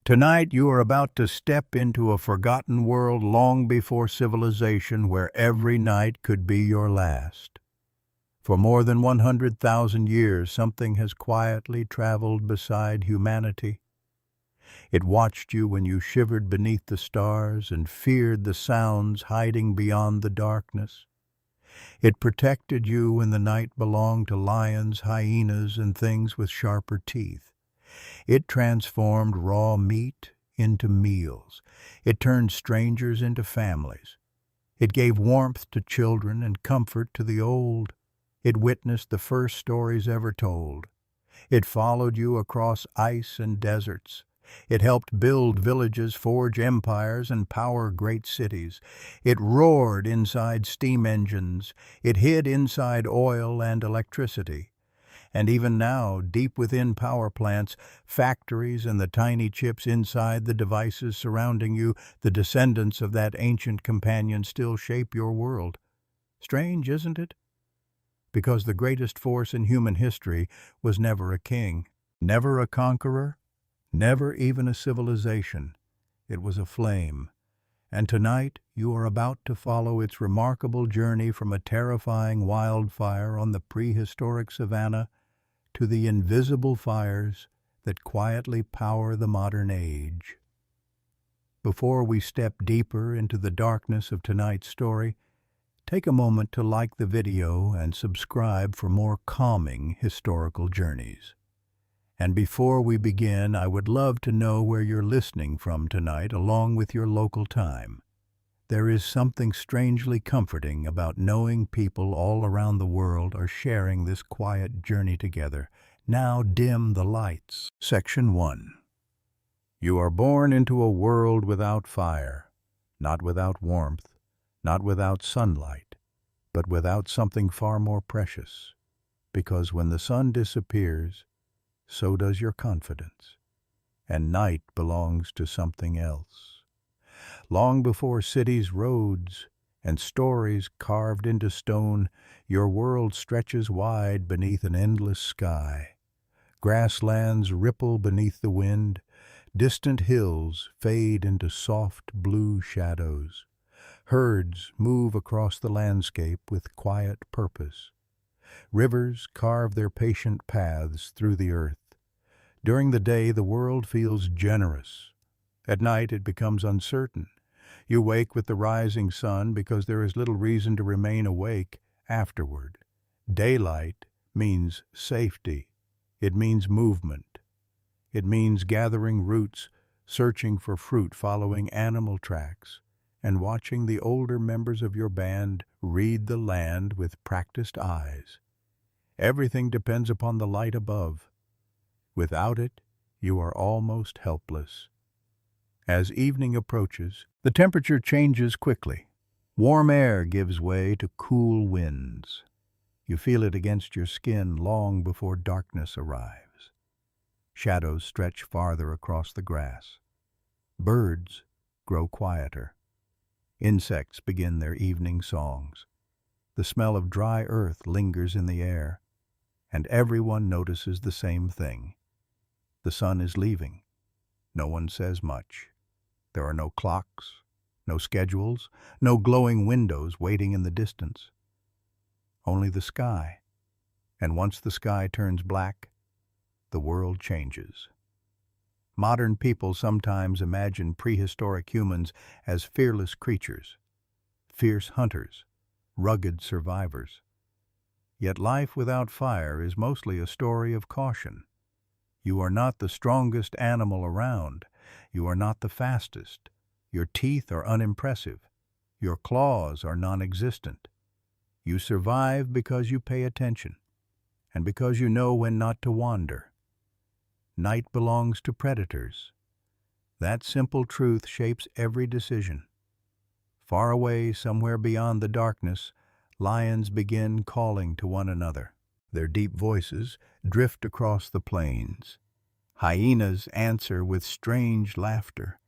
Tonight you are about to step into a forgotten world long before civilization, where every night could be your last. For more than 100,000 years, something has quietly traveled beside humanity. It watched you when you shivered beneath the stars and feared the sounds hiding beyond the darkness. It protected you when the night belonged to lions, hyenas, and things with sharper teeth. It transformed raw meat into meals. It turned strangers into families. It gave warmth to children and comfort to the old. It witnessed the first stories ever told. It followed you across ice and deserts. It helped build villages, forge empires, and power great cities. It roared inside steam engines. It hid inside oil and electricity. And even now, deep within power plants, factories, and the tiny chips inside the devices surrounding you, the descendants of that ancient companion still shape your world. Strange, isn't it? Because the greatest force in human history was never a king, never a conqueror, never even a civilization. It was a flame. And tonight you are about to follow its remarkable journey from a terrifying wildfire on the prehistoric savanna to the invisible fires that quietly power the modern age. Before we step deeper into the darkness of tonight's story, take a moment to like the video and subscribe for more calming historical journeys. And before we begin, I would love to know where you're listening from tonight, along with your local time. There is something strangely comforting about knowing people all around the world are sharing this quiet journey together. Now dim the lights. Section 1. You are born into a world without fire, not without warmth, not without sunlight, but without something far more precious. Because when the sun disappears, so does your confidence, and night belongs to something else. Long before cities, roads, and stories carved into stone, your world stretches wide beneath an endless sky. Grasslands ripple beneath the wind, distant hills fade into soft blue shadows. Herds move across the landscape with quiet purpose. Rivers carve their patient paths through the earth. During the day, the world feels generous. At night, it becomes uncertain. You wake with the rising sun because there is little reason to remain awake afterward. Daylight means safety. It means movement. It means gathering roots, searching for fruit, following animal tracks, and watching the older members of your band read the land with practiced eyes. Everything depends upon the light above. Without it, you are almost helpless. As evening approaches, the temperature changes quickly. Warm air gives way to cool winds. You feel it against your skin long before darkness arrives. Shadows stretch farther across the grass. Birds grow quieter. Insects begin their evening songs. The smell of dry earth lingers in the air, and everyone notices the same thing. The sun is leaving. No one says much. There are no clocks, no schedules, no glowing windows waiting in the distance. Only the sky. And once the sky turns black, the world changes. Modern people sometimes imagine prehistoric humans as fearless creatures, fierce hunters, rugged survivors. Yet life without fire is mostly a story of caution. You are not the strongest animal around. You are not the fastest. Your teeth are unimpressive. Your claws are non-existent. You survive because you pay attention, and because you know when not to wander. Night belongs to predators. That simple truth shapes every decision. Far away, somewhere beyond the darkness, lions begin calling to one another. Their deep voices drift across the plains. Hyenas answer with strange laughter.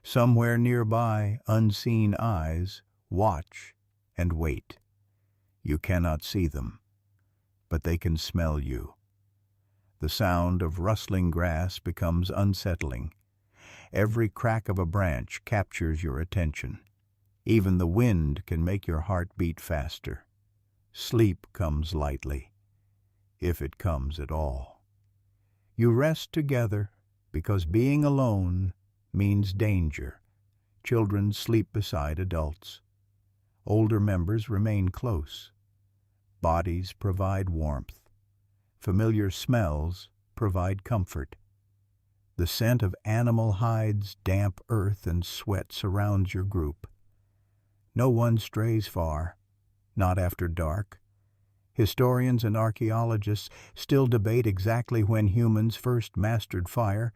Somewhere nearby, unseen eyes watch and wait. You cannot see them, but they can smell you. The sound of rustling grass becomes unsettling. Every crack of a branch captures your attention. Even the wind can make your heart beat faster. Sleep comes lightly, if it comes at all. You rest together because being alone means danger. Children sleep beside adults. Older members remain close. Bodies provide warmth. Familiar smells provide comfort. The scent of animal hides, damp earth, and sweat surrounds your group. No one strays far, not after dark. Historians and archaeologists still debate exactly when humans first mastered fire,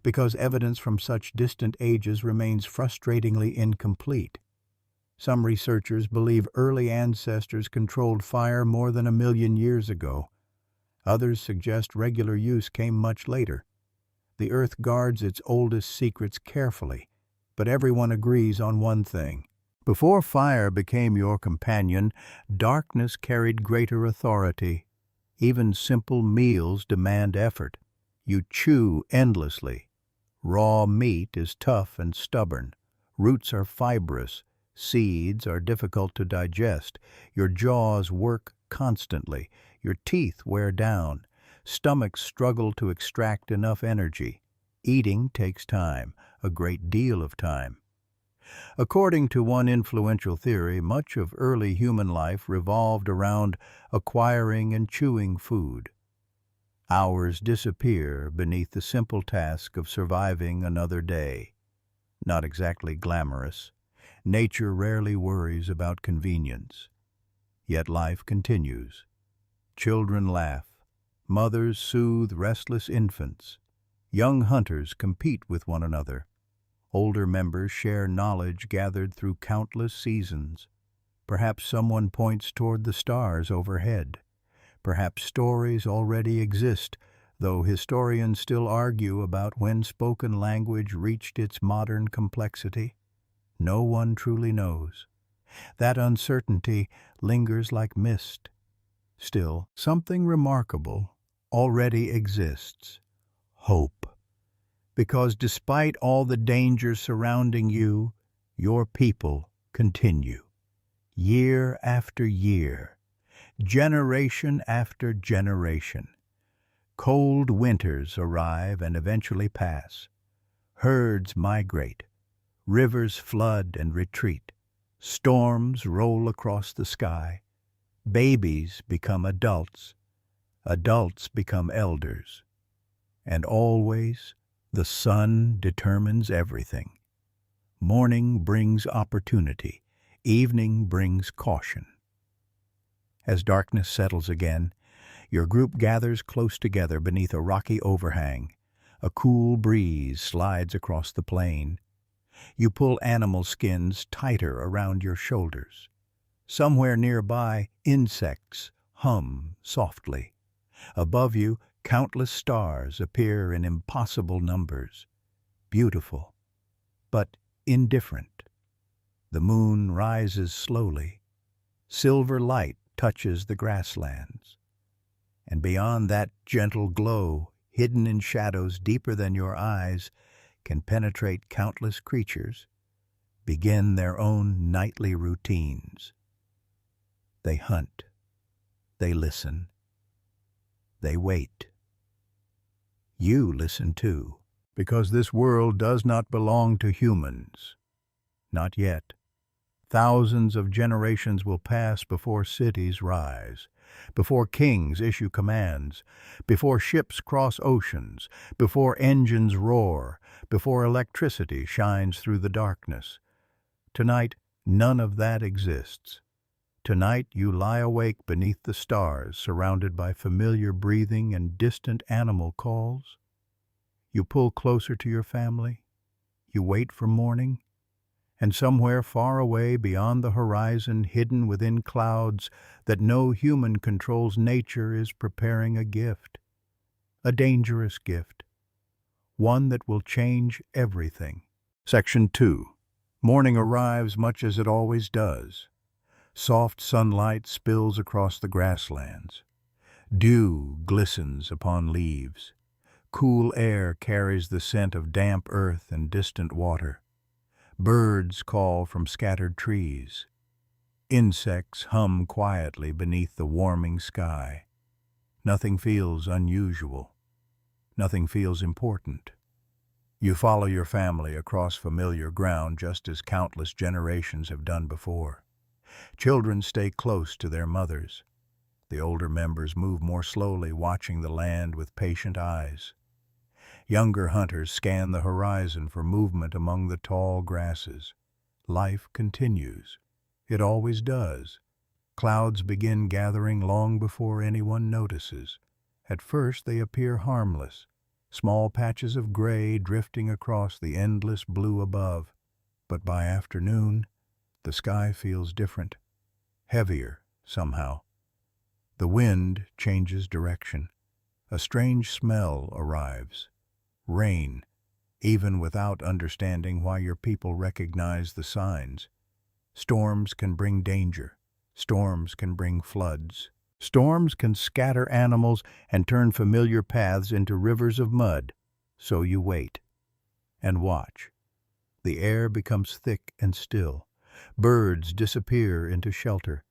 because evidence from such distant ages remains frustratingly incomplete. Some researchers believe early ancestors controlled fire more than 1 million years ago. Others suggest regular use came much later. The earth guards its oldest secrets carefully, but everyone agrees on one thing. Before fire became your companion, darkness carried greater authority. Even simple meals demand effort. You chew endlessly. Raw meat is tough and stubborn. Roots are fibrous. Seeds are difficult to digest. Your jaws work constantly. Your teeth wear down. Stomachs struggle to extract enough energy. Eating takes time, a great deal of time. According to one influential theory, much of early human life revolved around acquiring and chewing food. Hours disappear beneath the simple task of surviving another day. Not exactly glamorous. Nature rarely worries about convenience. Yet life continues. Children laugh. Mothers soothe restless infants. Young hunters compete with one another. Older members share knowledge gathered through countless seasons. Perhaps someone points toward the stars overhead. Perhaps stories already exist, though historians still argue about when spoken language reached its modern complexity. No one truly knows. That uncertainty lingers like mist. Still, something remarkable already exists: hope. Because despite all the dangers surrounding you, your people continue. Year after year, generation after generation. Cold winters arrive and eventually pass. Herds migrate. Rivers flood and retreat. Storms roll across the sky. Babies become adults. Adults become elders. And always, the sun determines everything. Morning brings opportunity. Evening brings caution. As darkness settles again, your group gathers close together beneath a rocky overhang. A cool breeze slides across the plain. You pull animal skins tighter around your shoulders. Somewhere nearby, insects hum softly. Above you, countless stars appear in impossible numbers. Beautiful, but indifferent. The moon rises slowly. Silver light touches the grasslands. And beyond that gentle glow, hidden in shadows deeper than your eyes, can penetrate countless creatures, begin their own nightly routines. They hunt. They listen. They wait. You listen too, because this world does not belong to humans. Not yet. Thousands of generations will pass before cities rise, before kings issue commands, before ships cross oceans, before engines roar, before electricity shines through the darkness. Tonight, none of that exists. Tonight you lie awake beneath the stars, surrounded by familiar breathing and distant animal calls. You pull closer to your family. You wait for morning. And somewhere far away beyond the horizon, hidden within clouds that no human controls, nature is preparing a gift. A dangerous gift. One that will change everything. Section 2. Morning arrives much as it always does. Soft sunlight spills across the grasslands. Dew glistens upon leaves. Cool air carries the scent of damp earth and distant water. Birds call from scattered trees. Insects hum quietly beneath the warming sky. Nothing feels unusual. Nothing feels important. You follow your family across familiar ground just as countless generations have done before. Children stay close to their mothers. The older members move more slowly, watching the land with patient eyes. Younger hunters scan the horizon for movement among the tall grasses. Life continues. It always does. Clouds begin gathering long before anyone notices. At first they appear harmless, small patches of gray drifting across the endless blue above. But by afternoon, the sky feels different, heavier somehow. The wind changes direction. A strange smell arrives. Rain, even without understanding why your people recognize the signs. Storms can bring danger. Storms can bring floods. Storms can scatter animals and turn familiar paths into rivers of mud. So you wait and watch. The air becomes thick and still. Birds disappear into shelter.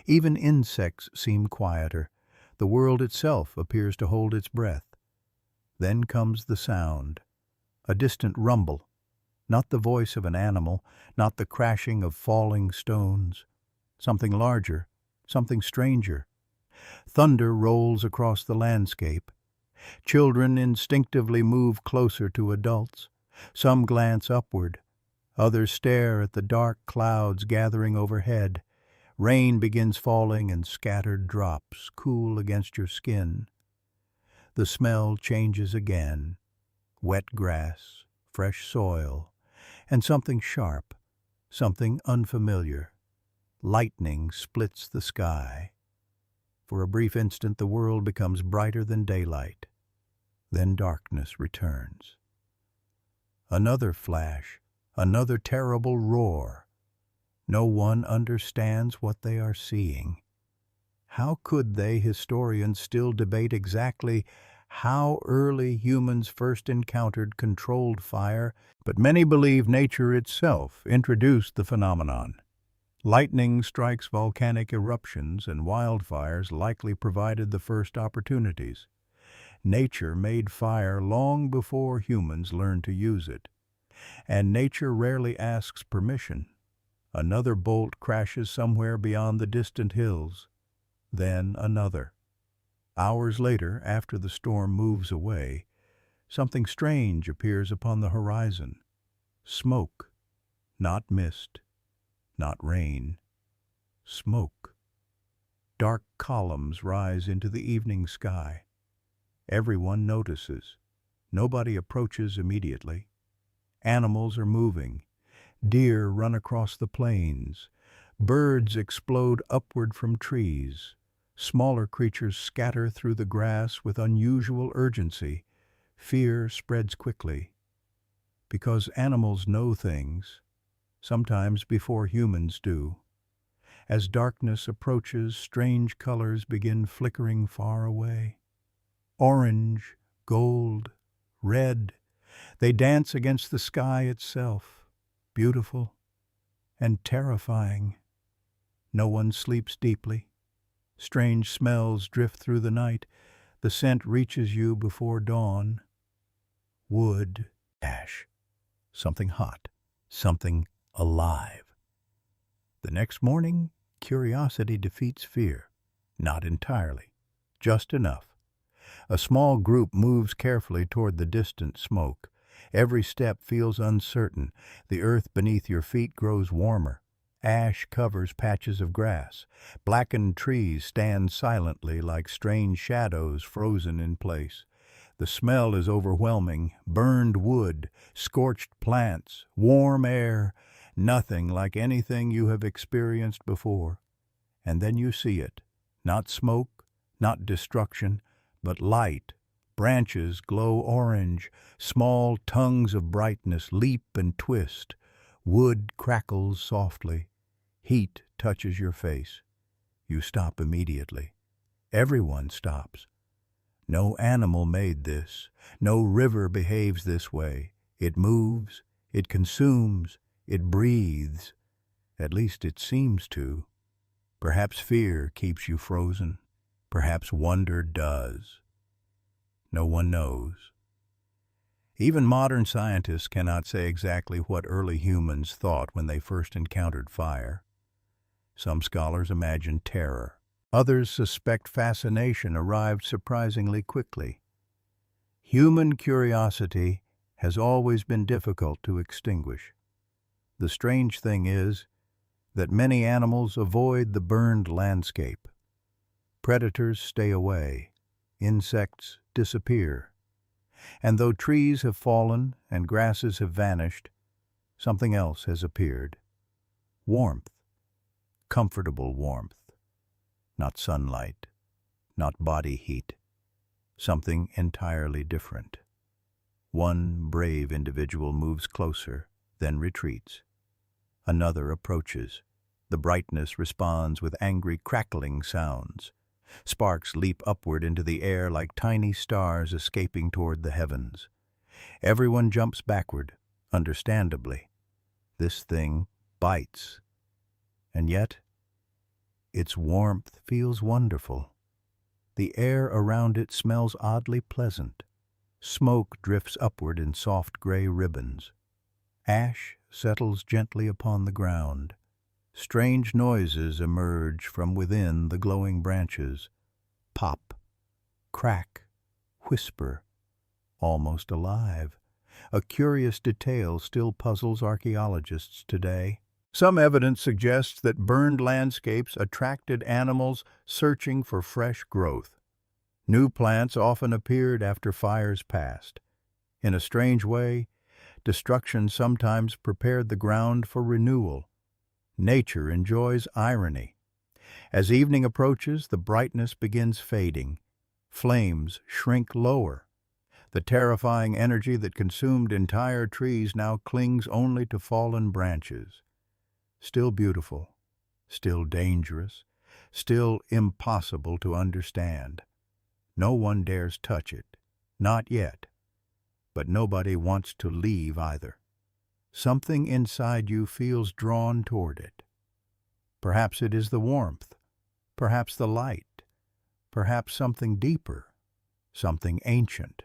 Even insects seem quieter. The world itself appears to hold its breath. Then comes the sound, a distant rumble, not the voice of an animal, not the crashing of falling stones. Something larger, something stranger. Thunder rolls across the landscape. Children instinctively move closer to adults. Some glance upward. Others stare at the dark clouds gathering overhead. Rain begins falling and scattered drops cool against your skin. The smell changes again. Wet grass, fresh soil, and something sharp, something unfamiliar. Lightning splits the sky. For a brief instant the world becomes brighter than daylight. Then darkness returns. Another flash, another terrible roar. No one understands what they are seeing. How could they, historians, still debate exactly how early humans first encountered controlled fire? But many believe nature itself introduced the phenomenon. Lightning strikes, volcanic eruptions, and wildfires likely provided the first opportunities. Nature made fire long before humans learned to use it. And nature rarely asks permission. Another bolt crashes somewhere beyond the distant hills. Then another. Hours later, after the storm moves away, something strange appears upon the horizon. Smoke, not mist, not rain. Smoke. Dark columns rise into the evening sky. Everyone notices. Nobody approaches immediately. Animals are moving. Deer run across the plains. Birds explode upward from trees. Smaller creatures scatter through the grass with unusual urgency. Fear spreads quickly. Because animals know things, sometimes before humans do. As darkness approaches, strange colors begin flickering far away. Orange, gold, red, they dance against the sky itself, beautiful and terrifying. No one sleeps deeply. Strange smells drift through the night. The scent reaches you before dawn. Wood, ash, something hot, something alive. The next morning, curiosity defeats fear. Not entirely, just enough. A small group moves carefully toward the distant smoke. Every step feels uncertain. The earth beneath your feet grows warmer. Ash covers patches of grass. Blackened trees stand silently like strange shadows frozen in place. The smell is overwhelming. Burned wood, scorched plants, warm air, nothing like anything you have experienced before. And then you see it. Not smoke, not destruction, but light. Branches glow orange. Small tongues of brightness leap and twist. Wood crackles softly. Heat touches your face. You stop immediately. Everyone stops. No animal made this. No river behaves this way. It moves, it consumes, it breathes. At least it seems to. Perhaps fear keeps you frozen. Perhaps wonder does. No one knows. Even modern scientists cannot say exactly what early humans thought when they first encountered fire. Some scholars imagine terror. Others suspect fascination arrived surprisingly quickly. Human curiosity has always been difficult to extinguish. The strange thing is that many animals avoid the burned landscape. Predators stay away. Insects disappear. And though trees have fallen and grasses have vanished, something else has appeared. Warmth. Comfortable warmth. Not sunlight, not body heat. Something entirely different. One brave individual moves closer, then retreats. Another approaches. The brightness responds with angry crackling sounds. Sparks leap upward into the air like tiny stars escaping toward the heavens. Everyone jumps backward, understandably. This thing bites. And yet, its warmth feels wonderful. The air around it smells oddly pleasant. Smoke drifts upward in soft gray ribbons. Ash settles gently upon the ground. Strange noises emerge from within the glowing branches. Pop, crack, whisper, almost alive. A curious detail still puzzles archaeologists today. Some evidence suggests that burned landscapes attracted animals searching for fresh growth. New plants often appeared after fires passed. In a strange way, destruction sometimes prepared the ground for renewal. Nature enjoys irony. As evening approaches, the brightness begins fading. Flames shrink lower. The terrifying energy that consumed entire trees now clings only to fallen branches. Still beautiful, still dangerous, still impossible to understand. No one dares touch it, not yet. But nobody wants to leave either. Something inside you feels drawn toward it. Perhaps it is the warmth, perhaps the light, perhaps something deeper, something ancient.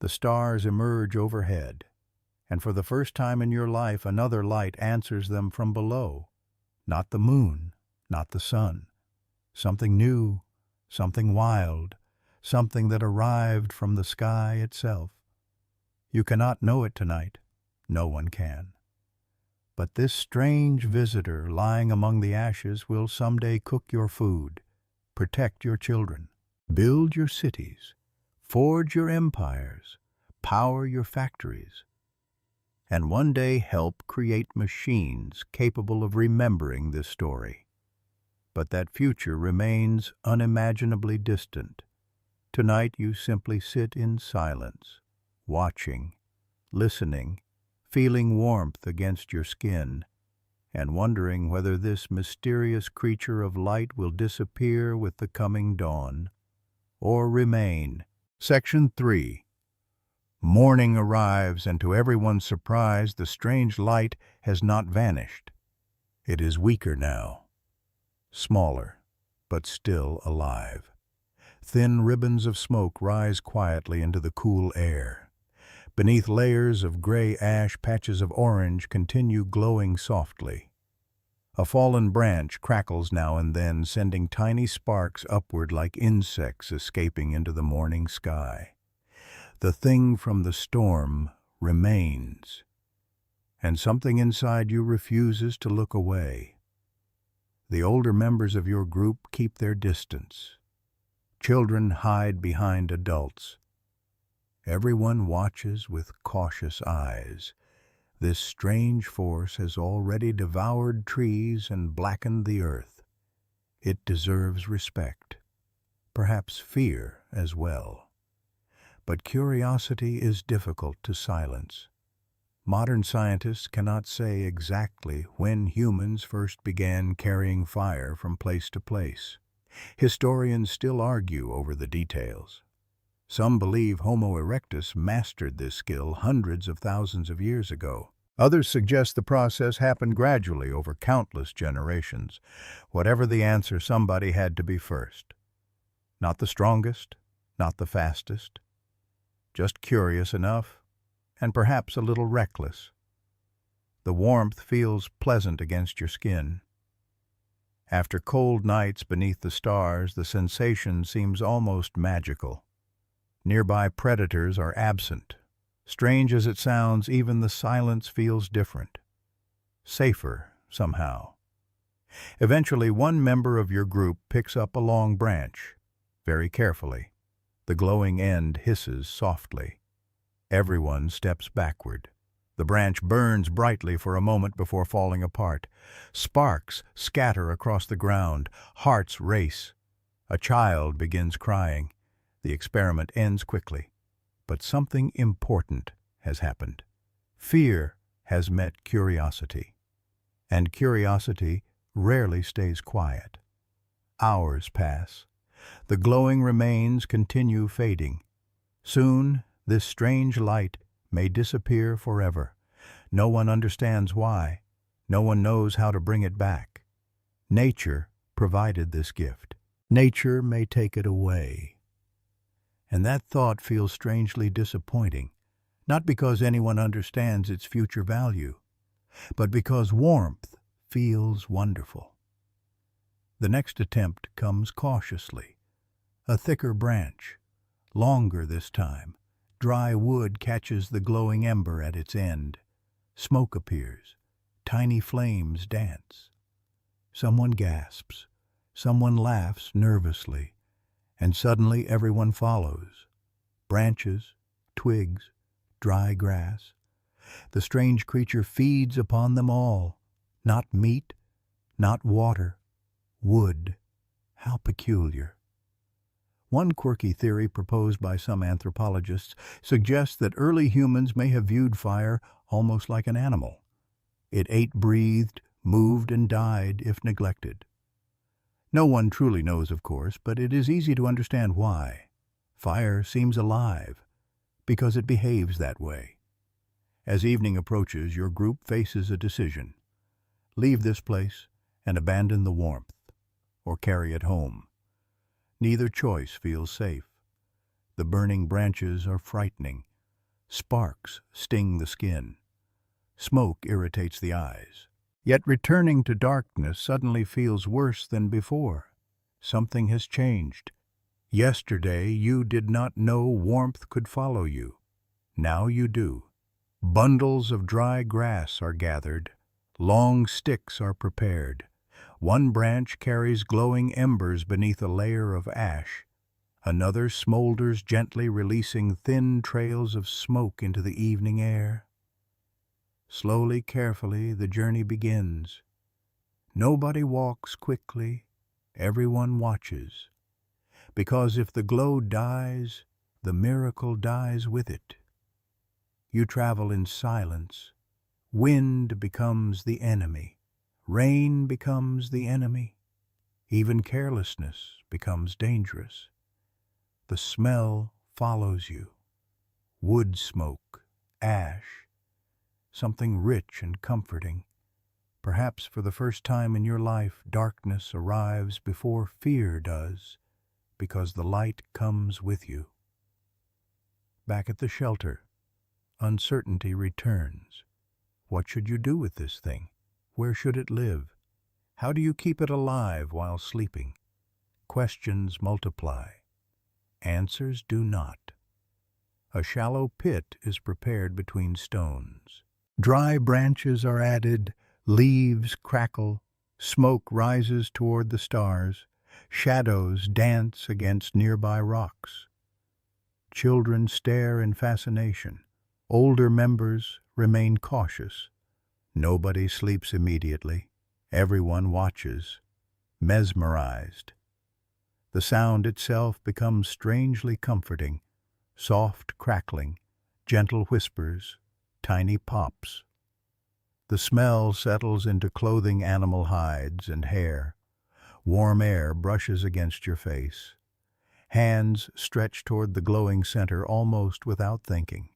The stars emerge overhead, and for the first time in your life another light answers them from below. Not the moon, not the sun. Something new, something wild, something that arrived from the sky itself. You cannot know it tonight. No one can. But this strange visitor lying among the ashes will someday cook your food, protect your children, build your cities, forge your empires, power your factories, and one day help create machines capable of remembering this story. But that future remains unimaginably distant. Tonight you simply sit in silence, watching, listening, feeling warmth against your skin, and wondering whether this mysterious creature of light will disappear with the coming dawn, or remain. Section 3. Morning arrives, and to everyone's surprise, the strange light has not vanished. It is weaker now, smaller, but still alive. Thin ribbons of smoke rise quietly into the cool air. Beneath layers of gray ash, patches of orange continue glowing softly. A fallen branch crackles now and then, sending tiny sparks upward like insects escaping into the morning sky. The thing from the storm remains, and something inside you refuses to look away. The older members of your group keep their distance. Children hide behind adults. Everyone watches with cautious eyes. This strange force has already devoured trees and blackened the earth. It deserves respect, perhaps fear as well. But curiosity is difficult to silence. Modern scientists cannot say exactly when humans first began carrying fire from place to place. Historians still argue over the details. Some believe Homo erectus mastered this skill hundreds of thousands of years ago. Others suggest the process happened gradually over countless generations. Whatever the answer, somebody had to be first. Not the strongest, not the fastest, just curious enough, and perhaps a little reckless. The warmth feels pleasant against your skin. After cold nights beneath the stars, the sensation seems almost magical. Nearby predators are absent. Strange as it sounds, even the silence feels different. Safer, somehow. Eventually, one member of your group picks up a long branch. Very carefully. The glowing end hisses softly. Everyone steps backward. The branch burns brightly for a moment before falling apart. Sparks scatter across the ground. Hearts race. A child begins crying. The experiment ends quickly. But something important has happened. Fear has met curiosity. And curiosity rarely stays quiet. Hours pass. The glowing remains continue fading. Soon, this strange light may disappear forever. No one understands why. No one knows how to bring it back. Nature provided this gift. Nature may take it away. And that thought feels strangely disappointing, not because anyone understands its future value, but because warmth feels wonderful. The next attempt comes cautiously. A thicker branch, longer this time. Dry wood catches the glowing ember at its end. Smoke appears. Tiny flames dance. Someone gasps. Someone laughs nervously. And suddenly everyone follows. Branches, twigs, dry grass. The strange creature feeds upon them all. Not meat, not water, wood. How peculiar. One quirky theory proposed by some anthropologists suggests that early humans may have viewed fire almost like an animal. It ate, breathed, moved, and died if neglected. No one truly knows, of course, but it is easy to understand why. Fire seems alive because it behaves that way. As evening approaches, your group faces a decision. Leave this place and abandon the warmth, or carry it home. Neither choice feels safe. The burning branches are frightening. Sparks sting the skin. Smoke irritates the eyes. Yet returning to darkness suddenly feels worse than before. Something has changed. Yesterday you did not know warmth could follow you. Now you do. Bundles of dry grass are gathered. Long sticks are prepared. One branch carries glowing embers beneath a layer of ash. Another smolders gently, releasing thin trails of smoke into the evening air. Slowly, carefully, the journey begins. Nobody walks quickly. Everyone watches. Because if the glow dies, the miracle dies with it. You travel in silence. Wind becomes the enemy. Rain becomes the enemy. Even carelessness becomes dangerous. The smell follows you. Wood smoke, ash, something rich and comforting. Perhaps for the first time in your life, darkness arrives before fear does, because the light comes with you. Back at the shelter, uncertainty returns. What should you do with this thing? Where should it live? How do you keep it alive while sleeping? Questions multiply. Answers do not. A shallow pit is prepared between stones. Dry branches are added, leaves crackle, smoke rises toward the stars, shadows dance against nearby rocks. Children stare in fascination. Older members remain cautious. Nobody sleeps immediately. Everyone watches, mesmerized. The sound itself becomes strangely comforting. Soft crackling, gentle whispers, tiny pops. The smell settles into clothing animal hides and hair. Warm air brushes against your face. Hands stretch toward the glowing center almost without thinking.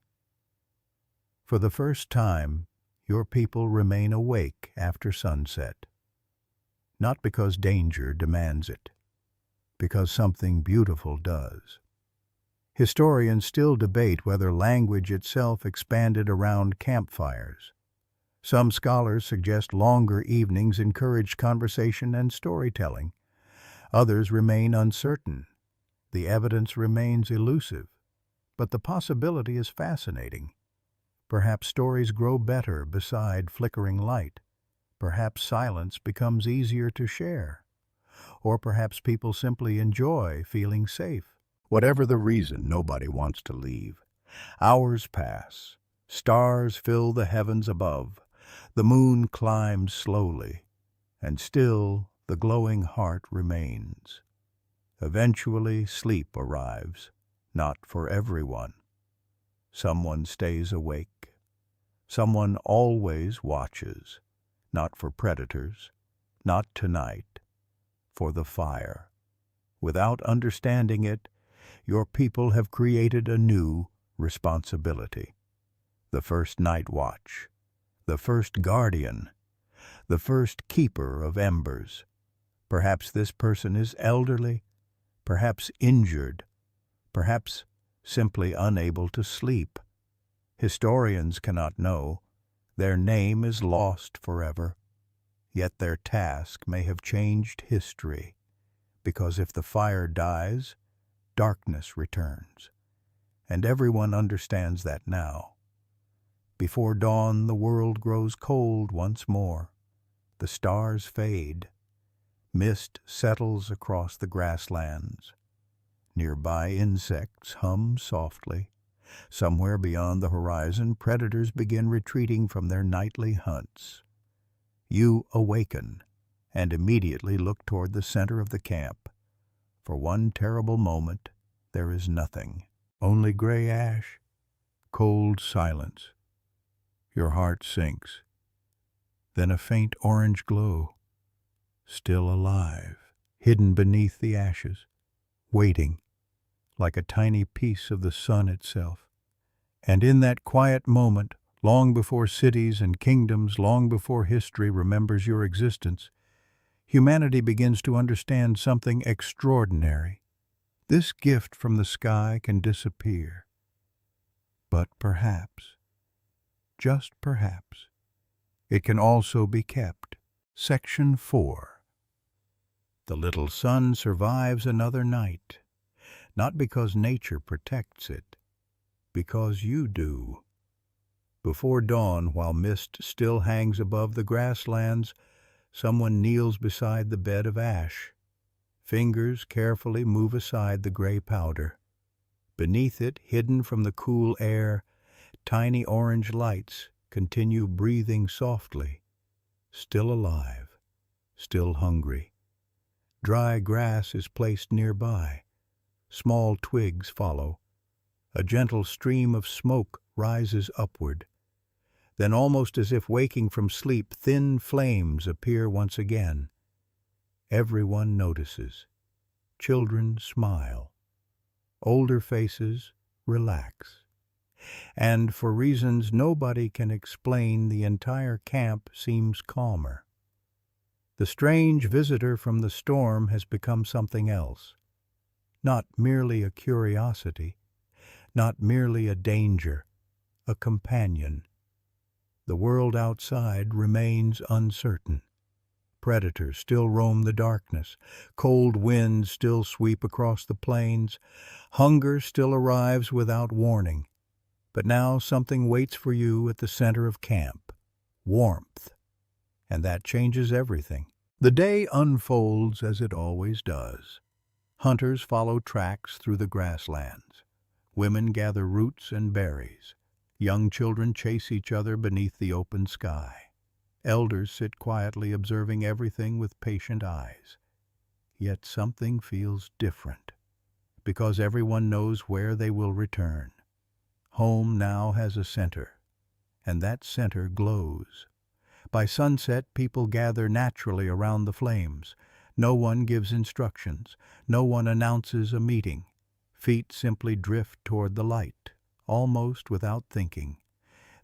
For the first time, your people remain awake after sunset. Not because danger demands it, because something beautiful does. Historians still debate whether language itself expanded around campfires. Some scholars suggest longer evenings encouraged conversation and storytelling. Others remain uncertain. The evidence remains elusive, but the possibility is fascinating. Perhaps stories grow better beside flickering light. Perhaps silence becomes easier to share. Or perhaps people simply enjoy feeling safe. Whatever the reason, nobody wants to leave. Hours pass. Stars fill the heavens above. The moon climbs slowly, and still the glowing heart remains. Eventually, sleep arrives, not for everyone. Someone stays awake. Someone always watches, not for predators, not tonight, for the fire. Without understanding it, your people have created a new responsibility. The first night watch, the first guardian, the first keeper of embers. Perhaps this person is elderly, perhaps injured, perhaps simply unable to sleep. Historians cannot know. Their name is lost forever. Yet their task may have changed history, because if the fire dies, darkness returns. And everyone understands that now. Before dawn, the world grows cold once more. The stars fade. Mist settles across the grasslands. Nearby insects hum softly. Somewhere beyond the horizon, predators begin retreating from their nightly hunts. You awaken and immediately look toward the center of the camp. For one terrible moment, there is nothing. Only gray ash, cold silence. Your heart sinks. Then a faint orange glow, still alive, hidden beneath the ashes, waiting, like a tiny piece of the sun itself. And in that quiet moment, long before cities and kingdoms, long before history remembers your existence, humanity begins to understand something extraordinary. This gift from the sky can disappear. But perhaps, just perhaps, it can also be kept. Section 4. The little sun survives another night, not because nature protects it, because you do. Before dawn, while mist still hangs above the grasslands, someone kneels beside the bed of ash. Fingers carefully move aside the gray powder. Beneath it, hidden from the cool air, tiny orange lights continue breathing softly, still alive, still hungry. Dry grass is placed nearby. Small twigs follow. A gentle stream of smoke rises upward. Then, almost as if waking from sleep, thin flames appear once again. Everyone notices. Children smile. Older faces relax. And for reasons nobody can explain, the entire camp seems calmer. The strange visitor from the storm has become something else. Not merely a curiosity, not merely a danger, a companion. The world outside remains uncertain. Predators still roam the darkness. Cold winds still sweep across the plains. Hunger still arrives without warning. But now something waits for you at the center of camp. Warmth. And that changes everything. The day unfolds as it always does. Hunters follow tracks through the grasslands. Women gather roots and berries. Young children chase each other beneath the open sky. Elders sit quietly observing everything with patient eyes. Yet something feels different, because everyone knows where they will return. Home now has a center, and that center glows. By sunset, people gather naturally around the flames, No one gives instructions. No one announces a meeting. Feet simply drift toward the light, almost without thinking.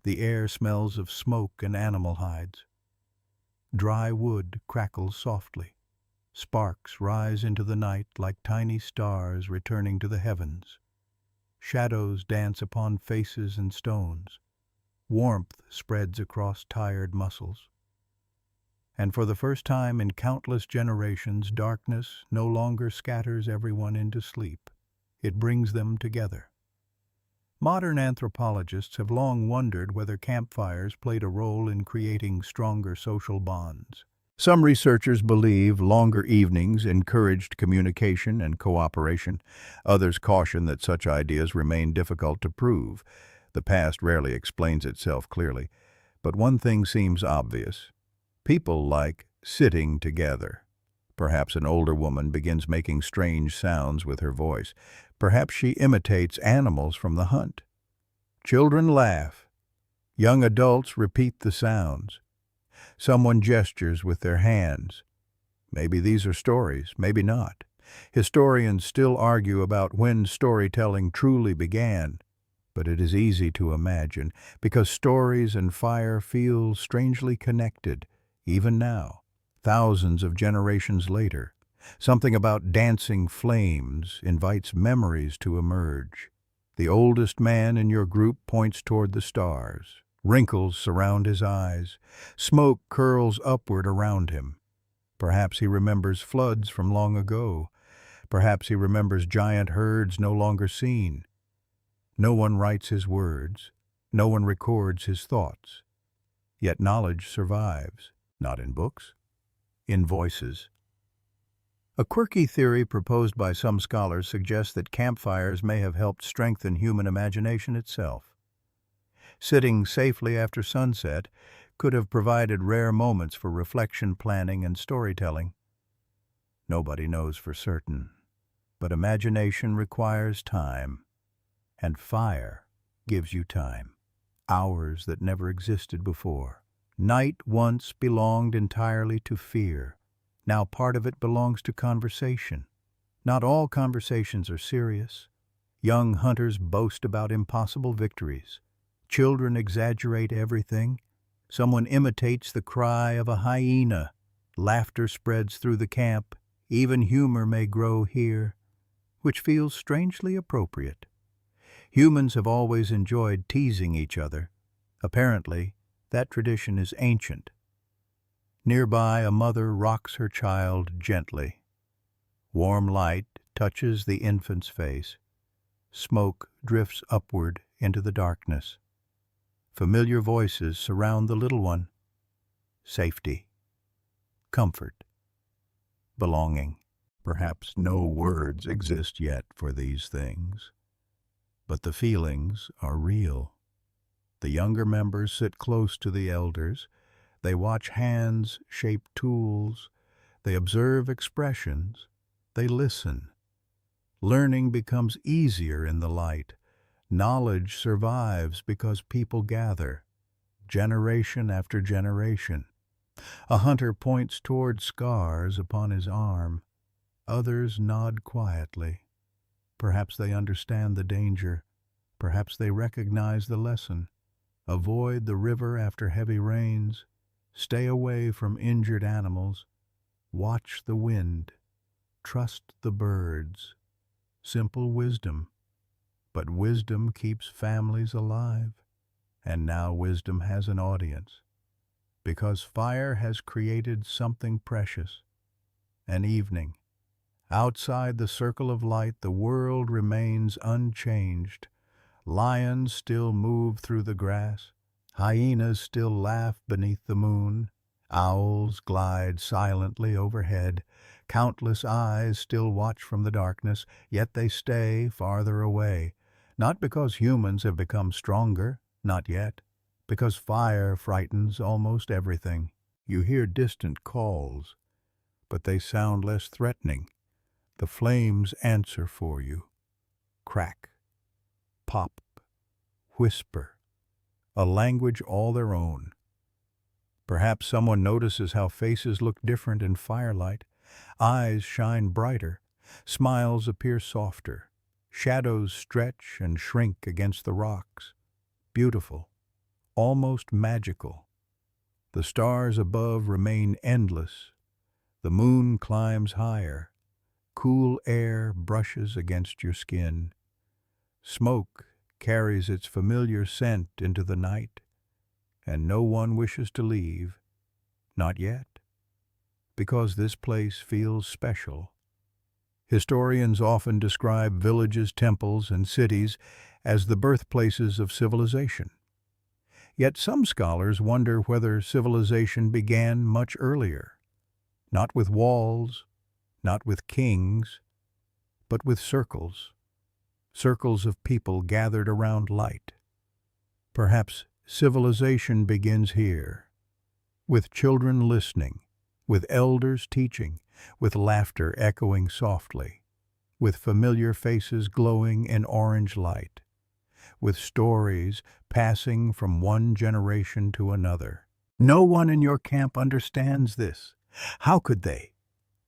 The air smells of smoke and animal hides. Dry wood crackles softly. Sparks rise into the night like tiny stars returning to the heavens. Shadows dance upon faces and stones. Warmth spreads across tired muscles. And for the first time in countless generations, darkness no longer scatters everyone into sleep. It brings them together. Modern anthropologists have long wondered whether campfires played a role in creating stronger social bonds. Some researchers believe longer evenings encouraged communication and cooperation. Others caution that such ideas remain difficult to prove. The past rarely explains itself clearly. But one thing seems obvious. People like sitting together. Perhaps an older woman begins making strange sounds with her voice. Perhaps she imitates animals from the hunt. Children laugh. Young adults repeat the sounds. Someone gestures with their hands. Maybe these are stories, maybe not. Historians still argue about when storytelling truly began, but it is easy to imagine because stories and fire feel strangely connected, even now, thousands of generations later. Something about dancing flames invites memories to emerge. The oldest man in your group points toward the stars. Wrinkles surround his eyes. Smoke curls upward around him. Perhaps he remembers floods from long ago. Perhaps he remembers giant herds no longer seen. No one writes his words. No one records his thoughts. Yet knowledge survives, not in books, in voices. A quirky theory proposed by some scholars suggests that campfires may have helped strengthen human imagination itself. Sitting safely after sunset could have provided rare moments for reflection, planning, and storytelling. Nobody knows for certain, but imagination requires time, and fire gives you time, hours that never existed before. Night once belonged entirely to fear. Now part of it belongs to conversation. Not all conversations are serious. Young hunters boast about impossible victories. Children exaggerate everything. Someone imitates the cry of a hyena. Laughter spreads through the camp. Even humor may grow here, which feels strangely appropriate. Humans have always enjoyed teasing each other. Apparently, that tradition is ancient. Nearby, a mother rocks her child gently. Warm light touches the infant's face. Smoke drifts upward into the darkness. Familiar voices surround the little one. Safety, comfort, belonging. Perhaps no words exist yet for these things, but the feelings are real. The younger members sit close to the elders. They watch hands shape tools. They observe expressions. They listen. Learning becomes easier in the light. Knowledge survives because people gather, generation after generation. A hunter points toward scars upon his arm. Others nod quietly. Perhaps they understand the danger. Perhaps they recognize the lesson. Avoid the river after heavy rains. Stay away from injured animals. Watch the wind. Trust the birds. Simple wisdom. But wisdom keeps families alive. And now wisdom has an audience. Because fire has created something precious. An evening. Outside the circle of light, the world remains unchanged. Lions still move through the grass. Hyenas still laugh beneath the moon. Owls glide silently overhead. Countless eyes still watch from the darkness, yet they stay farther away. Not because humans have become stronger, not yet. Because fire frightens almost everything. You hear distant calls, but they sound less threatening. The flames answer for you. Crack, pop, whisper, a language all their own. Perhaps someone notices how faces look different in firelight, Eyes shine brighter, smiles appear softer, shadows stretch and shrink against the rocks. Beautiful, almost magical. The stars above remain endless. The moon climbs higher. Cool air brushes against your skin. Smoke carries its familiar scent into the night, and no one wishes to leave, not yet, because this place feels special. Historians often describe villages, temples, and cities as the birthplaces of civilization. Yet some scholars wonder whether civilization began much earlier, not with walls, not with kings, but with circles, circles of people gathered around light. Perhaps civilization begins here, with children listening, with elders teaching, with laughter echoing softly, with familiar faces glowing in orange light, with stories passing from one generation to another. No one in your camp understands this. How could they?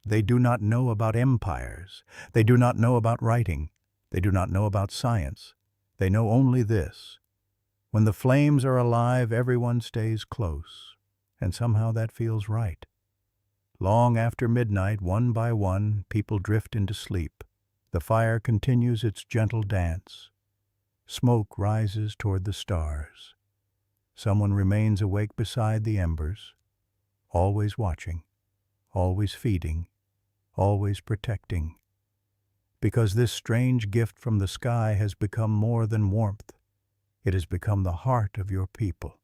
They do not know about empires. They do not know about writing. They do not know about science. They know only this. When the flames are alive, everyone stays close, and somehow that feels right. Long after midnight, one by one, people drift into sleep. The fire continues its gentle dance. Smoke rises toward the stars. Someone remains awake beside the embers, always watching, always feeding, always protecting. Because this strange gift from the sky has become more than warmth. It has become the heart of your people.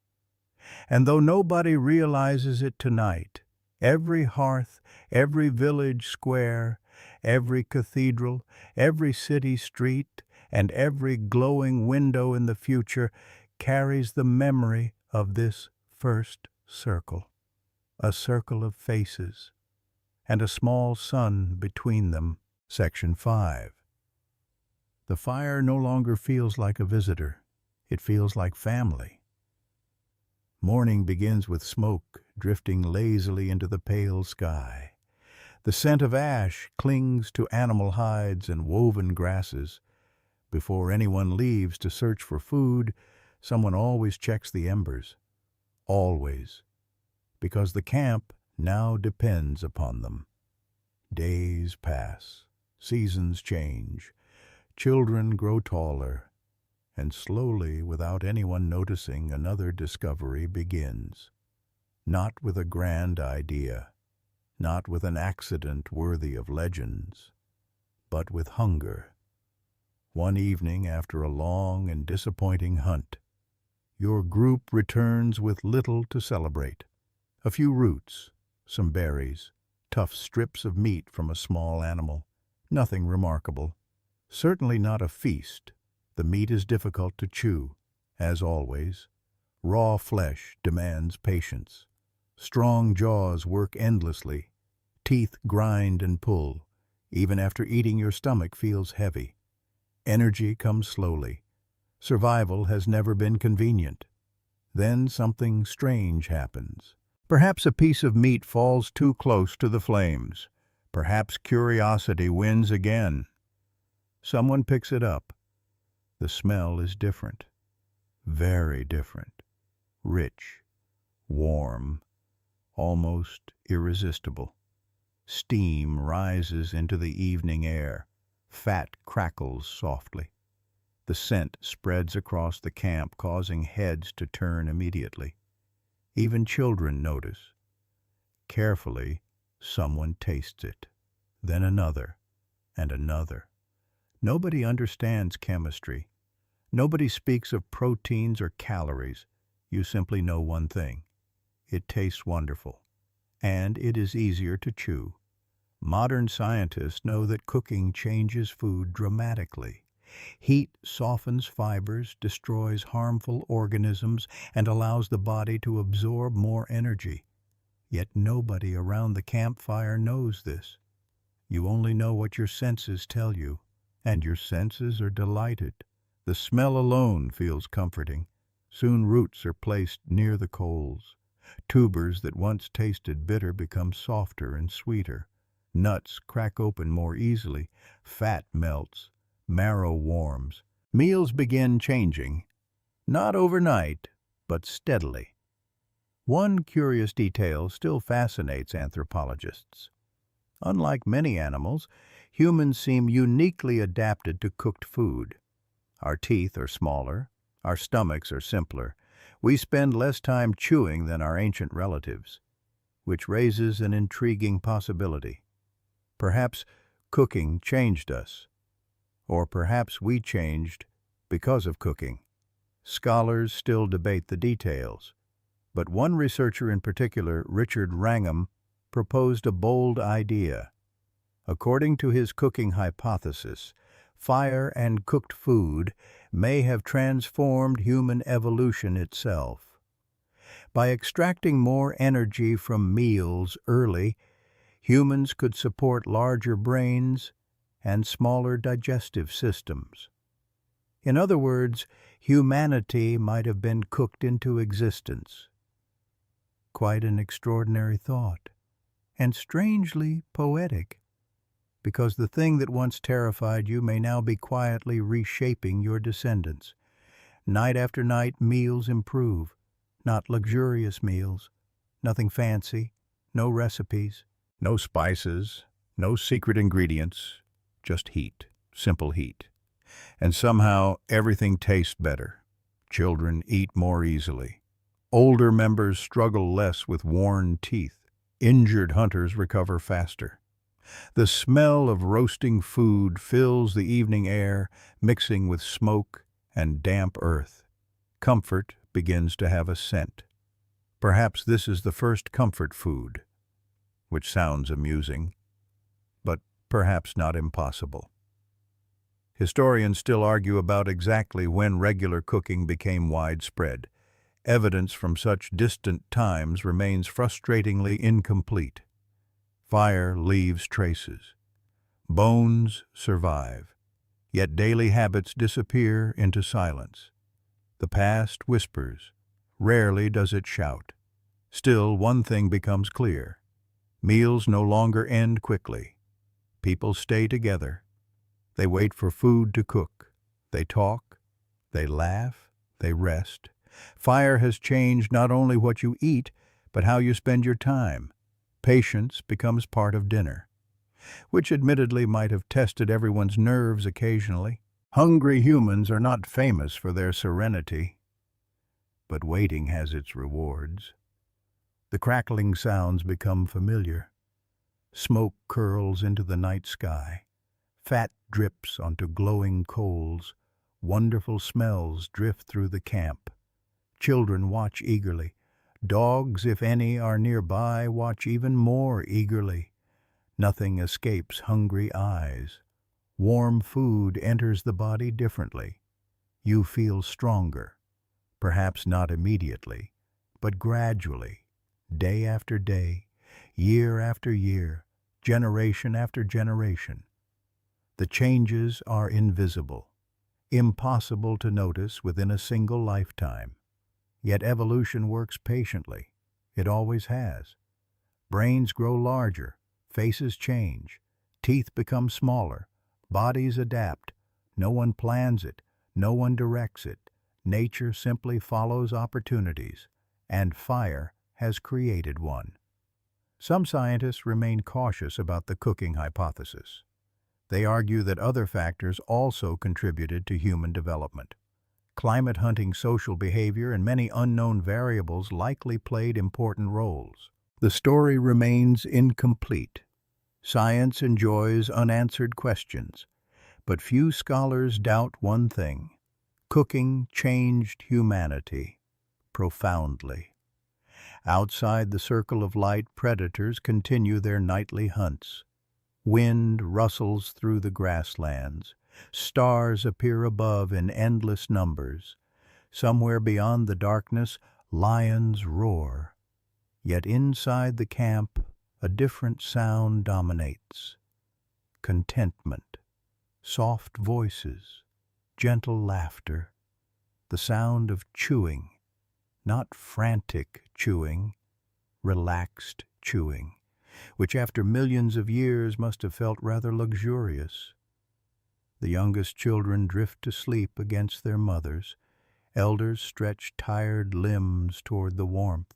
And though nobody realizes it tonight, every hearth, every village square, every cathedral, every city street, and every glowing window in the future carries the memory of this first circle, a circle of faces, and a small sun between them. Section 5. The fire no longer feels like a visitor. It feels like family. Morning begins with smoke drifting lazily into the pale sky. The scent of ash clings to animal hides and woven grasses. Before anyone leaves to search for food, someone always checks the embers. Always. Because the camp now depends upon them. Days pass. Seasons change. Children grow taller. And slowly, without anyone noticing, another discovery begins. Not with a grand idea, not with an accident worthy of legends, but with hunger. One evening, after a long and disappointing hunt, your group returns with little to celebrate. A few roots, some berries, tough strips of meat from a small animal. Nothing remarkable. Certainly not a feast. The meat is difficult to chew, as always. Raw flesh demands patience. Strong jaws work endlessly. Teeth grind and pull. Even after eating, your stomach feels heavy. Energy comes slowly. Survival has never been convenient. Then something strange happens. Perhaps a piece of meat falls too close to the flames. Perhaps curiosity wins again. Someone picks it up. The smell is different. Very different. Rich. Warm. Almost irresistible. Steam rises into the evening air. Fat crackles softly. The scent spreads across the camp, causing heads to turn immediately. Even children notice. Carefully, someone tastes it. Then another, and another. Nobody understands chemistry. Nobody speaks of proteins or calories. You simply know one thing. It tastes wonderful. And it is easier to chew. Modern scientists know that cooking changes food dramatically. Heat softens fibers, destroys harmful organisms, and allows the body to absorb more energy. Yet nobody around the campfire knows this. You only know what your senses tell you, and your senses are delighted. The smell alone feels comforting. Soon roots are placed near the coals. Tubers that once tasted bitter become softer and sweeter. Nuts crack open more easily, fat melts, marrow warms. Meals begin changing, not overnight, but steadily. One curious detail still fascinates anthropologists. Unlike many animals, humans seem uniquely adapted to cooked food. Our teeth are smaller, our stomachs are simpler. We spend less time chewing than our ancient relatives, which raises an intriguing possibility. Perhaps cooking changed us, or perhaps we changed because of cooking. Scholars still debate the details, but one researcher in particular, Richard Wrangham, proposed a bold idea. According to his cooking hypothesis, fire and cooked food may have transformed human evolution itself. By extracting more energy from meals early, humans could support larger brains and smaller digestive systems. In other words, humanity might have been cooked into existence. Quite an extraordinary thought, and strangely poetic, because the thing that once terrified you may now be quietly reshaping your descendants. Night after night, meals improve, not luxurious meals, nothing fancy, no recipes, no spices, no secret ingredients, just heat, simple heat. And somehow everything tastes better. Children eat more easily. Older members struggle less with worn teeth. Injured hunters recover faster. The smell of roasting food fills the evening air, mixing with smoke and damp earth. Comfort begins to have a scent. Perhaps this is the first comfort food, which sounds amusing, but perhaps not impossible. Historians still argue about exactly when regular cooking became widespread. Evidence from such distant times remains frustratingly incomplete. Fire leaves traces. Bones survive, yet daily habits disappear into silence. The past whispers. Rarely does it shout. Still, one thing becomes clear. Meals no longer end quickly. People stay together. They wait for food to cook. They talk. They laugh. They rest. Fire has changed not only what you eat, but how you spend your time. Patience becomes part of dinner, which admittedly might have tested everyone's nerves occasionally. Hungry humans are not famous for their serenity, but waiting has its rewards. The crackling sounds become familiar. Smoke curls into the night sky. Fat drips onto glowing coals. Wonderful smells drift through the camp. Children watch eagerly. Dogs, if any, are nearby, watch even more eagerly. Nothing escapes hungry eyes. Warm food enters the body differently. You feel stronger, perhaps not immediately, but gradually, day after day, year after year, generation after generation. The changes are invisible, impossible to notice within a single lifetime. Yet evolution works patiently. It always has. Brains grow larger, faces change, teeth become smaller, bodies adapt. No one plans it, no one directs it. Nature simply follows opportunities, and fire has created one. Some scientists remain cautious about the cooking hypothesis. They argue that other factors also contributed to human development. Climate hunting, social behavior, and many unknown variables likely played important roles. The story remains incomplete. Science enjoys unanswered questions, but few scholars doubt one thing: cooking changed humanity profoundly. Outside the circle of light, predators continue their nightly hunts. Wind rustles through the grasslands. Stars appear above in endless numbers. Somewhere beyond the darkness, lions roar. Yet inside the camp, a different sound dominates. Contentment, soft voices, gentle laughter, the sound of chewing, not frantic chewing, relaxed chewing. which after millions of years must have felt rather luxurious. The youngest children drift to sleep against their mothers. Elders stretch tired limbs toward the warmth.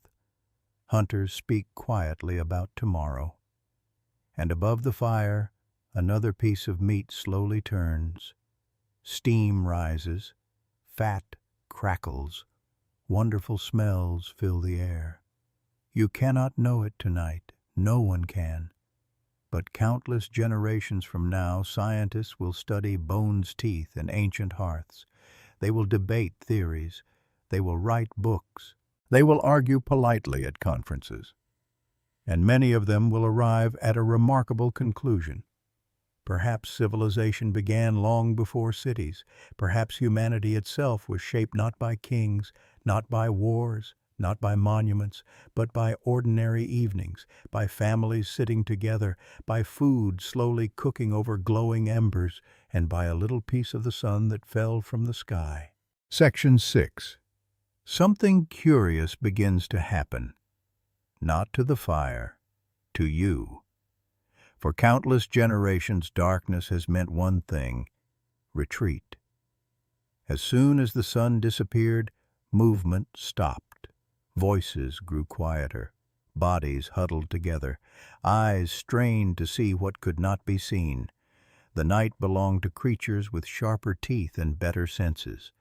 Hunters speak quietly about tomorrow. And above the fire, another piece of meat slowly turns. Steam rises, fat crackles, wonderful smells fill the air. You cannot know it tonight, no one can. But countless generations from now, scientists will study bones' teeth and ancient hearths. They will debate theories. They will write books. They will argue politely at conferences. And many of them will arrive at a remarkable conclusion. Perhaps civilization began long before cities. Perhaps humanity itself was shaped not by kings, not by wars, not by monuments, but by ordinary evenings, by families sitting together, by food slowly cooking over glowing embers, and by a little piece of the sun that fell from the sky. Section 6. Something curious begins to happen. Not to the fire, to you. For countless generations, darkness has meant one thing: retreat. As soon as the sun disappeared, movement stopped. Voices grew quieter. Bodies huddled together. Eyes strained to see what could not be seen. The night belonged to creatures with sharper teeth and better senses.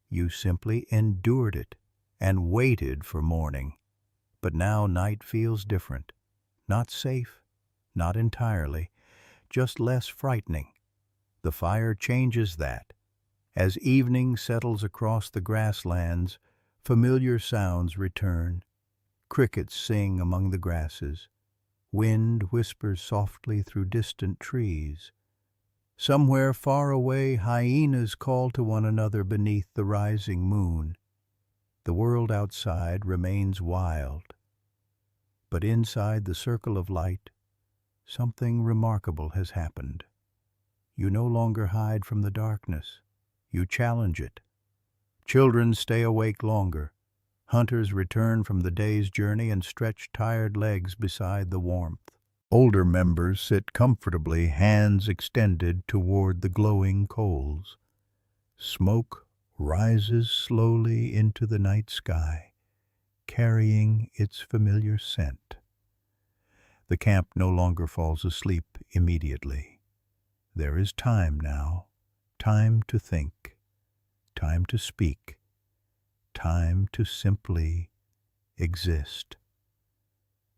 You simply endured it and waited for morning. But now night feels different. Not safe, not entirely, just less frightening. The fire changes that. As evening settles across the grasslands, familiar sounds return. Crickets sing among the grasses. Wind whispers softly through distant trees. Somewhere far away, hyenas call to one another beneath the rising moon. The world outside remains wild. But inside the circle of light, something remarkable has happened. You no longer hide from the darkness. You challenge it. Children stay awake longer. Hunters return from the day's journey and stretch tired legs beside the warmth. Older members sit comfortably, hands extended toward the glowing coals. Smoke rises slowly into the night sky, carrying its familiar scent. The camp no longer falls asleep immediately. There is time now, time to think, time to speak, time to simply exist.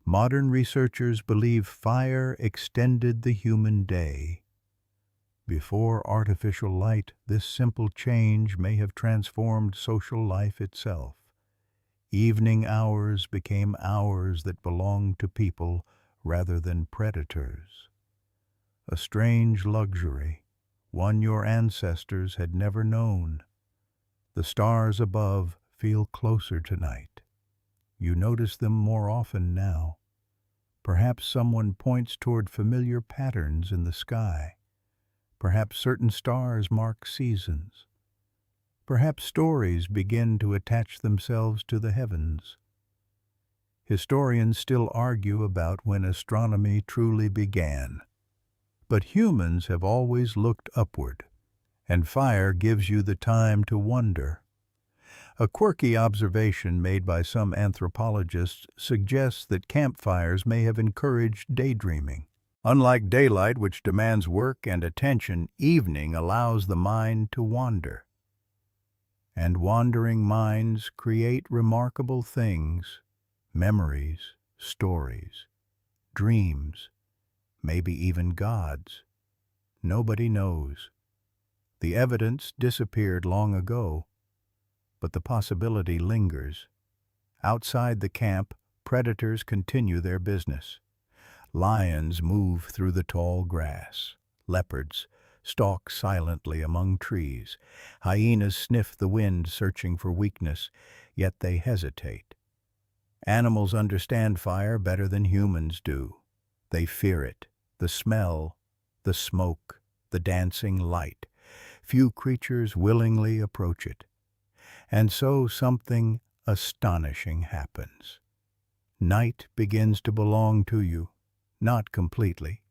Modern researchers believe fire extended the human day. Before artificial light, this simple change may have transformed social life itself. Evening hours became hours that belonged to people rather than predators. A strange luxury, one your ancestors had never known. The stars above feel closer tonight. You notice them more often now. Perhaps someone points toward familiar patterns in the sky. Perhaps certain stars mark seasons. Perhaps stories begin to attach themselves to the heavens. Historians still argue about when astronomy truly began. But humans have always looked upward, and fire gives you the time to wonder. A quirky observation made by some anthropologists suggests that campfires may have encouraged daydreaming. Unlike daylight, which demands work and attention, evening allows the mind to wander. And wandering minds create remarkable things: memories, stories, dreams, maybe even gods. Nobody knows. The evidence disappeared long ago, but the possibility lingers. Outside the camp, predators continue their business. Lions move through the tall grass. Leopards stalk silently among trees. Hyenas sniff the wind, searching for weakness, yet they hesitate. Animals understand fire better than humans do. They fear it, the smell, the smoke, the dancing light. Few creatures willingly approach it. And so something astonishing happens. Night begins to belong to you. Not completely.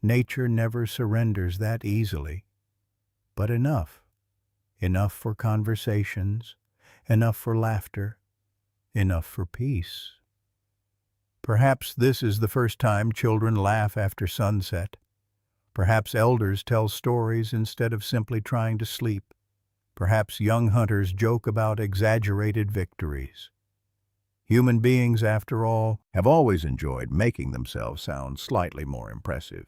Nature never surrenders that easily. But enough. Enough for conversations, enough for laughter, enough for peace. Perhaps this is the first time children laugh after sunset. Perhaps elders tell stories instead of simply trying to sleep. Perhaps young hunters joke about exaggerated victories. Human beings, after all, have always enjoyed making themselves sound slightly more impressive.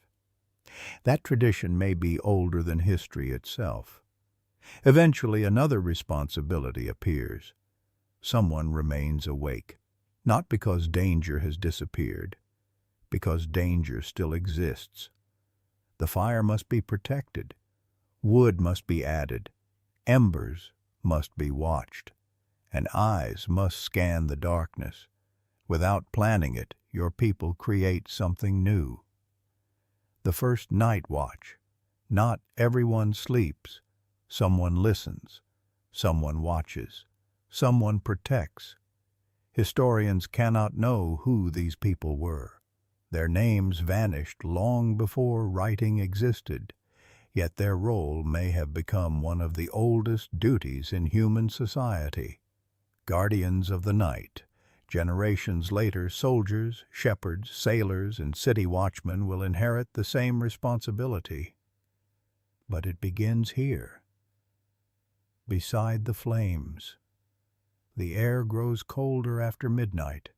That tradition may be older than history itself. Eventually, another responsibility appears. Someone remains awake, not because danger has disappeared, because danger still exists. The fire must be protected, wood must be added, embers must be watched, and eyes must scan the darkness. Without planning it, your people create something new. The first night watch. Not everyone sleeps. Someone listens. Someone watches. Someone protects. Historians cannot know who these people were. Their names vanished long before writing existed, yet their role may have become one of the oldest duties in human society. Guardians of the night. Generations later, soldiers, shepherds, sailors, and city watchmen will inherit the same responsibility. But it begins here, beside the flames. The air grows colder after midnight.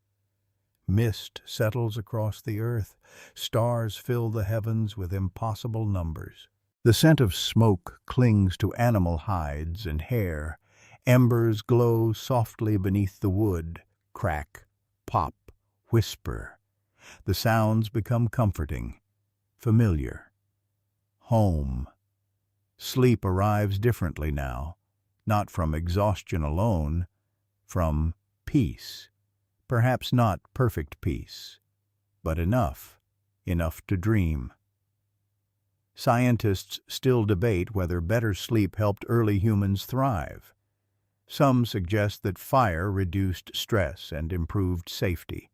Mist settles across the earth. Stars fill the heavens with impossible numbers. The scent of smoke clings to animal hides and hair. Embers glow softly beneath the wood. Crack, pop, whisper. The sounds become comforting, familiar. Home. Sleep arrives differently now, not from exhaustion alone, from peace. Perhaps not perfect peace, but enough to dream. Scientists still debate whether better sleep helped early humans thrive. Some suggest that fire reduced stress and improved safety.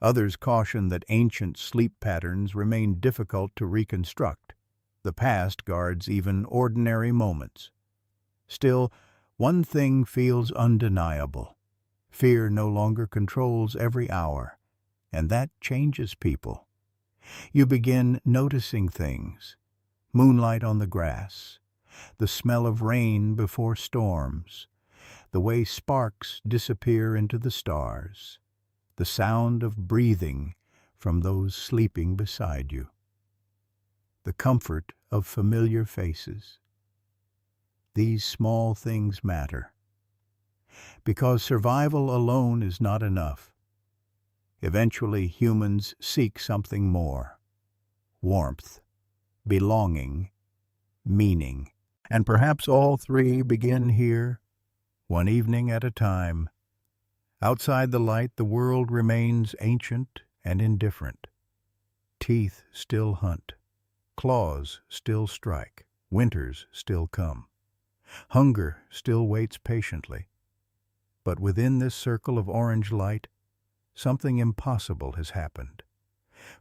Others caution that ancient sleep patterns remain difficult to reconstruct. The past guards even ordinary moments. Still, one thing feels undeniable. Fear no longer controls every hour, and that changes people. You begin noticing things. Moonlight on the grass, the smell of rain before storms, the way sparks disappear into the stars, the sound of breathing from those sleeping beside you, the comfort of familiar faces. These small things matter, because survival alone is not enough. Eventually, humans seek something more: warmth, belonging, meaning. And perhaps all three begin here, one evening at a time. Outside the light, the world remains ancient and indifferent. Teeth still hunt. Claws still strike. Winters still come. Hunger still waits patiently. But within this circle of orange light, something impossible has happened.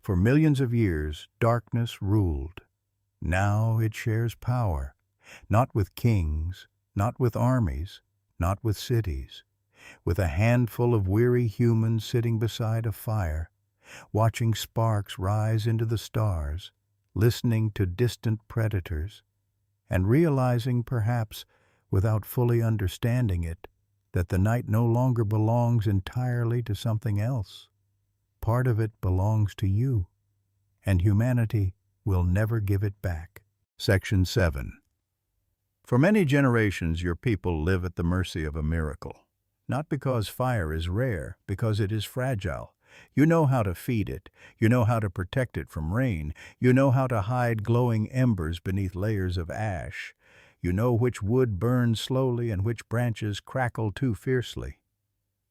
For millions of years, darkness ruled. Now it shares power, not with kings, not with armies, not with cities, with a handful of weary humans sitting beside a fire, watching sparks rise into the stars, listening to distant predators, and realizing, perhaps without fully understanding it, that the night no longer belongs entirely to something else. Part of it belongs to you, and humanity will never give it back. Section 7. For many generations, your people live at the mercy of a miracle. Not because fire is rare, because it is fragile. You know how to feed it. You know how to protect it from rain. You know how to hide glowing embers beneath layers of ash. You know which wood burns slowly and which branches crackle too fiercely.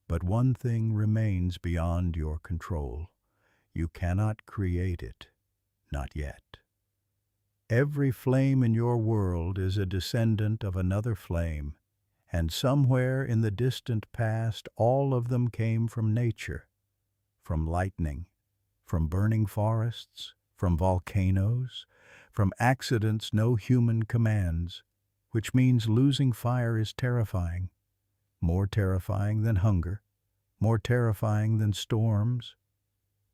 But one thing remains beyond your control. You cannot create it. Not yet. Every flame in your world is a descendant of another flame, and somewhere in the distant past all of them came from nature, from lightning, from burning forests, from volcanoes, from accidents no human commands, which means losing fire is terrifying, more terrifying than hunger, more terrifying than storms,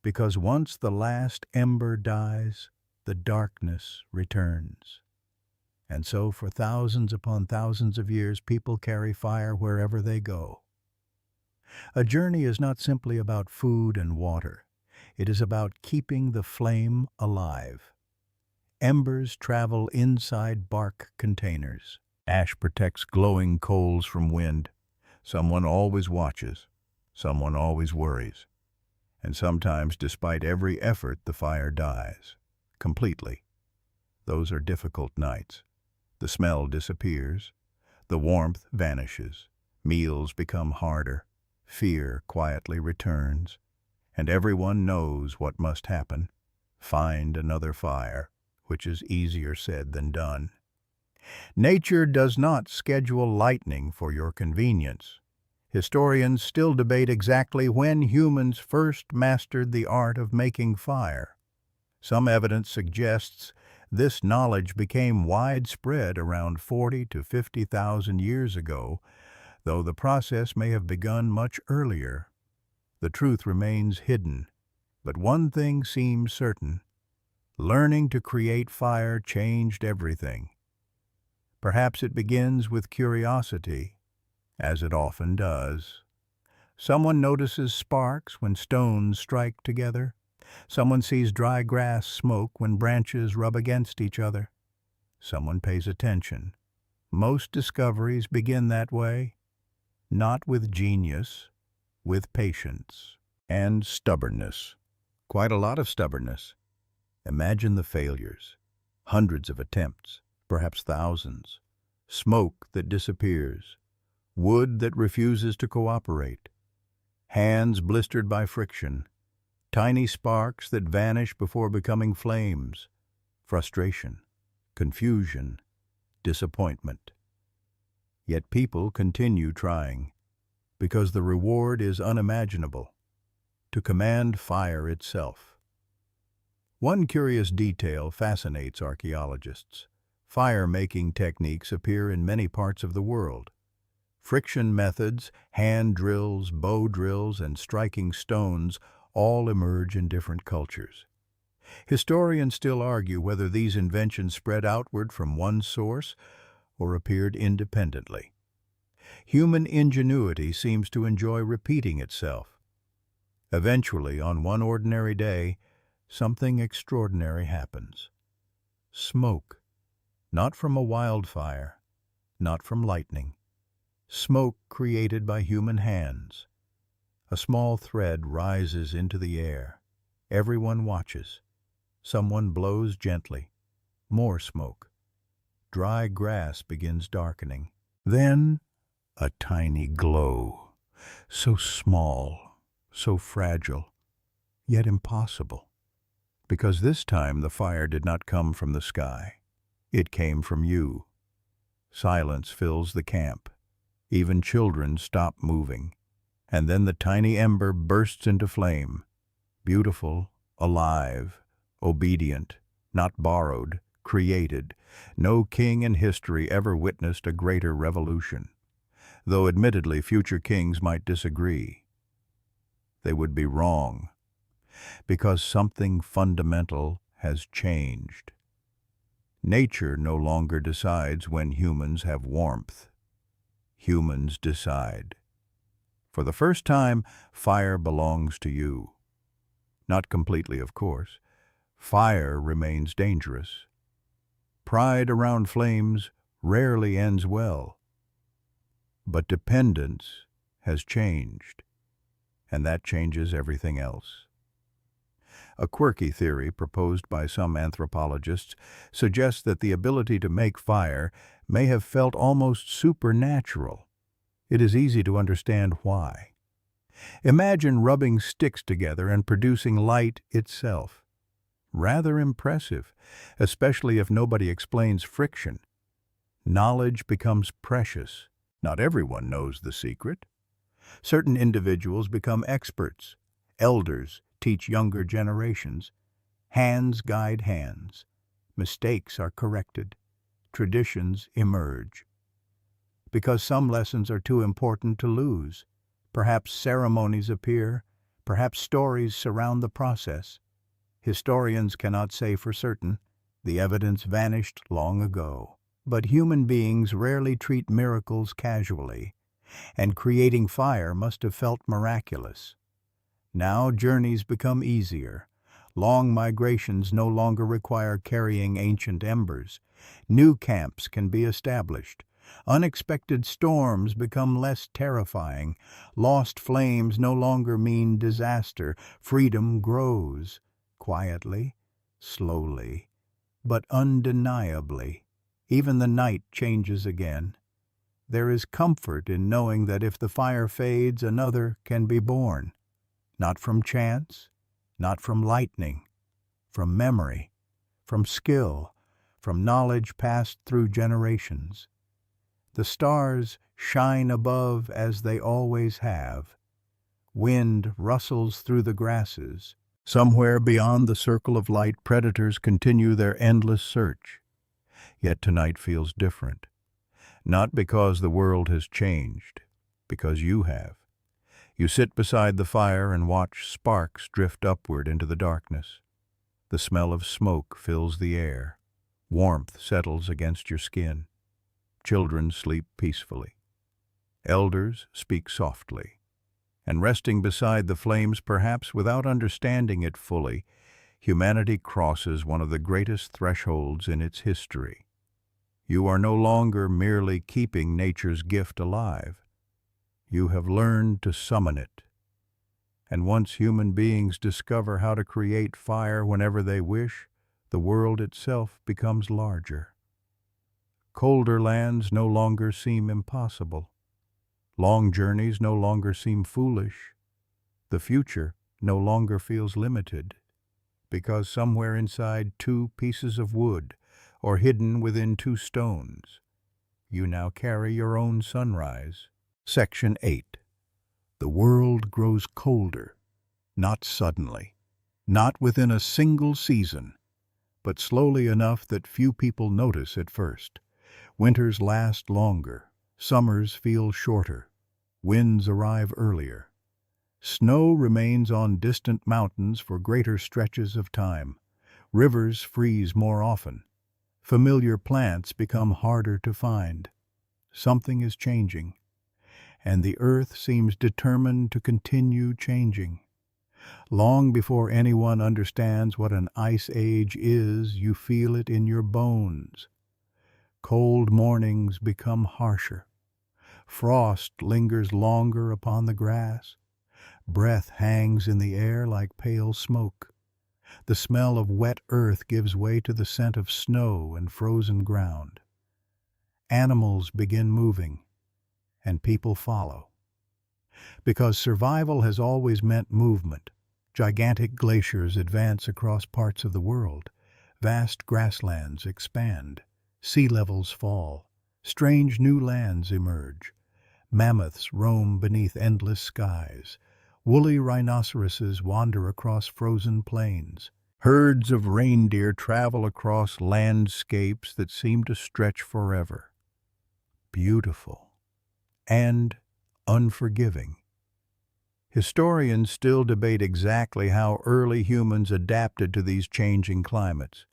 because once the last ember dies, the darkness returns. And so for thousands upon thousands of years, people carry fire wherever they go. A journey is not simply about food and water. It is about keeping the flame alive. Embers travel inside bark containers. Ash protects glowing coals from wind. Someone always watches. Someone always worries. And sometimes, despite every effort, the fire dies. Completely. Those are difficult nights. The smell disappears. The warmth vanishes. Meals become harder. Fear quietly returns. And everyone knows what must happen. Find another fire, which is easier said than done. Nature does not schedule lightning for your convenience. Historians still debate exactly when humans first mastered the art of making fire. Some evidence suggests this knowledge became widespread around 40 to 50,000 years ago, though the process may have begun much earlier. The truth remains hidden, but one thing seems certain. Learning to create fire changed everything. Perhaps it begins with curiosity, as it often does. Someone notices sparks when stones strike together. Someone sees dry grass smoke when branches rub against each other. Someone pays attention. Most discoveries begin that way, not with genius, with patience and stubbornness. Quite a lot of stubbornness. Imagine the failures. Hundreds of attempts, perhaps thousands. Smoke that disappears. Wood that refuses to cooperate. Hands blistered by friction. Tiny sparks that vanish before becoming flames. Frustration, confusion, disappointment. Yet people continue trying, because the reward is unimaginable, to command fire itself. One curious detail fascinates archaeologists. Fire-making techniques appear in many parts of the world. Friction methods, hand drills, bow drills, and striking stones all emerge in different cultures. Historians still argue whether these inventions spread outward from one source or appeared independently. Human ingenuity seems to enjoy repeating itself. Eventually, on one ordinary day, something extraordinary happens. Smoke, not from a wildfire, not from lightning. Smoke created by human hands. A small thread rises into the air. Everyone watches. Someone blows gently. More smoke. Dry grass begins darkening. Then, a tiny glow. So small, so fragile, yet impossible. Because this time the fire did not come from the sky. It came from you. Silence fills the camp. Even children stop moving. And then the tiny ember bursts into flame. Beautiful, alive, obedient, not borrowed, created. No king in history ever witnessed a greater revolution. Though admittedly future kings might disagree. They would be wrong, because something fundamental has changed. Nature no longer decides when humans have warmth. Humans decide. For the first time, fire belongs to you. Not completely, of course. Fire remains dangerous. Pride around flames rarely ends well. But dependence has changed, and that changes everything else. A quirky theory proposed by some anthropologists suggests that the ability to make fire may have felt almost supernatural. It is easy to understand why. Imagine rubbing sticks together and producing light itself. Rather impressive, especially if nobody explains friction. Knowledge becomes precious. Not everyone knows the secret. Certain individuals become experts, elders, teach younger generations. Hands guide hands. Mistakes are corrected. Traditions emerge. Because some lessons are too important to lose. Perhaps ceremonies appear. Perhaps stories surround the process. Historians cannot say for certain. The evidence vanished long ago. But human beings rarely treat miracles casually, and creating fire must have felt miraculous. Now journeys become easier. Long migrations no longer require carrying ancient embers. New camps can be established. Unexpected storms become less terrifying. Lost flames no longer mean disaster. Freedom grows, quietly, slowly, but undeniably. Even the night changes again. There is comfort in knowing that if the fire fades, another can be born. Not from chance, not from lightning, from memory, from skill, from knowledge passed through generations. The stars shine above as they always have. Wind rustles through the grasses. Somewhere beyond the circle of light, predators continue their endless search. Yet tonight feels different. Not because the world has changed, because you have. You sit beside the fire and watch sparks drift upward into the darkness. The smell of smoke fills the air. Warmth settles against your skin. Children sleep peacefully. Elders speak softly. And resting beside the flames, perhaps without understanding it fully, humanity crosses one of the greatest thresholds in its history. You are no longer merely keeping nature's gift alive. You have learned to summon it. And once human beings discover how to create fire whenever they wish, the world itself becomes larger. Colder lands no longer seem impossible. Long journeys no longer seem foolish. The future no longer feels limited, because somewhere inside 2 pieces of wood, or hidden within 2 stones, you now carry your own sunrise. Section 8. The world grows colder, not suddenly, not within a single season, but slowly enough that few people notice at first. Winters last longer, summers feel shorter, winds arrive earlier. Snow remains on distant mountains for greater stretches of time. Rivers freeze more often. Familiar plants become harder to find. Something is changing, and the earth seems determined to continue changing. Long before anyone understands what an ice age is, you feel it in your bones. Cold mornings become harsher. Frost lingers longer upon the grass. Breath hangs in the air like pale smoke. The smell of wet earth gives way to the scent of snow and frozen ground. Animals begin moving, and people follow. Because survival has always meant movement, gigantic glaciers advance across parts of the world. Vast grasslands expand. Sea levels fall. Strange new lands emerge. Mammoths roam beneath endless skies. Woolly rhinoceroses wander across frozen plains. Herds of reindeer travel across landscapes that seem to stretch forever. Beautiful and unforgiving. Historians still debate exactly how early humans adapted to these changing climates.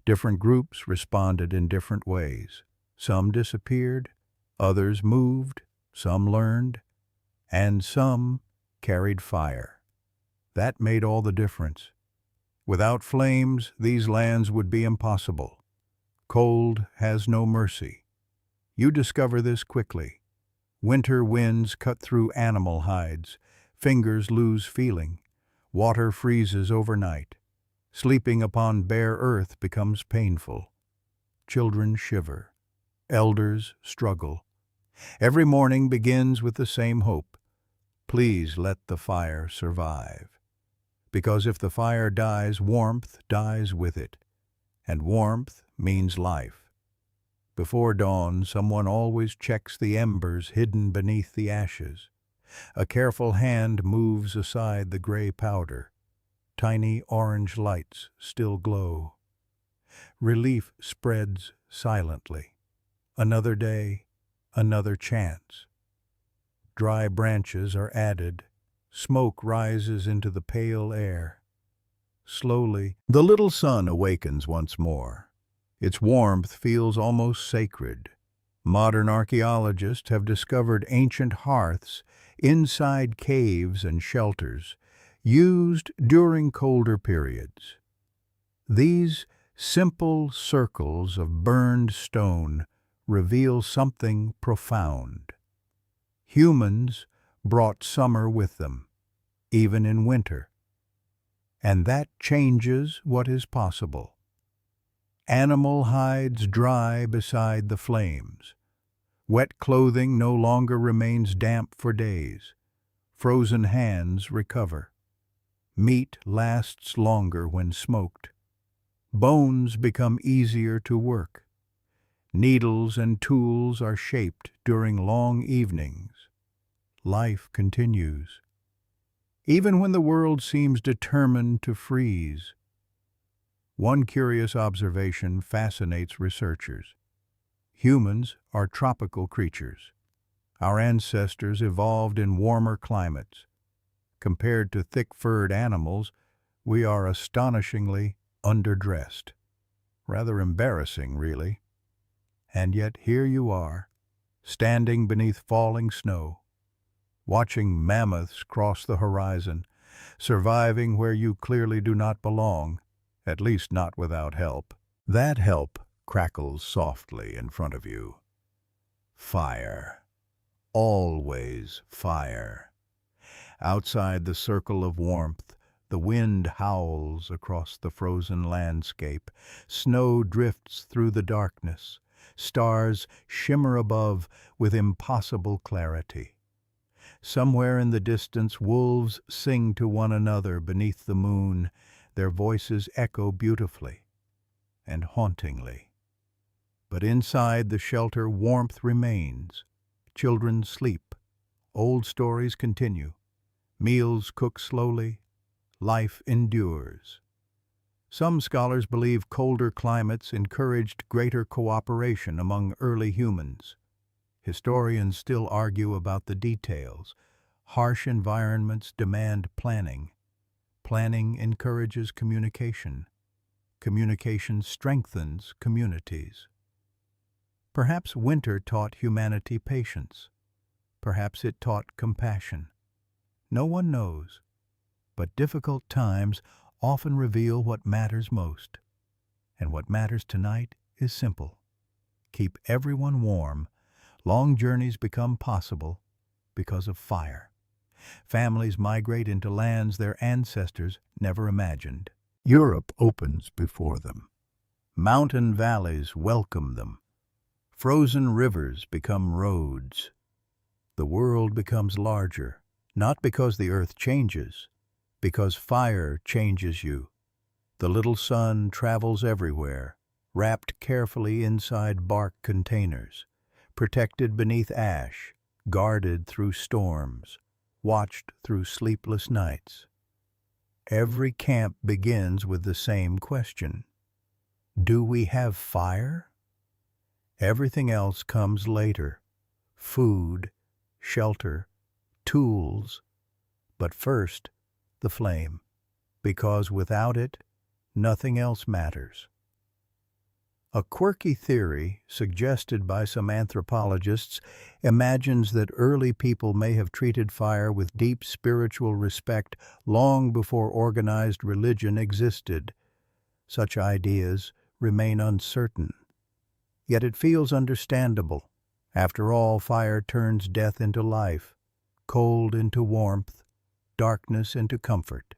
Different groups responded in different ways. Some disappeared, others moved, some learned, and some carried fire. That made all the difference. Without flames, these lands would be impossible. Cold has no mercy. You discover this quickly. Winter winds cut through animal hides. Fingers lose feeling. Water freezes overnight. Sleeping upon bare earth becomes painful. Children shiver. Elders struggle. Every morning begins with the same hope. Please let the fire survive. Because if the fire dies, warmth dies with it. And warmth means life. Before dawn, someone always checks the embers hidden beneath the ashes. A careful hand moves aside the gray powder. Tiny orange lights still glow. Relief spreads silently. Another day, another chance. Dry branches are added. Smoke rises into the pale air. Slowly, the little sun awakens once more. Its warmth feels almost sacred. Modern archaeologists have discovered ancient hearths inside caves and shelters, used during colder periods. These simple circles of burned stone reveal something profound. Humans brought summer with them, even in winter. And that changes what is possible. Animal hides dry beside the flames. Wet clothing no longer remains damp for days. Frozen hands recover. Meat lasts longer when smoked. Bones become easier to work. Needles and tools are shaped during long evenings. Life continues. Even when the world seems determined to freeze. One curious observation fascinates researchers. Humans are tropical creatures. Our ancestors evolved in warmer climates. Compared to thick-furred animals, we are astonishingly underdressed. Rather embarrassing, really. And yet here you are, standing beneath falling snow, watching mammoths cross the horizon, surviving where you clearly do not belong, at least not without help. That help crackles softly in front of you. Fire. Always fire. Outside the circle of warmth, the wind howls across the frozen landscape. Snow drifts through the darkness. Stars shimmer above with impossible clarity. Somewhere in the distance, wolves sing to one another beneath the moon. Their voices echo beautifully and hauntingly. But inside the shelter, warmth remains. Children sleep. Old stories continue. Meals cook slowly. Life endures. Some scholars believe colder climates encouraged greater cooperation among early humans. Historians still argue about the details. Harsh environments demand planning. Planning encourages communication. Communication strengthens communities. Perhaps winter taught humanity patience. Perhaps it taught compassion. No one knows. But difficult times often reveal what matters most. And what matters tonight is simple. Keep everyone warm. Long journeys become possible because of fire. Families migrate into lands their ancestors never imagined. Europe opens before them. Mountain valleys welcome them. Frozen rivers become roads. The world becomes larger, not because the earth changes, because fire changes you. The little sun travels everywhere, wrapped carefully inside bark containers, protected beneath ash, guarded through storms, watched through sleepless nights. Every camp begins with the same question. Do we have fire? Everything else comes later. Food, shelter, tools. But first, the flame, because without it, nothing else matters. A quirky theory, suggested by some anthropologists, imagines that early people may have treated fire with deep spiritual respect long before organized religion existed. Such ideas remain uncertain. Yet it feels understandable. After all, fire turns death into life, cold into warmth, darkness into comfort.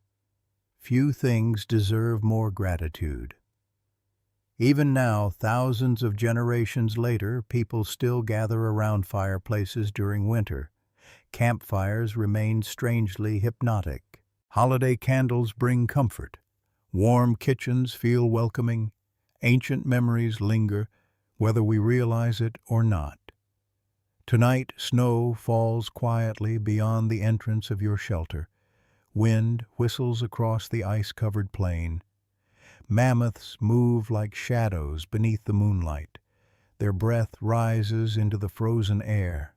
Few things deserve more gratitude. Even now, thousands of generations later, people still gather around fireplaces during winter. Campfires remain strangely hypnotic. Holiday candles bring comfort. Warm kitchens feel welcoming. Ancient memories linger, whether we realize it or not. Tonight, snow falls quietly beyond the entrance of your shelter. Wind whistles across the ice-covered plain. Mammoths move like shadows beneath the moonlight. Their breath rises into the frozen air.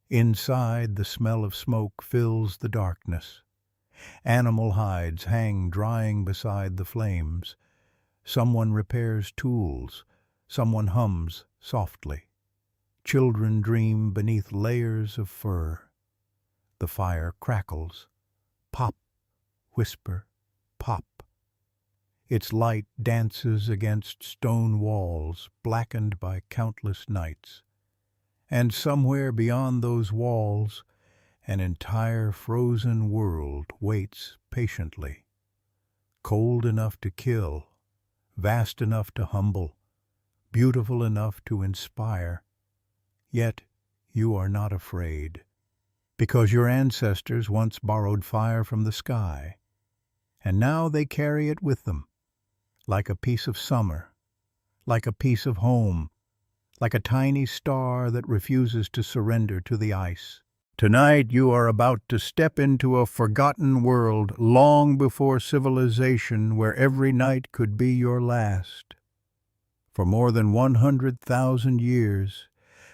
Inside, the smell of smoke fills the darkness. Animal hides hang drying beside the flames. Someone repairs tools. Someone hums softly. Children dream beneath layers of fur. The fire crackles. Pop, whisper, pop. Its light dances against stone walls blackened by countless nights. And somewhere beyond those walls, an entire frozen world waits patiently. Cold enough to kill, vast enough to humble, beautiful enough to inspire. Yet you are not afraid, because your ancestors once borrowed fire from the sky, and now they carry it with them, like a piece of summer, like a piece of home, like a tiny star that refuses to surrender to the ice. Tonight you are about to step into a forgotten world long before civilization, where every night could be your last. For more than 100,000 years,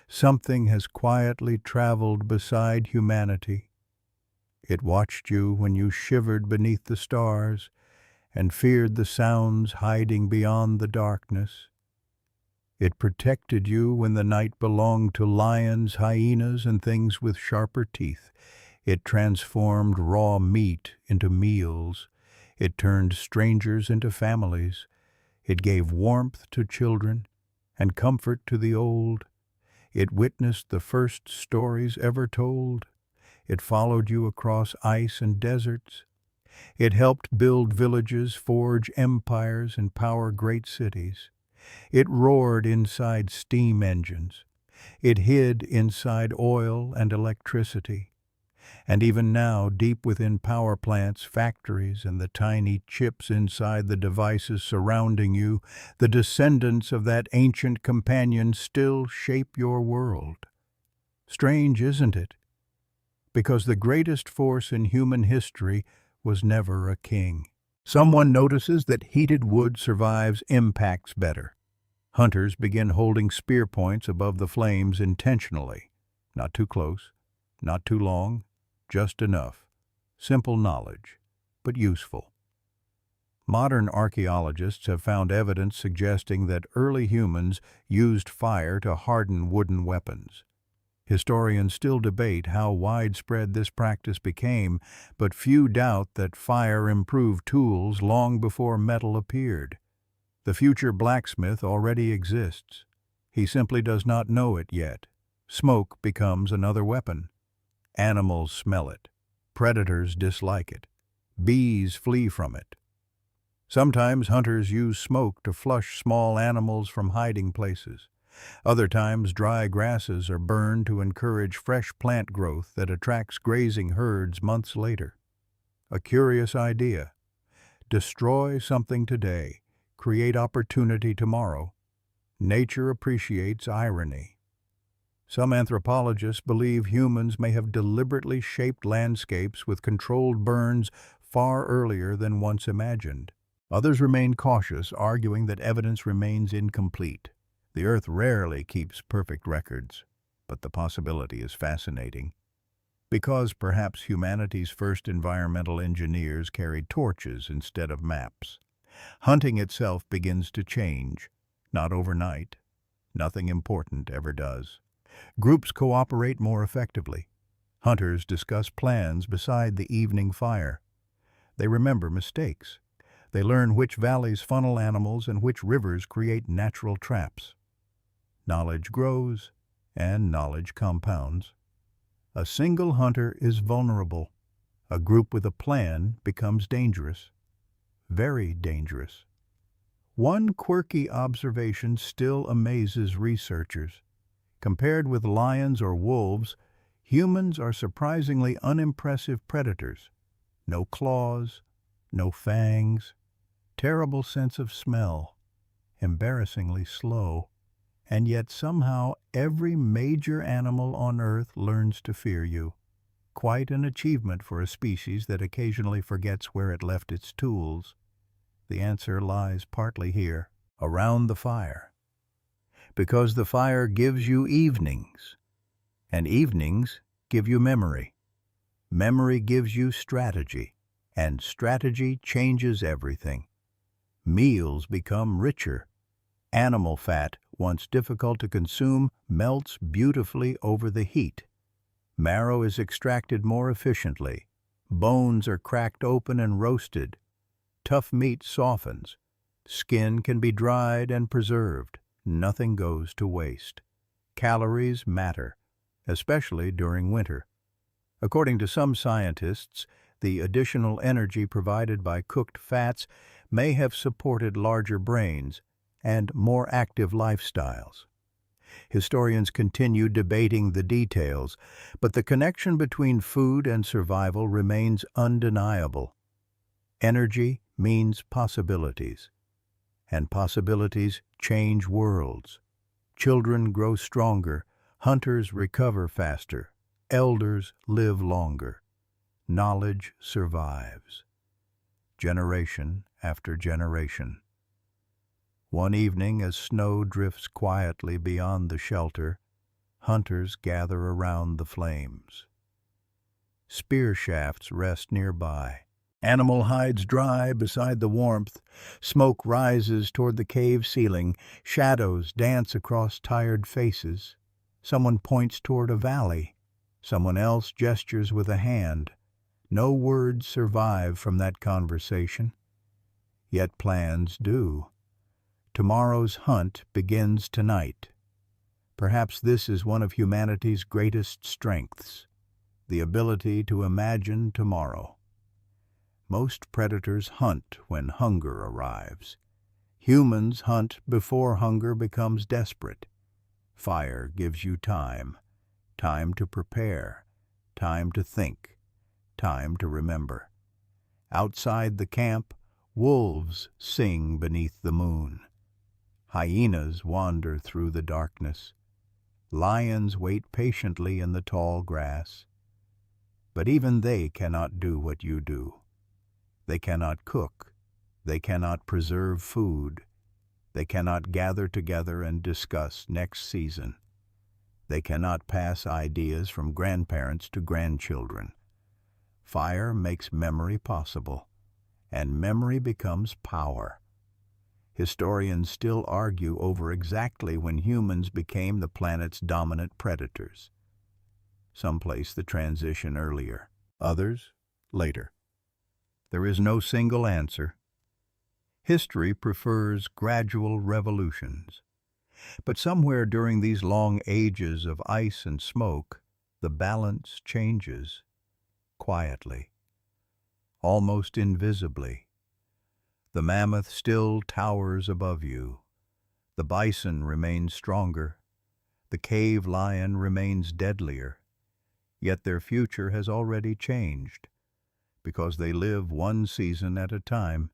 something has quietly traveled beside humanity. It watched you when you shivered beneath the stars and feared the sounds hiding beyond the darkness. It protected you when the night belonged to lions, hyenas, and things with sharper teeth. It transformed raw meat into meals. It turned strangers into families. It gave warmth to children and comfort to the old. It witnessed the first stories ever told. It followed you across ice and deserts. It helped build villages, forge empires, and power great cities. It roared inside steam engines. It hid inside oil and electricity. And even now, deep within power plants, factories, and the tiny chips inside the devices surrounding you, the descendants of that ancient companion still shape your world. Strange, isn't it? Because the greatest force in human history was never a king. Someone notices that heated wood survives impacts better. Hunters begin holding spear points above the flames intentionally. Not too close, not too long, just enough. Simple knowledge, but useful. Modern archaeologists have found evidence suggesting that early humans used fire to harden wooden weapons. Historians still debate how widespread this practice became, but few doubt that fire improved tools long before metal appeared. The future blacksmith already exists. He simply does not know it yet. Smoke becomes another weapon. Animals smell it. Predators dislike it. Bees flee from it. Sometimes hunters use smoke to flush small animals from hiding places. Other times, dry grasses are burned to encourage fresh plant growth that attracts grazing herds months later. A curious idea. Destroy something today, create opportunity tomorrow. Nature appreciates irony. Some anthropologists believe humans may have deliberately shaped landscapes with controlled burns far earlier than once imagined. Others remain cautious, arguing that evidence remains incomplete. The Earth rarely keeps perfect records, but the possibility is fascinating. Because perhaps humanity's first environmental engineers carried torches instead of maps. Hunting itself begins to change, not overnight. Nothing important ever does. Groups cooperate more effectively. Hunters discuss plans beside the evening fire. They remember mistakes. They learn which valleys funnel animals and which rivers create natural traps. Knowledge grows, and knowledge compounds. A single hunter is vulnerable. A group with a plan becomes dangerous. Very dangerous. One quirky observation still amazes researchers. Compared with lions or wolves, humans are surprisingly unimpressive predators. No claws, no fangs, terrible sense of smell, embarrassingly slow. And yet somehow every major animal on Earth learns to fear you. Quite an achievement for a species that occasionally forgets where it left its tools. The answer lies partly here, around the fire. Because the fire gives you evenings, and evenings give you memory. Memory gives you strategy, and strategy changes everything. Meals become richer. Animal fat, once difficult to consume, melts beautifully over the heat. Marrow is extracted more efficiently. Bones are cracked open and roasted. Tough meat softens. Skin can be dried and preserved. Nothing goes to waste. Calories matter, especially during winter. According to some scientists, the additional energy provided by cooked fats may have supported larger brains and more active lifestyles. Historians continue debating the details, but the connection between food and survival remains undeniable. Energy means possibilities, and possibilities change worlds. Children grow stronger, hunters recover faster, elders live longer. Knowledge survives, generation after generation. One evening, as snow drifts quietly beyond the shelter, hunters gather around the flames. Spear shafts rest nearby. Animal hides dry beside the warmth. Smoke rises toward the cave ceiling. Shadows dance across tired faces. Someone points toward a valley. Someone else gestures with a hand. No words survive from that conversation. Yet plans do. Tomorrow's hunt begins tonight. Perhaps this is one of humanity's greatest strengths, the ability to imagine tomorrow. Most predators hunt when hunger arrives. Humans hunt before hunger becomes desperate. Fire gives you time, time to prepare, time to think, time to remember. Outside the camp, wolves sing beneath the moon. Hyenas wander through the darkness. Lions wait patiently in the tall grass. But even they cannot do what you do. They cannot cook. They cannot preserve food. They cannot gather together and discuss next season. They cannot pass ideas from grandparents to grandchildren. Fire makes memory possible, and memory becomes power. Historians still argue over exactly when humans became the planet's dominant predators. Some place the transition earlier, others later. There is no single answer. History prefers gradual revolutions. But somewhere during these long ages of ice and smoke, the balance changes, quietly, almost invisibly. The mammoth still towers above you. The bison remains stronger. The cave lion remains deadlier. Yet their future has already changed. Because they live one season at a time,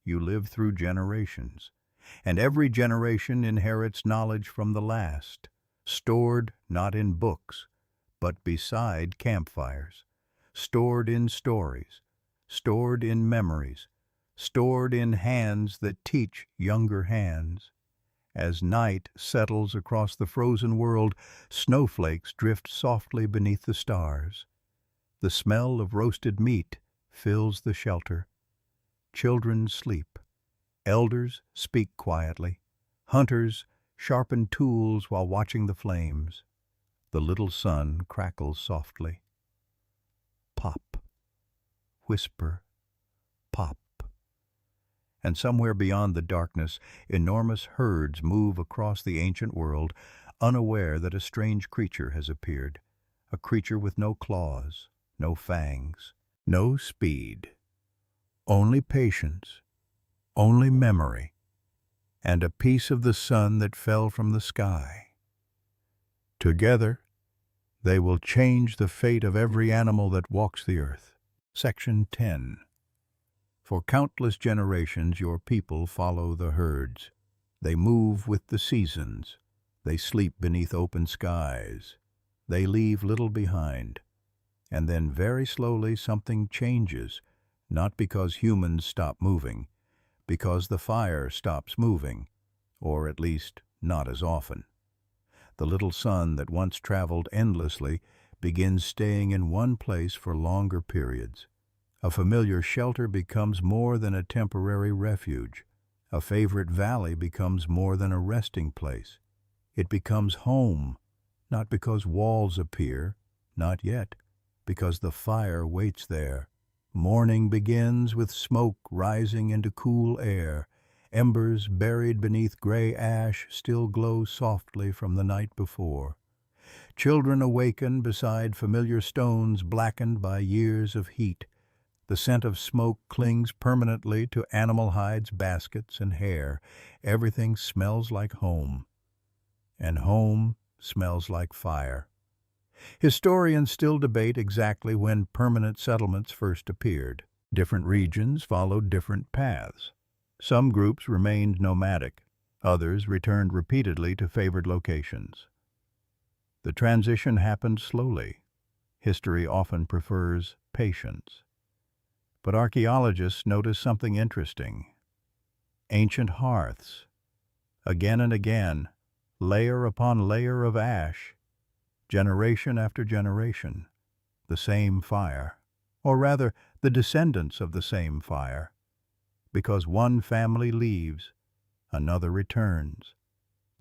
you live through generations. And every generation inherits knowledge from the last, stored not in books, but beside campfires, stored in stories, stored in memories, stored in hands that teach younger hands. As night settles across the frozen world, snowflakes drift softly beneath the stars. The smell of roasted meat fills the shelter. Children sleep. Elders speak quietly. Hunters sharpen tools while watching the flames. The little sun crackles softly. Pop. Whisper. Pop. And somewhere beyond the darkness, enormous herds move across the ancient world, unaware that a strange creature has appeared, a creature with no claws, no fangs, no speed, only patience, only memory, and a piece of the sun that fell from the sky. Together, they will change the fate of every animal that walks the earth. Section 10. For countless generations, your people follow the herds. They move with the seasons. They sleep beneath open skies. They leave little behind. And then very slowly something changes, not because humans stop moving, because the fire stops moving, or at least not as often. The little sun that once traveled endlessly begins staying in one place for longer periods. A familiar shelter becomes more than a temporary refuge. A favorite valley becomes more than a resting place. It becomes home, not because walls appear, not yet, because the fire waits there. Morning begins with smoke rising into cool air. Embers buried beneath gray ash still glow softly from the night before. Children awaken beside familiar stones blackened by years of heat. The scent of smoke clings permanently to animal hides, baskets, and hair. Everything smells like home, and home smells like fire. Historians still debate exactly when permanent settlements first appeared. Different regions followed different paths. Some groups remained nomadic, others returned repeatedly to favored locations. The transition happened slowly. History often prefers patience. But archaeologists notice something interesting. Ancient hearths, again and again, layer upon layer of ash, generation after generation, the same fire, or rather, the descendants of the same fire. Because one family leaves, another returns.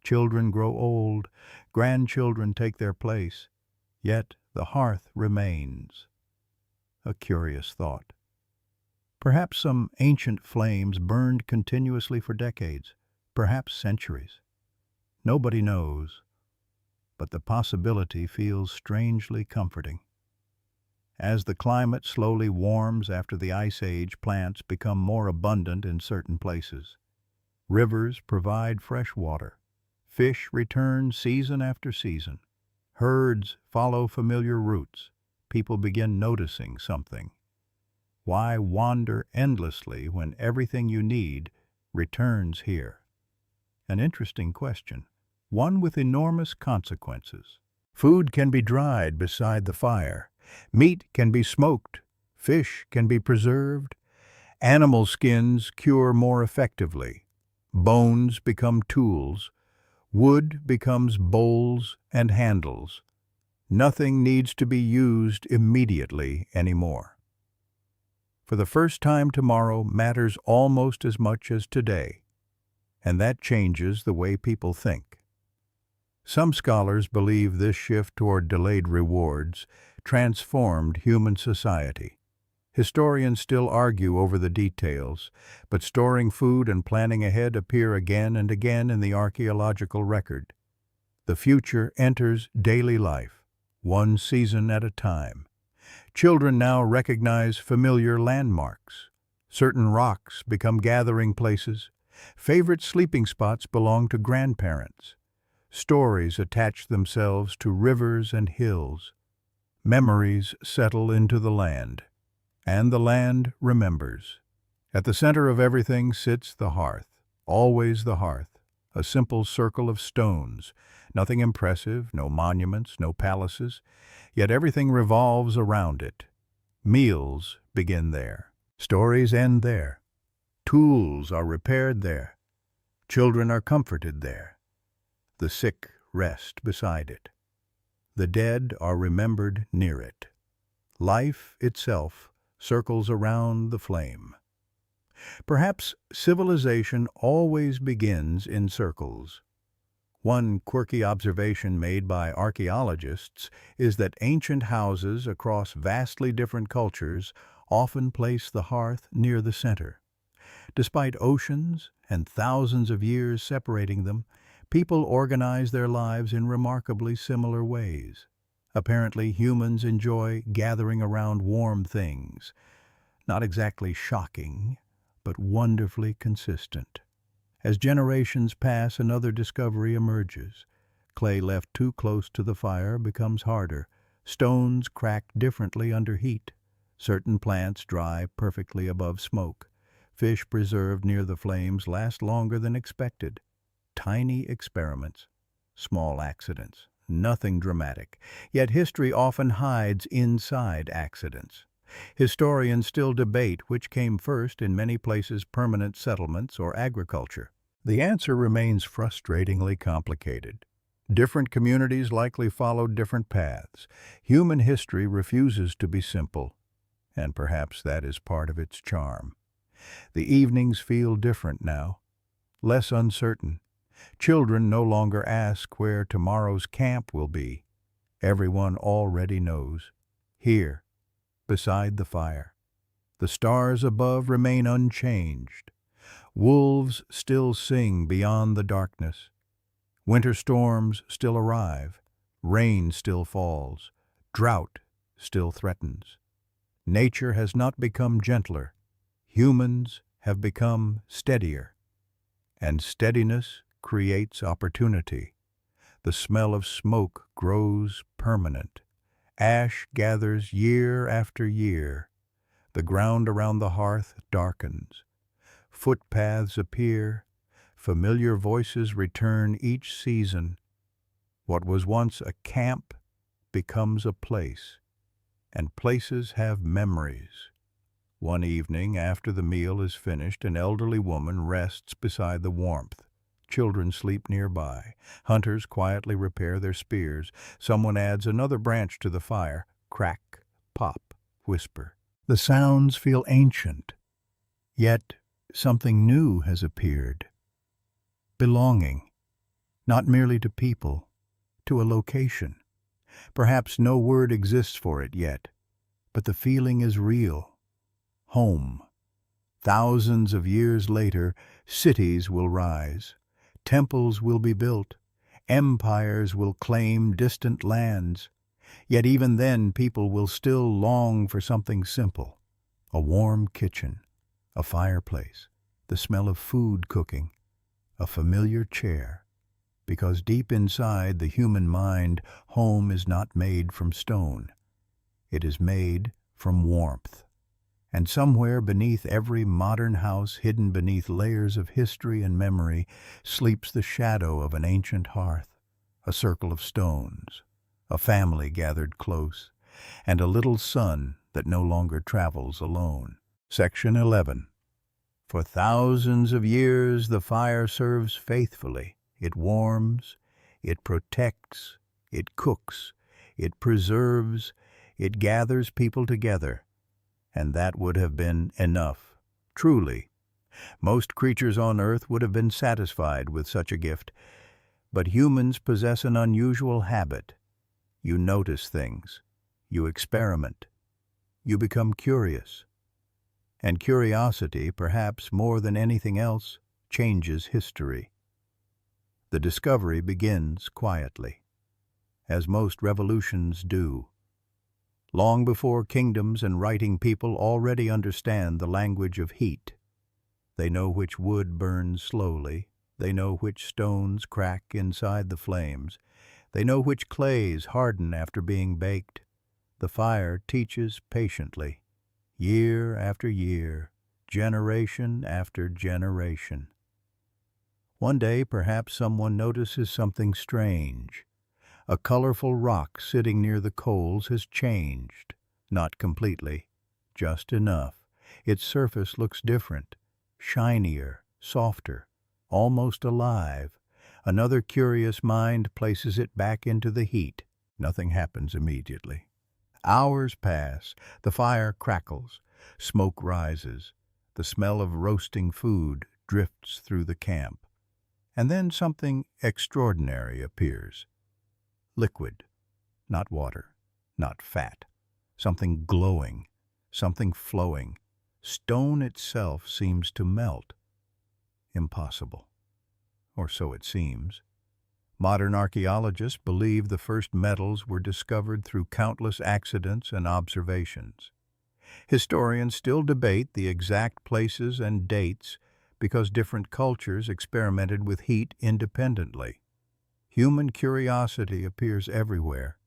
Children grow old, grandchildren take their place, yet the hearth remains. A curious thought. Perhaps some ancient flames burned continuously for decades, perhaps centuries. Nobody knows, but the possibility feels strangely comforting. As the climate slowly warms after the Ice Age, plants become more abundant in certain places. Rivers provide fresh water. Fish return season after season. Herds follow familiar routes. People begin noticing something. Why wander endlessly when everything you need returns here? An interesting question, one with enormous consequences. Food can be dried beside the fire. Meat can be smoked. Fish can be preserved. Animal skins cure more effectively. Bones become tools. Wood becomes bowls and handles. Nothing needs to be used immediately anymore. For the first time, tomorrow matters almost as much as today, and that changes the way people think. Some scholars believe this shift toward delayed rewards transformed human society. Historians still argue over the details, but storing food and planning ahead appear again and again in the archaeological record. The future enters daily life, one season at a time. Children now recognize familiar landmarks. Certain rocks become gathering places. Favorite sleeping spots belong to grandparents. Stories attach themselves to rivers and hills. Memories settle into the land, and the land remembers. At the center of everything sits the hearth, always the hearth, a simple circle of stones, nothing impressive, no monuments, no palaces, yet everything revolves around it. Meals begin there. Stories end there. Tools are repaired there. Children are comforted there. The sick rest beside it. The dead are remembered near it. Life itself circles around the flame. Perhaps civilization always begins in circles. One quirky observation made by archaeologists is that ancient houses across vastly different cultures often place the hearth near the center. Despite oceans and thousands of years separating them, people organize their lives in remarkably similar ways. Apparently, humans enjoy gathering around warm things. Not exactly shocking, but wonderfully consistent. As generations pass, another discovery emerges. Clay left too close to the fire becomes harder. Stones crack differently under heat. Certain plants dry perfectly above smoke. Fish preserved near the flames last longer than expected. Tiny experiments, small accidents, nothing dramatic. Yet history often hides inside accidents. Historians still debate which came first in many places, permanent settlements or agriculture. The answer remains frustratingly complicated. Different communities likely followed different paths. Human history refuses to be simple, and perhaps that is part of its charm. The evenings feel different now, less uncertain. Children no longer ask where tomorrow's camp will be. Everyone already knows. Here, beside the fire. The stars above remain unchanged. Wolves still sing beyond the darkness. Winter storms still arrive. Rain still falls. Drought still threatens. Nature has not become gentler. Humans have become steadier. And steadiness creates opportunity. The smell of smoke grows permanent. Ash gathers year after year. The ground around the hearth darkens. Footpaths appear. Familiar voices return each season. What was once a camp becomes a place, and places have memories. One evening, after the meal is finished, an elderly woman rests beside the warmth. Children sleep nearby. Hunters quietly repair their spears. Someone adds another branch to the fire. Crack, pop, whisper. The sounds feel ancient, yet something new has appeared. Belonging, not merely to people, to a location. Perhaps no word exists for it yet, but the feeling is real. Home. Thousands of years later, cities will rise. Temples will be built. Empires will claim distant lands. Yet even then, people will still long for something simple. A warm kitchen, a fireplace, the smell of food cooking, a familiar chair. Because deep inside the human mind, home is not made from stone. It is made from warmth. And somewhere beneath every modern house, hidden beneath layers of history and memory, sleeps the shadow of an ancient hearth, a circle of stones, a family gathered close, and a little son that no longer travels alone. Section 11. For thousands of years the fire serves faithfully. It warms, it protects, it cooks, it preserves, it gathers people together. And that would have been enough, truly. Most creatures on earth would have been satisfied with such a gift. But humans possess an unusual habit. You notice things. You experiment. You become curious. And curiosity, perhaps more than anything else, changes history. The discovery begins quietly, as most revolutions do. Long before kingdoms and writing people already understand the language of heat. They know which wood burns slowly. They know which stones crack inside the flames. They know which clays harden after being baked. The fire teaches patiently, year after year, generation after generation. One day, perhaps someone notices something strange. A colorful rock sitting near the coals has changed. Not completely, just enough. Its surface looks different, shinier, softer, almost alive. Another curious mind places it back into the heat. Nothing happens immediately. Hours pass. The fire crackles. Smoke rises. The smell of roasting food drifts through the camp. And then something extraordinary appears. Liquid, not water, not fat. Something glowing, something flowing. Stone itself seems to melt. Impossible. Or so it seems. Modern archaeologists believe the first metals were discovered through countless accidents and observations. Historians still debate the exact places and dates because different cultures experimented with heat independently. Human curiosity appears everywhere,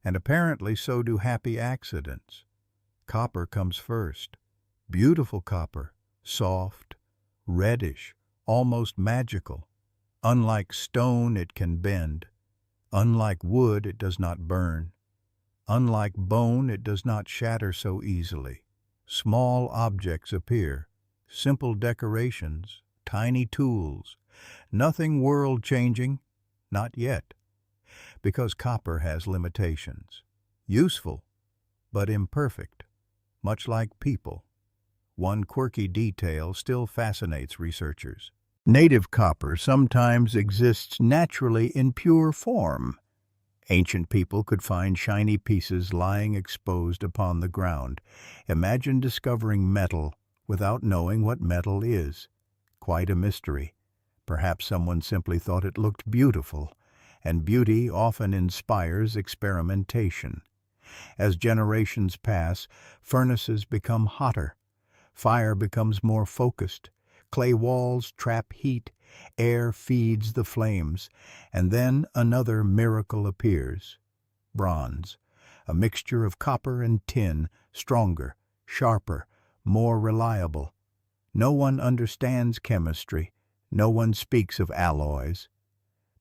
and apparently so do happy accidents. Copper comes first. Beautiful copper, soft, reddish, almost magical. Unlike stone, it can bend. Unlike wood, it does not burn. Unlike bone, it does not shatter so easily. Small objects appear, simple decorations, tiny tools, nothing world-changing, not yet, because copper has limitations. Useful, but imperfect, much like people. One quirky detail still fascinates researchers. Native copper sometimes exists naturally in pure form. Ancient people could find shiny pieces lying exposed upon the ground. Imagine discovering metal without knowing what metal is. Quite a mystery. Perhaps someone simply thought it looked beautiful, and beauty often inspires experimentation. As generations pass, furnaces become hotter. Fire becomes more focused. Clay walls trap heat. Air feeds the flames. And then another miracle appears. Bronze, a mixture of copper and tin, stronger, sharper, more reliable. No one understands chemistry. No one speaks of alloys.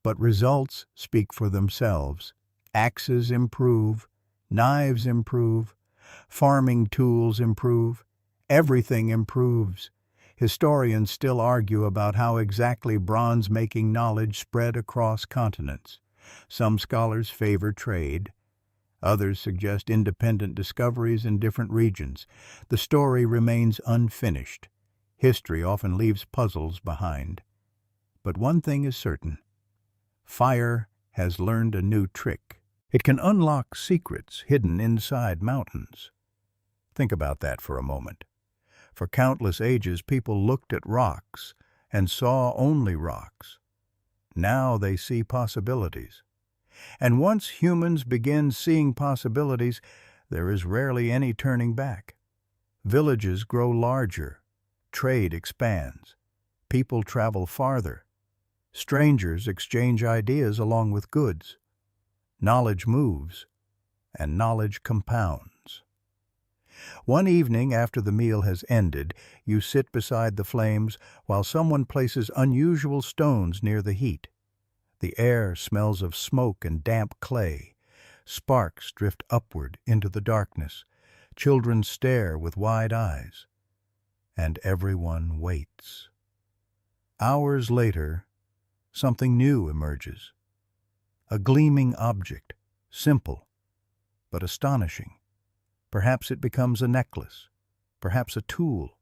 But results speak for themselves. Axes improve. Knives improve. Farming tools improve. Everything improves. Historians still argue about how exactly bronze-making knowledge spread across continents. Some scholars favor trade. Others suggest independent discoveries in different regions. The story remains unfinished. History often leaves puzzles behind. But one thing is certain. Fire has learned a new trick. It can unlock secrets hidden inside mountains. Think about that for a moment. For countless ages, people looked at rocks and saw only rocks. Now they see possibilities. And once humans begin seeing possibilities, there is rarely any turning back. Villages grow larger. Trade expands. People travel farther. Strangers exchange ideas along with goods. Knowledge moves, and knowledge compounds. One evening after the meal has ended, you sit beside the flames while someone places unusual stones near the heat. The air smells of smoke and damp clay. Sparks drift upward into the darkness. Children stare with wide eyes. And everyone waits. Hours later, something new emerges. A gleaming object, simple, but astonishing. Perhaps it becomes a necklace, perhaps a tool,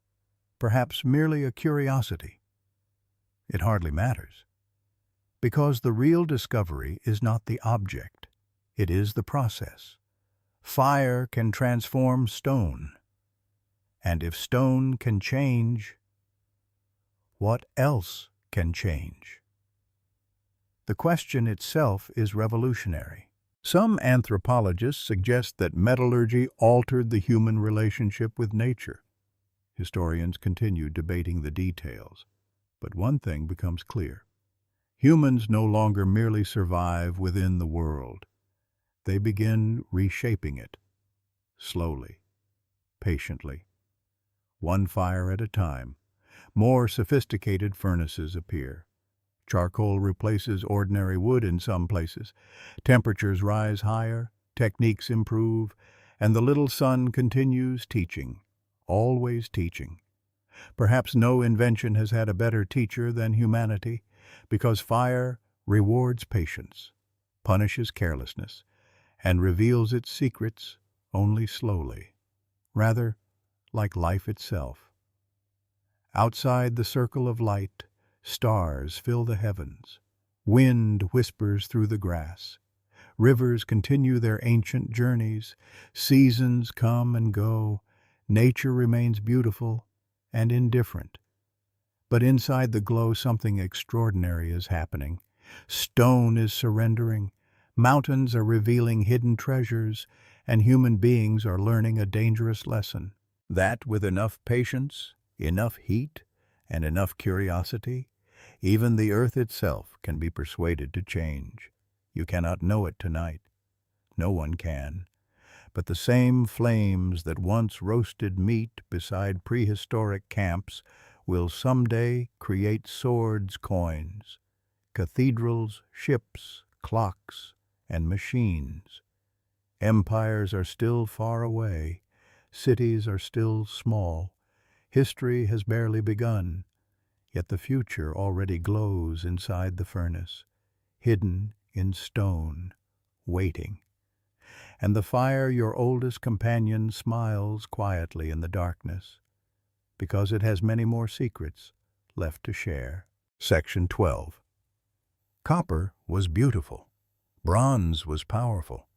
perhaps merely a curiosity. It hardly matters, because the real discovery is not the object, it is the process. Fire can transform stone, and if stone can change, what else can change? The question itself is revolutionary. Some anthropologists suggest that metallurgy altered the human relationship with nature. Historians continue debating the details, but one thing becomes clear. Humans no longer merely survive within the world. They begin reshaping it, slowly, patiently, one fire at a time. More sophisticated furnaces appear. Charcoal replaces ordinary wood in some places. Temperatures rise higher, techniques improve, and the little sun continues teaching, always teaching. Perhaps no invention has had a better teacher than humanity, because fire rewards patience, punishes carelessness, and reveals its secrets only slowly, rather like life itself. Outside the circle of light, stars fill the heavens. Wind whispers through the grass. Rivers continue their ancient journeys. Seasons come and go. Nature remains beautiful and indifferent. But inside the glow, something extraordinary is happening. Stone is surrendering. Mountains are revealing hidden treasures, and human beings are learning a dangerous lesson. That with enough patience, enough heat, and enough curiosity, even the earth itself can be persuaded to change. You cannot know it tonight. No one can. But the same flames that once roasted meat beside prehistoric camps will someday create swords, coins, cathedrals, ships, clocks, and machines. Empires are still far away. Cities are still small. History has barely begun, yet the future already glows inside the furnace, hidden in stone, waiting. And the fire, your oldest companion, smiles quietly in the darkness, because it has many more secrets left to share. Section 12. Copper was beautiful. Bronze was powerful.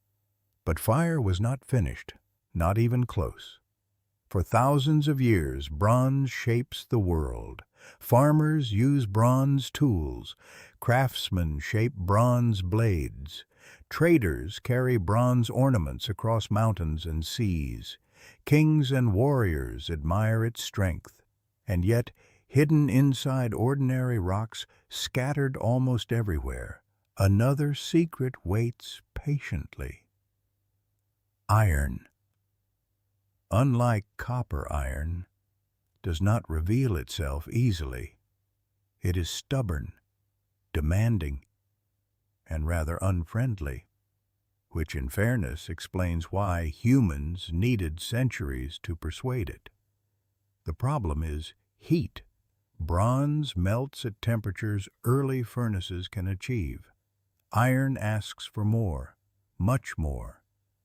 But fire was not finished, not even close. For thousands of years, bronze shapes the world. Farmers use bronze tools. Craftsmen shape bronze blades. Traders carry bronze ornaments across mountains and seas. Kings and warriors admire its strength. And yet, hidden inside ordinary rocks, scattered almost everywhere, another secret waits patiently. Iron. Unlike copper, iron does not reveal itself easily. It is stubborn, demanding, and rather unfriendly, which in fairness explains why humans needed centuries to persuade it. The problem is heat. Bronze melts at temperatures early furnaces can achieve. Iron asks for more, much more.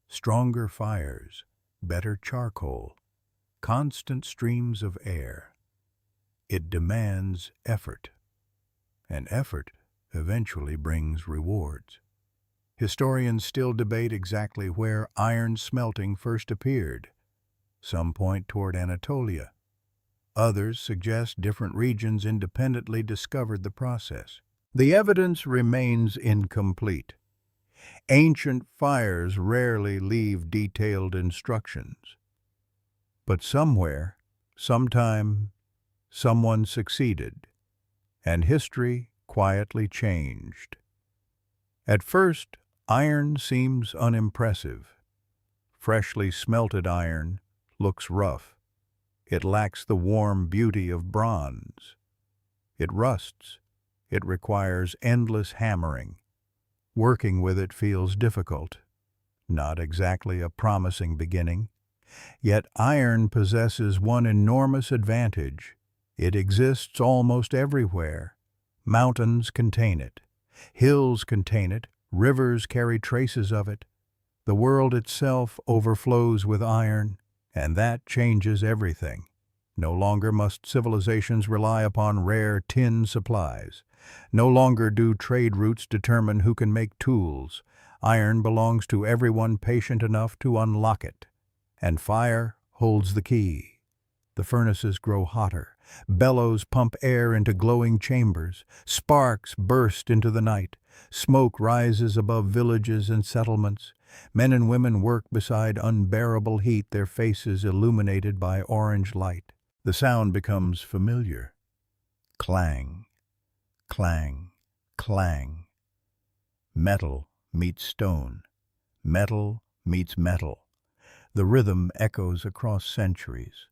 Stronger fires, better charcoal, constant streams of air. It demands effort, and effort eventually brings rewards. Historians still debate exactly where iron smelting first appeared. Some point toward Anatolia. Others suggest different regions independently discovered the process. The evidence remains incomplete. Ancient fires rarely leave detailed instructions. But somewhere, sometime, someone succeeded, and history quietly changed. At first, iron seems unimpressive. Freshly smelted iron looks rough. It lacks the warm beauty of bronze. It rusts. It requires endless hammering. Working with it feels difficult. Not exactly a promising beginning. Yet iron possesses one enormous advantage. It exists almost everywhere. Mountains contain it. Hills contain it. Rivers carry traces of it. The world itself overflows with iron, and that changes everything. No longer must civilizations rely upon rare tin supplies. No longer do trade routes determine who can make tools. Iron belongs to everyone patient enough to unlock it. And fire holds the key. The furnaces grow hotter. Bellows pump air into glowing chambers. Sparks burst into the night. Smoke rises above villages and settlements. Men and women work beside unbearable heat, their faces illuminated by orange light. The sound becomes familiar. Clang, clang, clang. Metal meets stone. Metal meets metal. The rhythm echoes across centuries.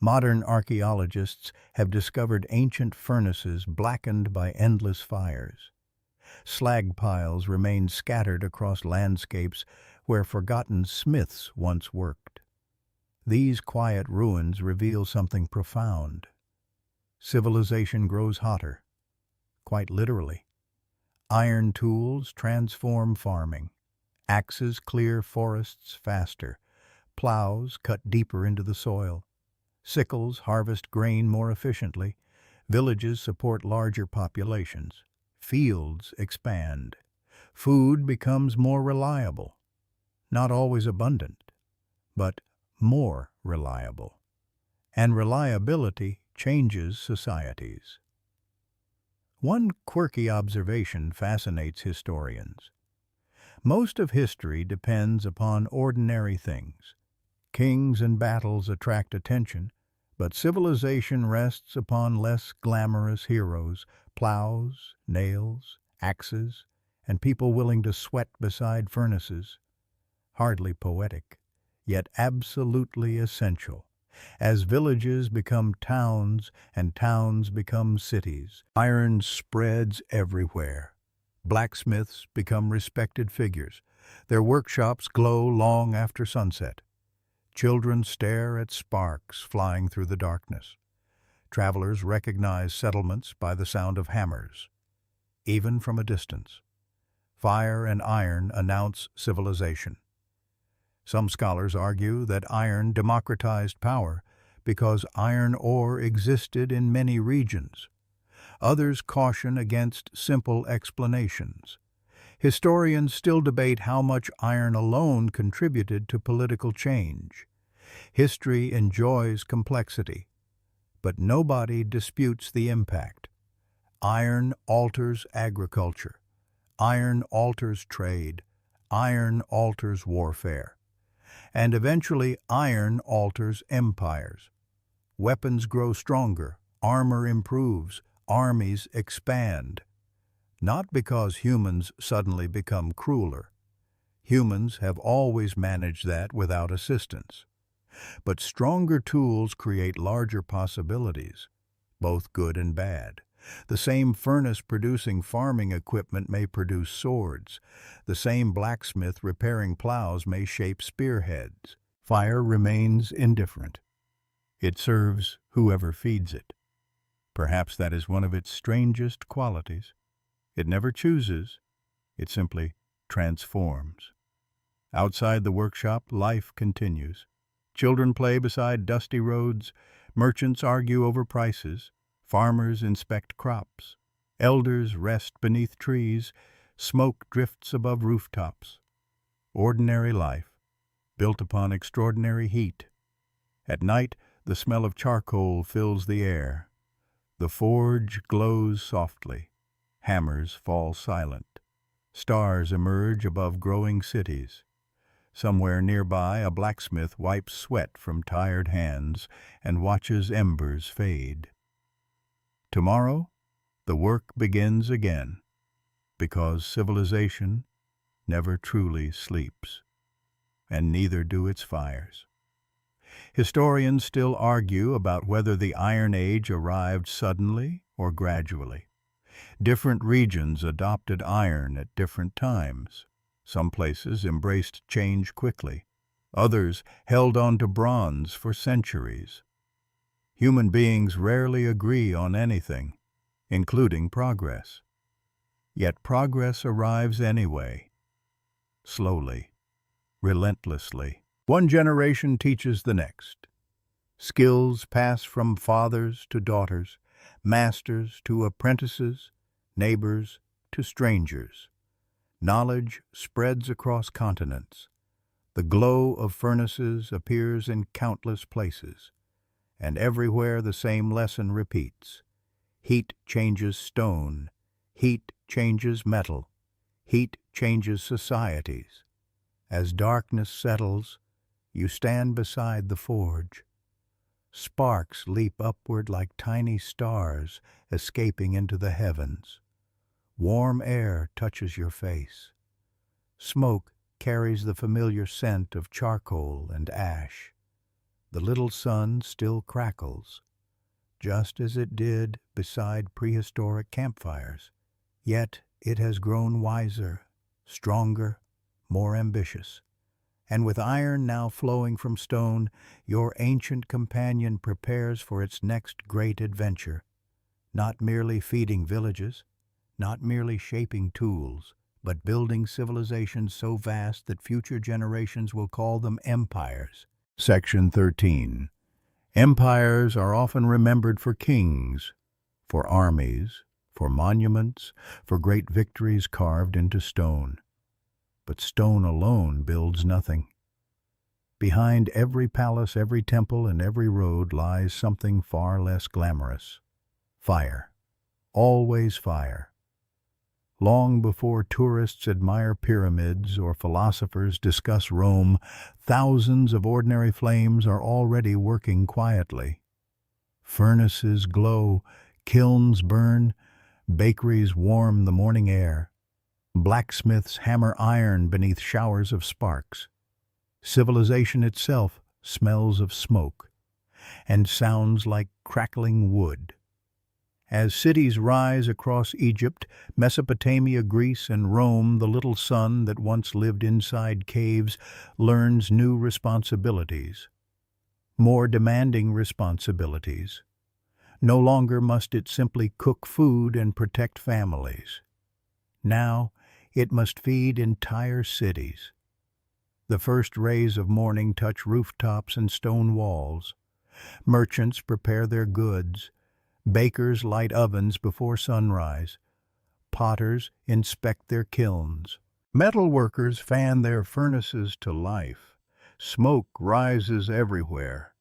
Modern archaeologists have discovered ancient furnaces blackened by endless fires. Slag piles remain scattered across landscapes where forgotten smiths once worked. These quiet ruins reveal something profound. Civilization grows hotter, quite literally. Iron tools transform farming. Axes clear forests faster. Plows cut deeper into the soil. Sickles harvest grain more efficiently. Villages support larger populations. Fields expand. Food becomes more reliable. Not always abundant, but more reliable. And reliability changes societies. One quirky observation fascinates historians. Most of history depends upon ordinary things. Kings and battles attract attention, but civilization rests upon less glamorous heroes, plows, nails, axes, and people willing to sweat beside furnaces. Hardly poetic, yet absolutely essential. As villages become towns and towns become cities, iron spreads everywhere. Blacksmiths become respected figures. Their workshops glow long after sunset. Children stare at sparks flying through the darkness. Travelers recognize settlements by the sound of hammers, even from a distance. Fire and iron announce civilization. Some scholars argue that iron democratized power because iron ore existed in many regions. Others caution against simple explanations. Historians still debate how much iron alone contributed to political change. History enjoys complexity, but nobody disputes the impact. Iron alters agriculture. Iron alters trade. Iron alters warfare. And eventually, iron alters empires. Weapons grow stronger, armor improves, armies expand. Not because humans suddenly become crueler. Humans have always managed that without assistance. But stronger tools create larger possibilities, both good and bad. The same furnace producing farming equipment may produce swords. The same blacksmith repairing plows may shape spearheads. Fire remains indifferent. It serves whoever feeds it. Perhaps that is one of its strangest qualities. It never chooses, it simply transforms. Outside the workshop, life continues. Children play beside dusty roads, merchants argue over prices, farmers inspect crops, elders rest beneath trees, smoke drifts above rooftops. Ordinary life, built upon extraordinary heat. At night, the smell of charcoal fills the air. The forge glows softly. Hammers fall silent. Stars emerge above growing cities. Somewhere nearby, a blacksmith wipes sweat from tired hands and watches embers fade. Tomorrow, the work begins again, because civilization never truly sleeps, and neither do its fires. Historians still argue about whether the Iron Age arrived suddenly or gradually. Different regions adopted iron at different times. Some places embraced change quickly. Others held on to bronze for centuries. Human beings rarely agree on anything, including progress. Yet progress arrives anyway, slowly, relentlessly. One generation teaches the next. Skills pass from fathers to daughters, masters to apprentices, neighbors to strangers. Knowledge spreads across continents. The glow of furnaces appears in countless places, and everywhere the same lesson repeats. Heat changes stone, heat changes metal, heat changes societies. As darkness settles, you stand beside the forge. Sparks leap upward like tiny stars escaping into the heavens. Warm air touches your face. Smoke carries the familiar scent of charcoal and ash. The little sun still crackles, just as it did beside prehistoric campfires. Yet it has grown wiser, stronger, more ambitious. And with iron now flowing from stone, your ancient companion prepares for its next great adventure, not merely feeding villages, not merely shaping tools, but building civilizations so vast that future generations will call them empires. Section 13. Empires are often remembered for kings, for armies, for monuments, for great victories carved into stone. But stone alone builds nothing. Behind every palace, every temple, and every road lies something far less glamorous. Fire. Always fire. Long before tourists admire pyramids or philosophers discuss Rome, thousands of ordinary flames are already working quietly. Furnaces glow, kilns burn, bakeries warm the morning air. Blacksmiths hammer iron beneath showers of sparks. Civilization itself smells of smoke and sounds like crackling wood. As cities rise across Egypt, Mesopotamia, Greece, and Rome, the little son that once lived inside caves learns new responsibilities, more demanding responsibilities. No longer must it simply cook food and protect families. Now it must feed entire cities. The first rays of morning touch rooftops and stone walls. Merchants prepare their goods. Bakers light ovens before sunrise. Potters inspect their kilns. Metal workers fan their furnaces to life. Smoke rises everywhere.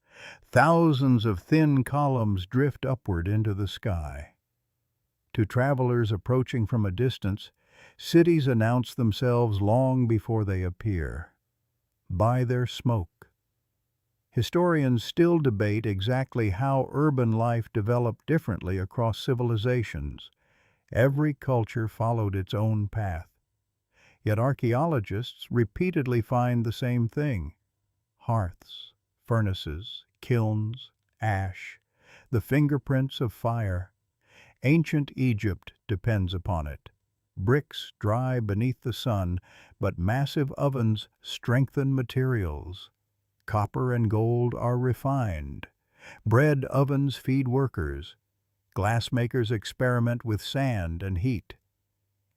Thousands of thin columns drift upward into the sky. To travelers approaching from a distance, cities announce themselves long before they appear. By their smoke. Historians still debate exactly how urban life developed differently across civilizations. Every culture followed its own path. Yet archaeologists repeatedly find the same thing. Hearths, furnaces, kilns, ash, the fingerprints of fire. Ancient Egypt depends upon it. Bricks dry beneath the sun, but massive ovens strengthen materials. Copper and gold are refined. Bread ovens feed workers. Glassmakers experiment with sand and heat.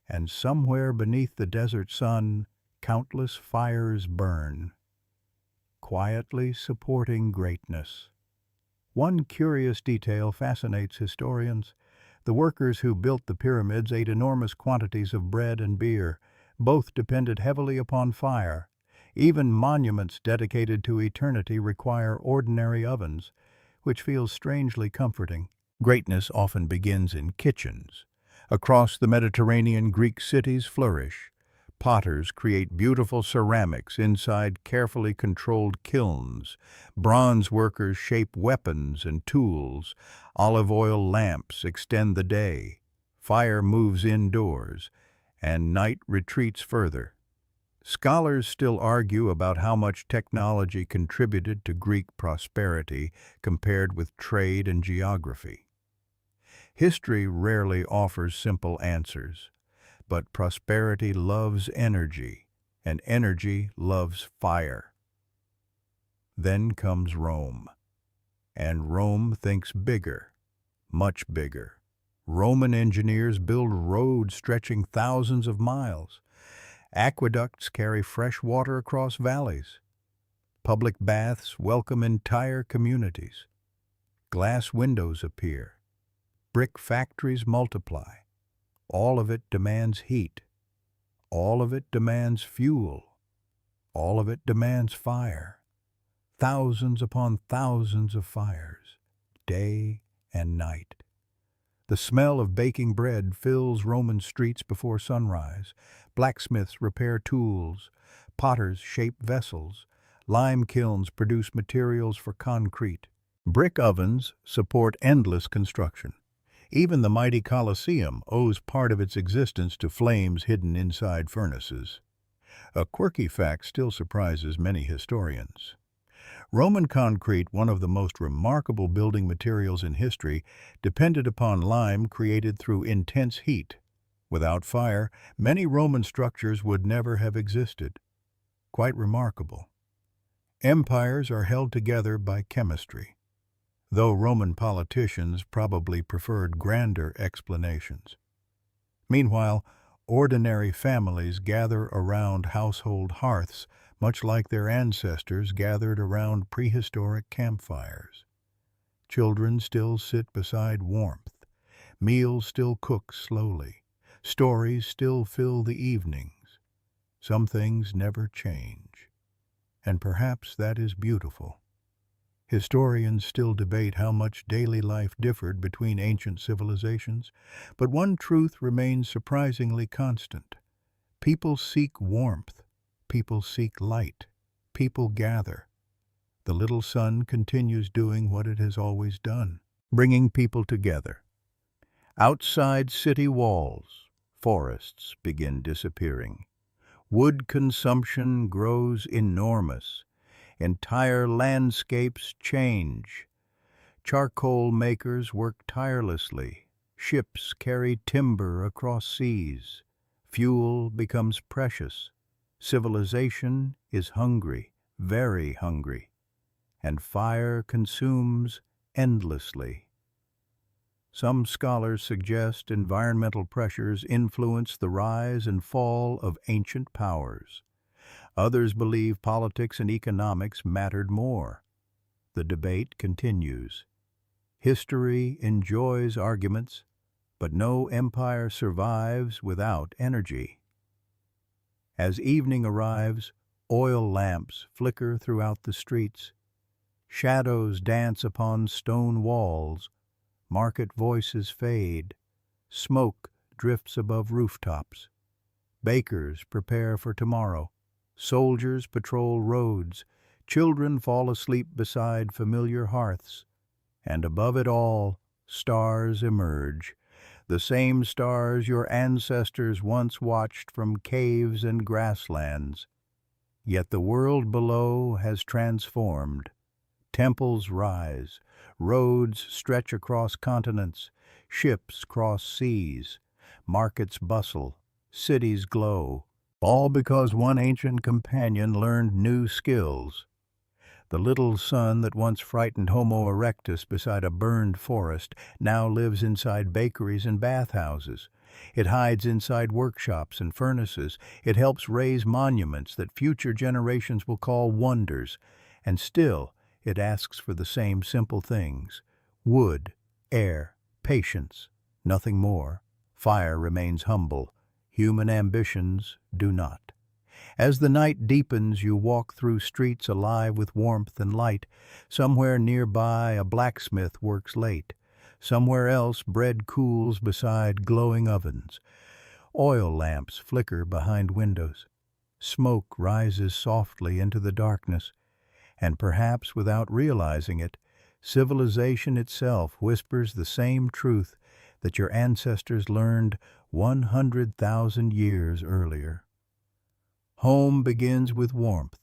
And somewhere beneath the desert sun, countless fires burn, quietly supporting greatness. One curious detail fascinates historians. The workers who built the pyramids ate enormous quantities of bread and beer. Both depended heavily upon fire. Even monuments dedicated to eternity require ordinary ovens, which feels strangely comforting. Greatness often begins in kitchens. Across the Mediterranean, Greek cities flourish. Potters create beautiful ceramics inside carefully controlled kilns. Bronze workers shape weapons and tools. Olive oil lamps extend the day. Fire moves indoors, and night retreats further. Scholars still argue about how much technology contributed to Greek prosperity compared with trade and geography. History rarely offers simple answers, but prosperity loves energy, and energy loves fire. Then comes Rome, and Rome thinks bigger, much bigger. Roman engineers build roads stretching thousands of miles. Aqueducts carry fresh water across valleys. Public baths welcome entire communities. Glass windows appear. Brick factories multiply. All of it demands heat. All of it demands fuel. All of it demands fire. Thousands upon thousands of fires, day and night. The smell of baking bread fills Roman streets before sunrise. Blacksmiths repair tools. Potters shape vessels. Lime kilns produce materials for concrete. Brick ovens support endless construction. Even the mighty Colosseum owes part of its existence to flames hidden inside furnaces. A quirky fact still surprises many historians. Roman concrete, one of the most remarkable building materials in history, depended upon lime created through intense heat. Without fire, many Roman structures would never have existed. Quite remarkable. Empires are held together by chemistry, though Roman politicians probably preferred grander explanations. Meanwhile, ordinary families gather around household hearths, much like their ancestors gathered around prehistoric campfires. Children still sit beside warmth. Meals still cook slowly. Stories still fill the evenings. Some things never change. And perhaps that is beautiful. Historians still debate how much daily life differed between ancient civilizations, but one truth remains surprisingly constant. People seek warmth. People seek light. People gather. The little sun continues doing what it has always done, bringing people together. Outside city walls, forests begin disappearing. Wood consumption grows enormous. Entire landscapes change. Charcoal makers work tirelessly. Ships carry timber across seas. Fuel becomes precious. Civilization is hungry, very hungry, and fire consumes endlessly. Some scholars suggest environmental pressures influence the rise and fall of ancient powers. Others believe politics and economics mattered more. The debate continues. History enjoys arguments, but no empire survives without energy. As evening arrives, oil lamps flicker throughout the streets. Shadows dance upon stone walls. Market voices fade. Smoke drifts above rooftops. Bakers prepare for tomorrow. Soldiers patrol roads. Children fall asleep beside familiar hearths. And above it all, stars emerge. The same stars your ancestors once watched from caves and grasslands. Yet the world below has transformed. Temples rise, roads stretch across continents, ships cross seas, markets bustle, cities glow, all because one ancient companion learned new skills. The little son that once frightened Homo erectus beside a burned forest now lives inside bakeries and bathhouses. It hides inside workshops and furnaces. It helps raise monuments that future generations will call wonders. And still, it asks for the same simple things: wood, air, patience, nothing more. Fire remains humble. Human ambitions do not. As the night deepens, you walk through streets alive with warmth and light. Somewhere nearby, a blacksmith works late. Somewhere else, bread cools beside glowing ovens. Oil lamps flicker behind windows. Smoke rises softly into the darkness. And perhaps without realizing it, civilization itself whispers the same truth that your ancestors learned 100,000 years earlier. Home begins with warmth,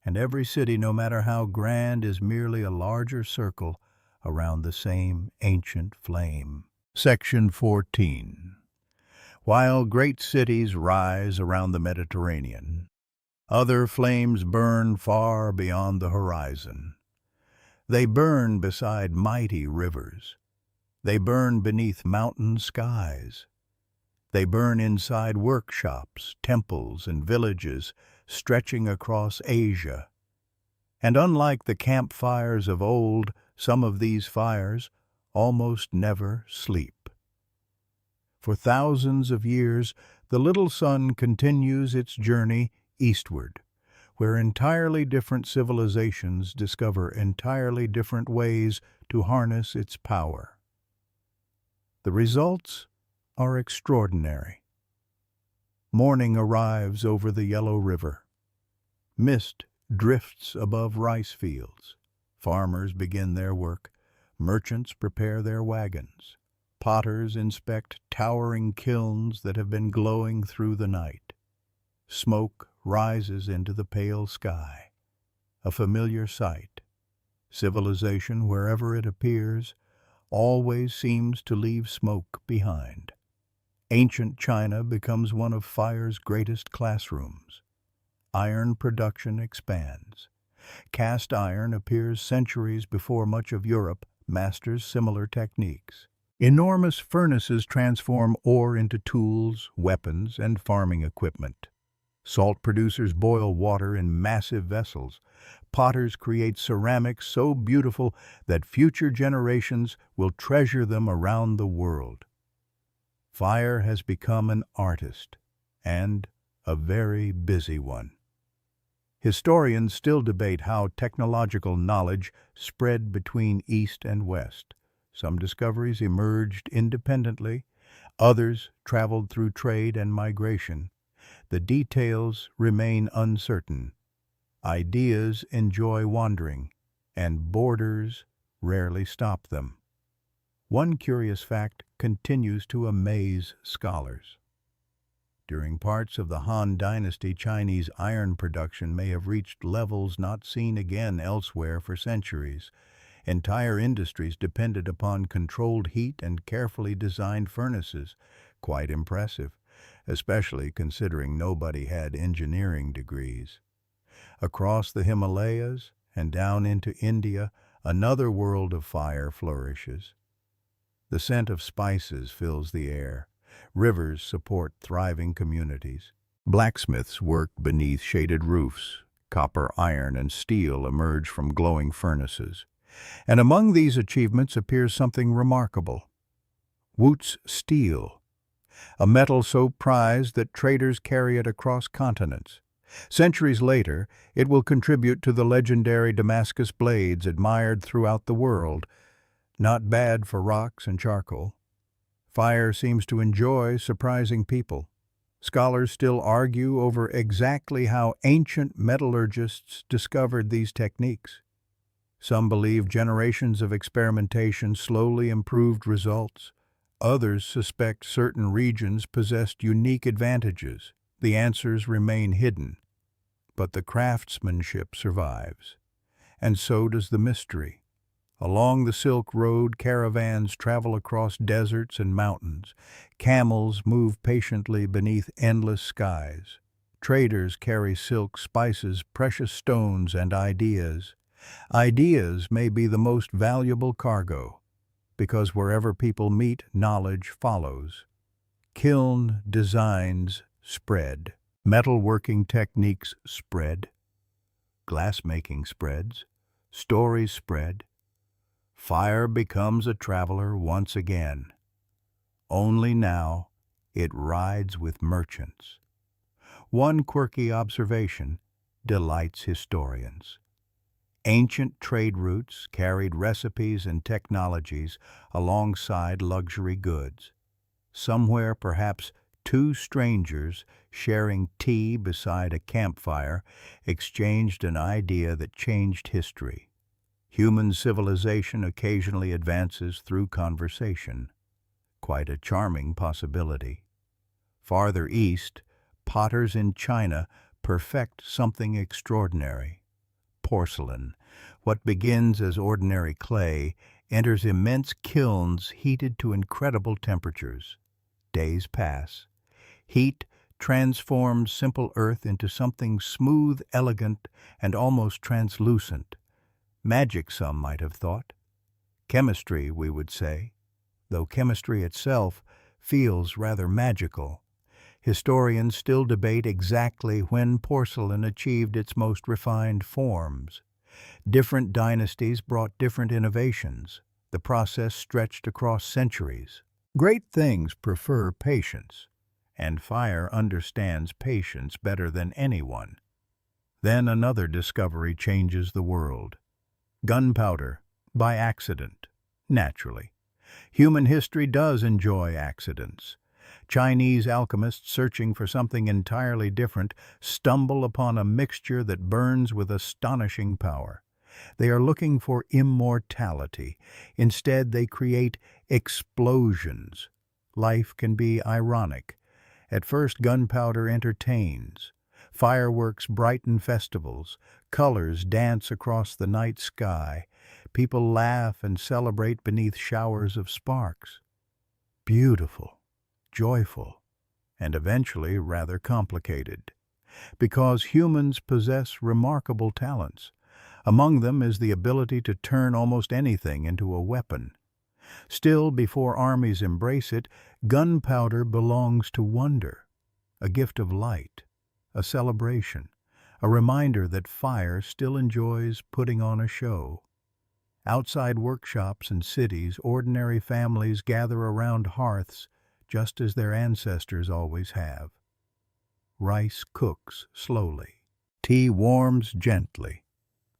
and every city, no matter how grand, is merely a larger circle around the same ancient flame. Section 14. While great cities rise around the Mediterranean, other flames burn far beyond the horizon. They burn beside mighty rivers. They burn beneath mountain skies. They burn inside workshops, temples, and villages stretching across Asia. And unlike the campfires of old, some of these fires almost never sleep. For thousands of years, the little sun continues its journey eastward, where entirely different civilizations discover entirely different ways to harness its power. The results are extraordinary. Morning arrives over the Yellow River. Mist drifts above rice fields. Farmers begin their work. Merchants prepare their wagons. Potters inspect towering kilns that have been glowing through the night. Smoke rises into the pale sky. A familiar sight. Civilization, wherever it appears, always seems to leave smoke behind. Ancient China becomes one of fire's greatest classrooms. Iron production expands. Cast iron appears centuries before much of Europe masters similar techniques. Enormous furnaces transform ore into tools, weapons, and farming equipment. Salt producers boil water in massive vessels. Potters create ceramics so beautiful that future generations will treasure them around the world. Fire has become an artist, and a very busy one. Historians still debate how technological knowledge spread between East and West. Some discoveries emerged independently, others traveled through trade and migration. The details remain uncertain. Ideas enjoy wandering, and borders rarely stop them. One curious fact continues to amaze scholars. During parts of the Han Dynasty, Chinese iron production may have reached levels not seen again elsewhere for centuries. Entire industries depended upon controlled heat and carefully designed furnaces. Quite impressive, especially considering nobody had engineering degrees. Across the Himalayas and down into India, another world of fire flourishes. The scent of spices fills the air. Rivers support thriving communities. Blacksmiths work beneath shaded roofs. Copper, iron, and steel emerge from glowing furnaces. And among these achievements appears something remarkable. Wootz steel, a metal so prized that traders carry it across continents. Centuries later, it will contribute to the legendary Damascus blades admired throughout the world. Not bad for rocks and charcoal. Fire seems to enjoy surprising people. Scholars still argue over exactly how ancient metallurgists discovered these techniques. Some believe generations of experimentation slowly improved results. Others suspect certain regions possessed unique advantages. The answers remain hidden. But the craftsmanship survives. And so does the mystery. Along the Silk Road, caravans travel across deserts and mountains. Camels move patiently beneath endless skies. Traders carry silk, spices, precious stones, and ideas. Ideas may be the most valuable cargo, because wherever people meet, knowledge follows. Kiln designs spread. Metalworking techniques spread. Glassmaking spreads. Stories spread. Fire becomes a traveler once again. Only now it rides with merchants. One quirky observation delights historians. Ancient trade routes carried recipes and technologies alongside luxury goods. Somewhere, perhaps, two strangers sharing tea beside a campfire exchanged an idea that changed history. Human civilization occasionally advances through conversation. Quite a charming possibility. Farther east, potters in China perfect something extraordinary. Porcelain, what begins as ordinary clay, enters immense kilns heated to incredible temperatures. Days pass. Heat transforms simple earth into something smooth, elegant, and almost translucent. Magic, some might have thought. Chemistry, we would say, though chemistry itself feels rather magical. Historians still debate exactly when porcelain achieved its most refined forms. Different dynasties brought different innovations. The process stretched across centuries. Great things prefer patience, and fire understands patience better than anyone. Then another discovery changes the world. Gunpowder, by accident, naturally. Human history does enjoy accidents. Chinese alchemists searching for something entirely different stumble upon a mixture that burns with astonishing power. They are looking for immortality. Instead, they create explosions. Life can be ironic. At first, gunpowder entertains. Fireworks brighten festivals. Colors dance across the night sky. People laugh and celebrate beneath showers of sparks. Beautiful, joyful, and eventually rather complicated. Because humans possess remarkable talents. Among them is the ability to turn almost anything into a weapon. Still, before armies embrace it, gunpowder belongs to wonder, a gift of light, a celebration, a reminder that fire still enjoys putting on a show. Outside workshops and cities, ordinary families gather around hearths just as their ancestors always have. Rice cooks slowly. Tea warms gently.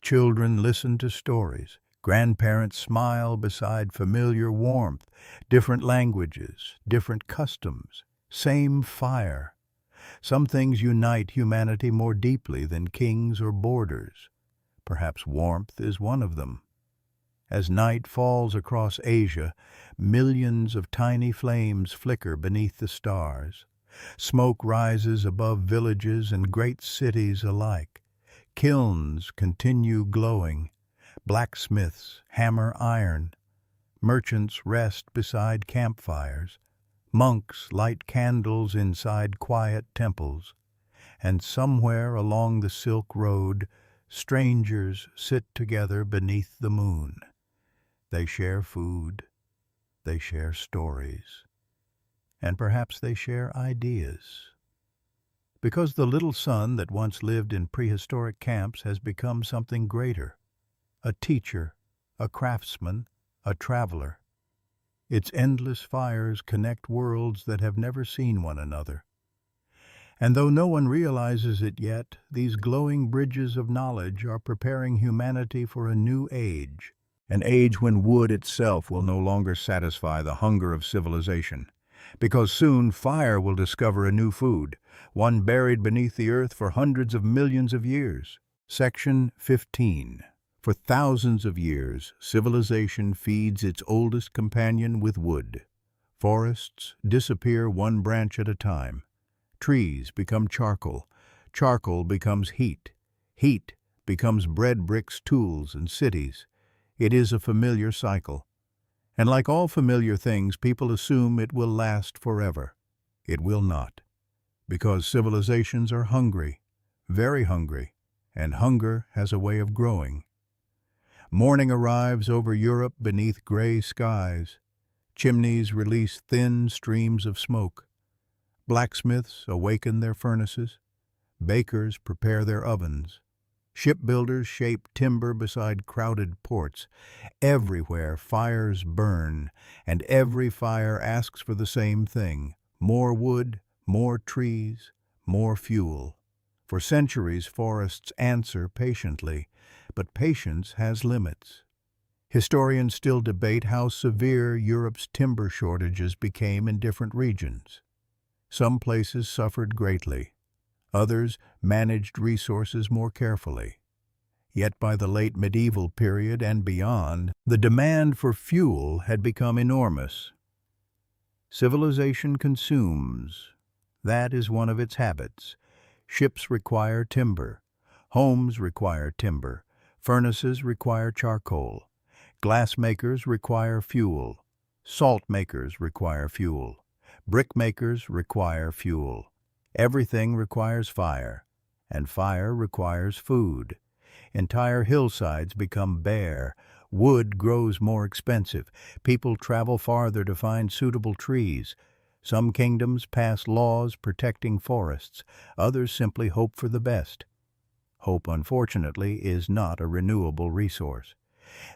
Children listen to stories. Grandparents smile beside familiar warmth. Different languages, different customs, same fire. Some things unite humanity more deeply than kings or borders. Perhaps warmth is one of them. As night falls across Asia, millions of tiny flames flicker beneath the stars. Smoke rises above villages and great cities alike. Kilns continue glowing. Blacksmiths hammer iron, merchants rest beside campfires, monks light candles inside quiet temples, and somewhere along the Silk Road, strangers sit together beneath the moon. They share food, they share stories, and perhaps they share ideas. Because the little son that once lived in prehistoric camps has become something greater, a teacher, a craftsman, a traveler. Its endless fires connect worlds that have never seen one another. And though no one realizes it yet, these glowing bridges of knowledge are preparing humanity for a new age, an age when wood itself will no longer satisfy the hunger of civilization, because soon fire will discover a new food, one buried beneath the earth for hundreds of millions of years. Section 15. For thousands of years, civilization feeds its oldest companion with wood. Forests disappear one branch at a time. Trees become charcoal. Charcoal becomes heat. Heat becomes bread bricks, tools, and cities. It is a familiar cycle. And like all familiar things, people assume it will last forever. It will not. Because civilizations are hungry, very hungry, and hunger has a way of growing. Morning arrives over Europe beneath gray skies. Chimneys release thin streams of smoke. Blacksmiths awaken their furnaces. Bakers prepare their ovens. Shipbuilders shape timber beside crowded ports. Everywhere fires burn, and every fire asks for the same thing: more wood, more trees, more fuel. For centuries, forests answer patiently, but patience has limits. Historians still debate how severe Europe's timber shortages became in different regions. Some places suffered greatly. Others managed resources more carefully. Yet by the late medieval period and beyond, the demand for fuel had become enormous. Civilization consumes. That is one of its habits. Ships require timber. Homes require timber. Furnaces require charcoal. Glassmakers require fuel. Salt makers require fuel. Brick makers require fuel. Everything requires fire, and fire requires food. Entire hillsides become bare. Wood grows more expensive. People travel farther to find suitable trees. Some kingdoms pass laws protecting forests. Others simply hope for the best. Hope, unfortunately, is not a renewable resource.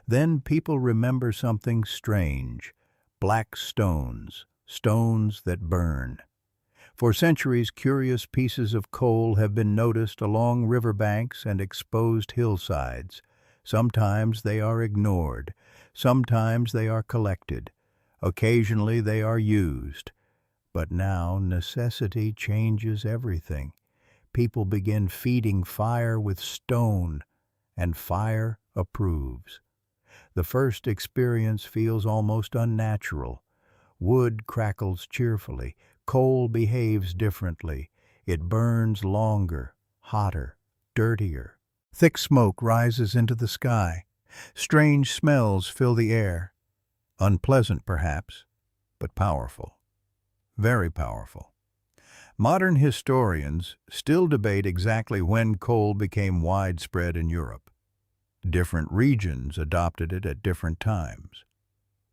Then people remember something strange: black stones, stones that burn. For centuries, curious pieces of coal have been noticed along riverbanks and exposed hillsides. Sometimes they are ignored. Sometimes they are collected. Occasionally they are used. But now necessity changes everything. People begin feeding fire with stone, and fire approves. The first experience feels almost unnatural. Wood crackles cheerfully. Coal behaves differently. It burns longer, hotter, dirtier. Thick smoke rises into the sky. Strange smells fill the air. Unpleasant, perhaps, but powerful. Very powerful. Modern historians still debate exactly when coal became widespread in Europe. Different regions adopted it at different times.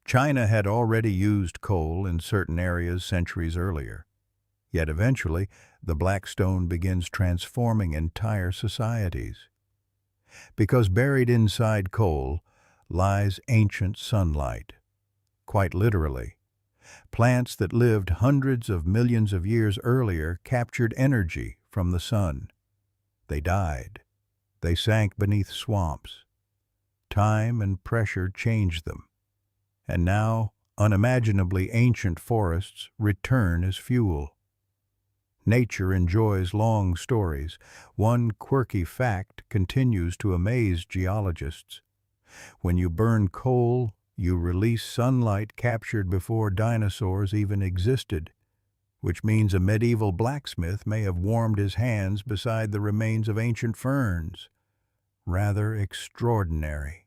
China had already used coal in certain areas centuries earlier. Yet eventually, the black stone begins transforming entire societies. Because buried inside coal lies ancient sunlight. Quite literally. Plants that lived hundreds of millions of years earlier captured energy from the sun. They died. They sank beneath swamps. Time and pressure changed them. And now, unimaginably ancient forests return as fuel. Nature enjoys long stories. One quirky fact continues to amaze geologists. When you burn coal, you release sunlight captured before dinosaurs even existed, which means a medieval blacksmith may have warmed his hands beside the remains of ancient ferns. Rather extraordinary.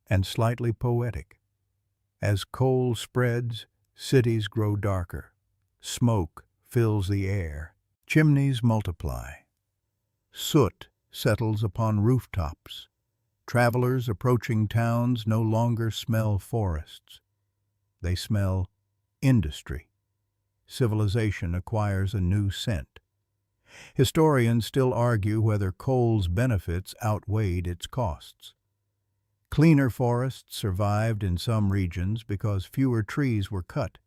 and slightly poetic. As coal spreads, cities grow darker. Smoke fills the air. Chimneys multiply. Soot settles upon rooftops. Travelers approaching towns no longer smell forests. They smell industry. Civilization acquires a new scent. Historians still argue whether coal's benefits outweighed its costs. Cleaner forests survived in some regions because fewer trees were cut.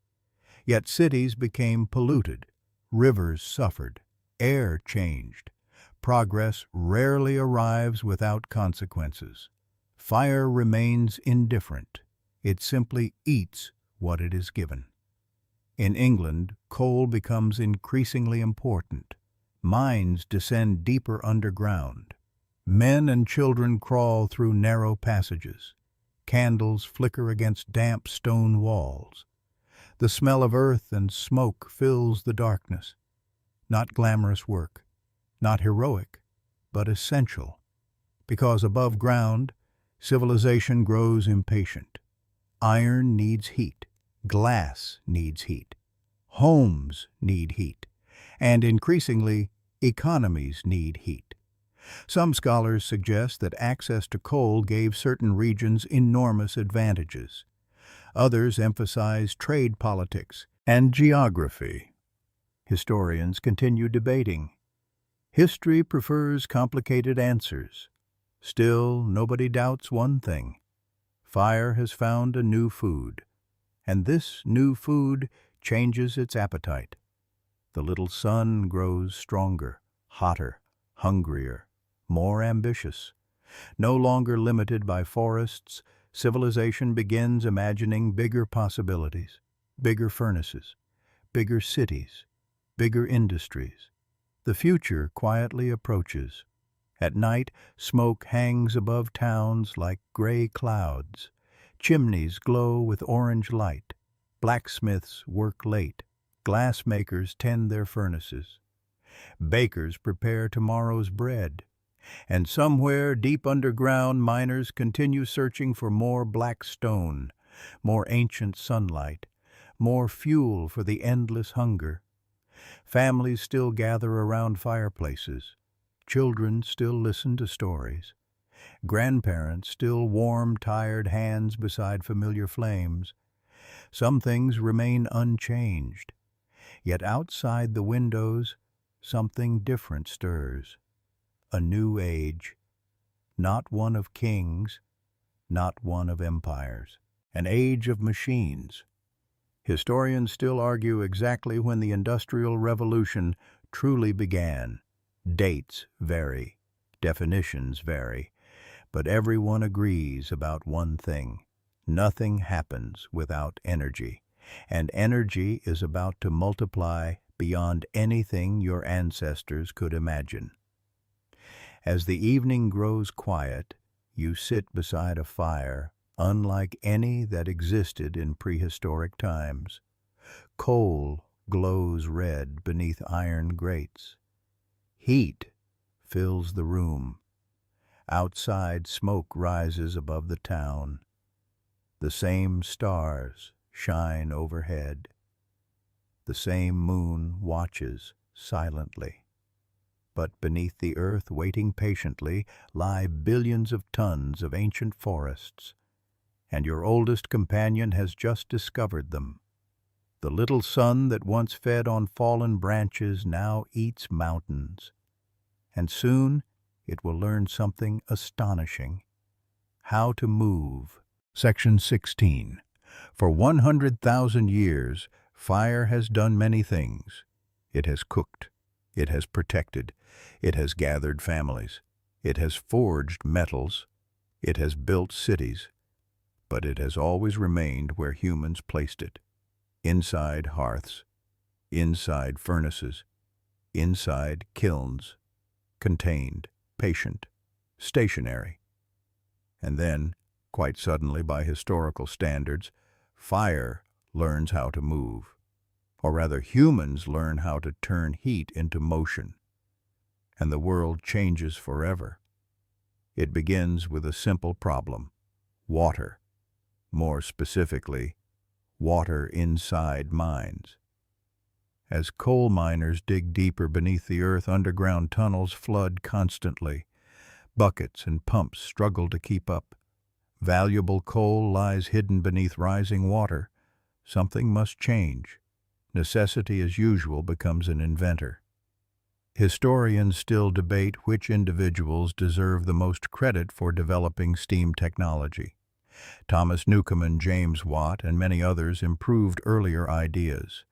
Yet cities became polluted. Rivers suffered. Air changed. Progress rarely arrives without consequences. Fire remains indifferent. It simply eats what it is given. In England, coal becomes increasingly important. Mines descend deeper underground. Men and children crawl through narrow passages. Candles flicker against damp stone walls. The smell of earth and smoke fills the darkness. Not glamorous work, not heroic, but essential. Because above ground, civilization grows impatient. Iron needs heat. Glass needs heat. Homes need heat. And increasingly, economies need heat. Some scholars suggest that access to coal gave certain regions enormous advantages. Others emphasize trade politics and geography. Historians continue debating. History prefers complicated answers. Still, nobody doubts one thing. Fire has found a new food, and this new food changes its appetite. The little sun grows stronger, hotter, hungrier, more ambitious. No longer limited by forests, civilization begins imagining bigger possibilities, bigger furnaces, bigger cities, bigger industries. The future quietly approaches. At night, smoke hangs above towns like gray clouds. Chimneys glow with orange light. Blacksmiths work late. Glassmakers tend their furnaces. Bakers prepare tomorrow's bread. And somewhere deep underground, miners continue searching for more black stone, more ancient sunlight, more fuel for the endless hunger. Families still gather around fireplaces. Children still listen to stories. Grandparents still warm tired hands beside familiar flames. Some things remain unchanged. Yet outside the windows, something different stirs. A new age, not one of kings, not one of empires. An age of machines. Historians still argue exactly when the Industrial Revolution truly began. Dates vary, definitions vary, but everyone agrees about one thing. Nothing happens without energy, and energy is about to multiply beyond anything your ancestors could imagine. As the evening grows quiet, you sit beside a fire unlike any that existed in prehistoric times. Coal glows red beneath iron grates. Heat fills the room. Outside, smoke rises above the town. The same stars shine overhead. The same moon watches silently. But beneath the earth, waiting patiently, lie billions of tons of ancient forests. And your oldest companion has just discovered them. The little sun that once fed on fallen branches now eats mountains. And soon it will learn something astonishing. How to move. Section 16. For 100,000 years, fire has done many things. It has cooked. It has protected. It has gathered families. It has forged metals. It has built cities. But it has always remained where humans placed it. Inside hearths. Inside furnaces. Inside kilns. Contained, patient, stationary. And then, quite suddenly by historical standards, fire learns how to move. Or rather, humans learn how to turn heat into motion. And the world changes forever. It begins with a simple problem. water. More specifically, water inside mines. As coal miners dig deeper beneath the earth, underground tunnels flood constantly. Buckets and pumps struggle to keep up. Valuable coal lies hidden beneath rising water. Something must change. Necessity, as usual, becomes an inventor. Historians still debate which individuals deserve the most credit for developing steam technology. Thomas Newcomb and James Watt and many others improved earlier ideas.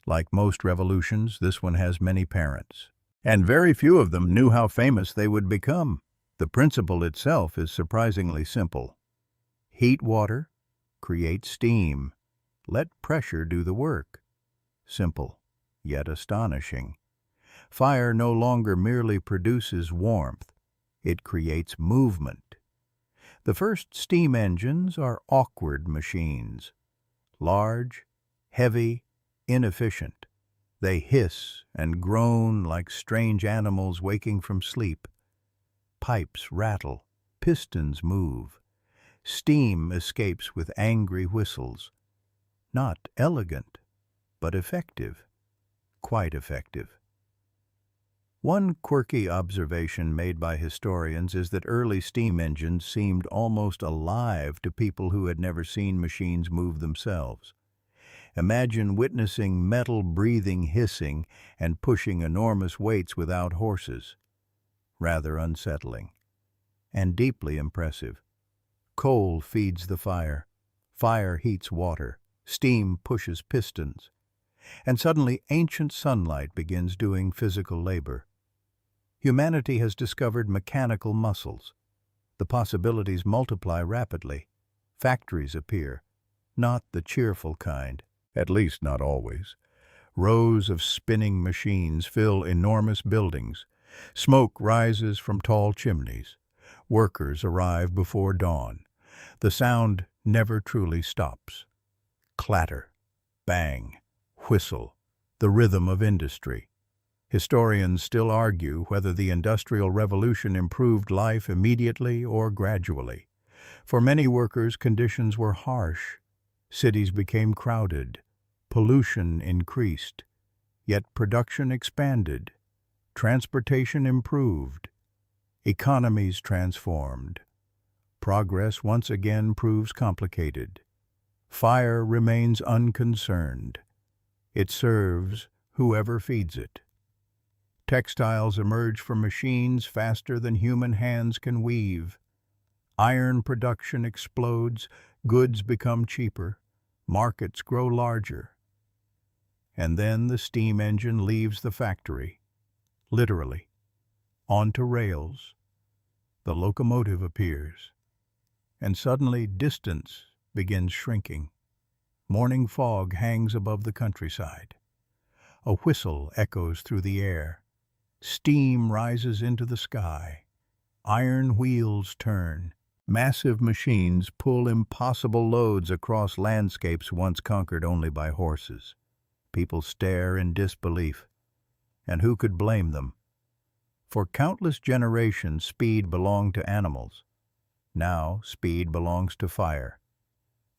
Like most revolutions, this one has many parents, and very few of them knew how famous they would become. The principle itself is surprisingly simple. Heat water, create steam. Let pressure do the work. Simple, yet astonishing. Fire no longer merely produces warmth, it creates movement. The first steam engines are awkward machines. Large, heavy, inefficient. They hiss and groan like strange animals waking from sleep. Pipes rattle, pistons move. Steam escapes with angry whistles. Not elegant, but effective. Quite effective. One quirky observation made by historians is that early steam engines seemed almost alive to people who had never seen machines move themselves. Imagine witnessing metal breathing, hissing, and pushing enormous weights without horses. Rather unsettling, and deeply impressive. Coal feeds the fire. Fire heats water. Steam pushes pistons. And suddenly ancient sunlight begins doing physical labor. Humanity has discovered mechanical muscles. The possibilities multiply rapidly. Factories appear, not the cheerful kind, at least not always. Rows of spinning machines fill enormous buildings. Smoke rises from tall chimneys. Workers arrive before dawn. The sound never truly stops. Clatter, bang, whistle, the rhythm of industry. Historians still argue whether the Industrial Revolution improved life immediately or gradually. For many workers, conditions were harsh. Cities became crowded. Pollution increased. Yet production expanded. Transportation improved. Economies transformed. Progress once again proves complicated. Fire remains unconcerned. It serves whoever feeds it. Textiles emerge from machines faster than human hands can weave. Iron production explodes, goods become cheaper, markets grow larger. And then the steam engine leaves the factory, literally, onto rails. The locomotive appears, and suddenly distance begins shrinking. Morning fog hangs above the countryside. A whistle echoes through the air. Steam rises into the sky. Iron wheels turn. Massive machines pull impossible loads across landscapes once conquered only by horses. People stare in disbelief. And who could blame them? For countless generations, speed belonged to animals. Now, speed belongs to fire.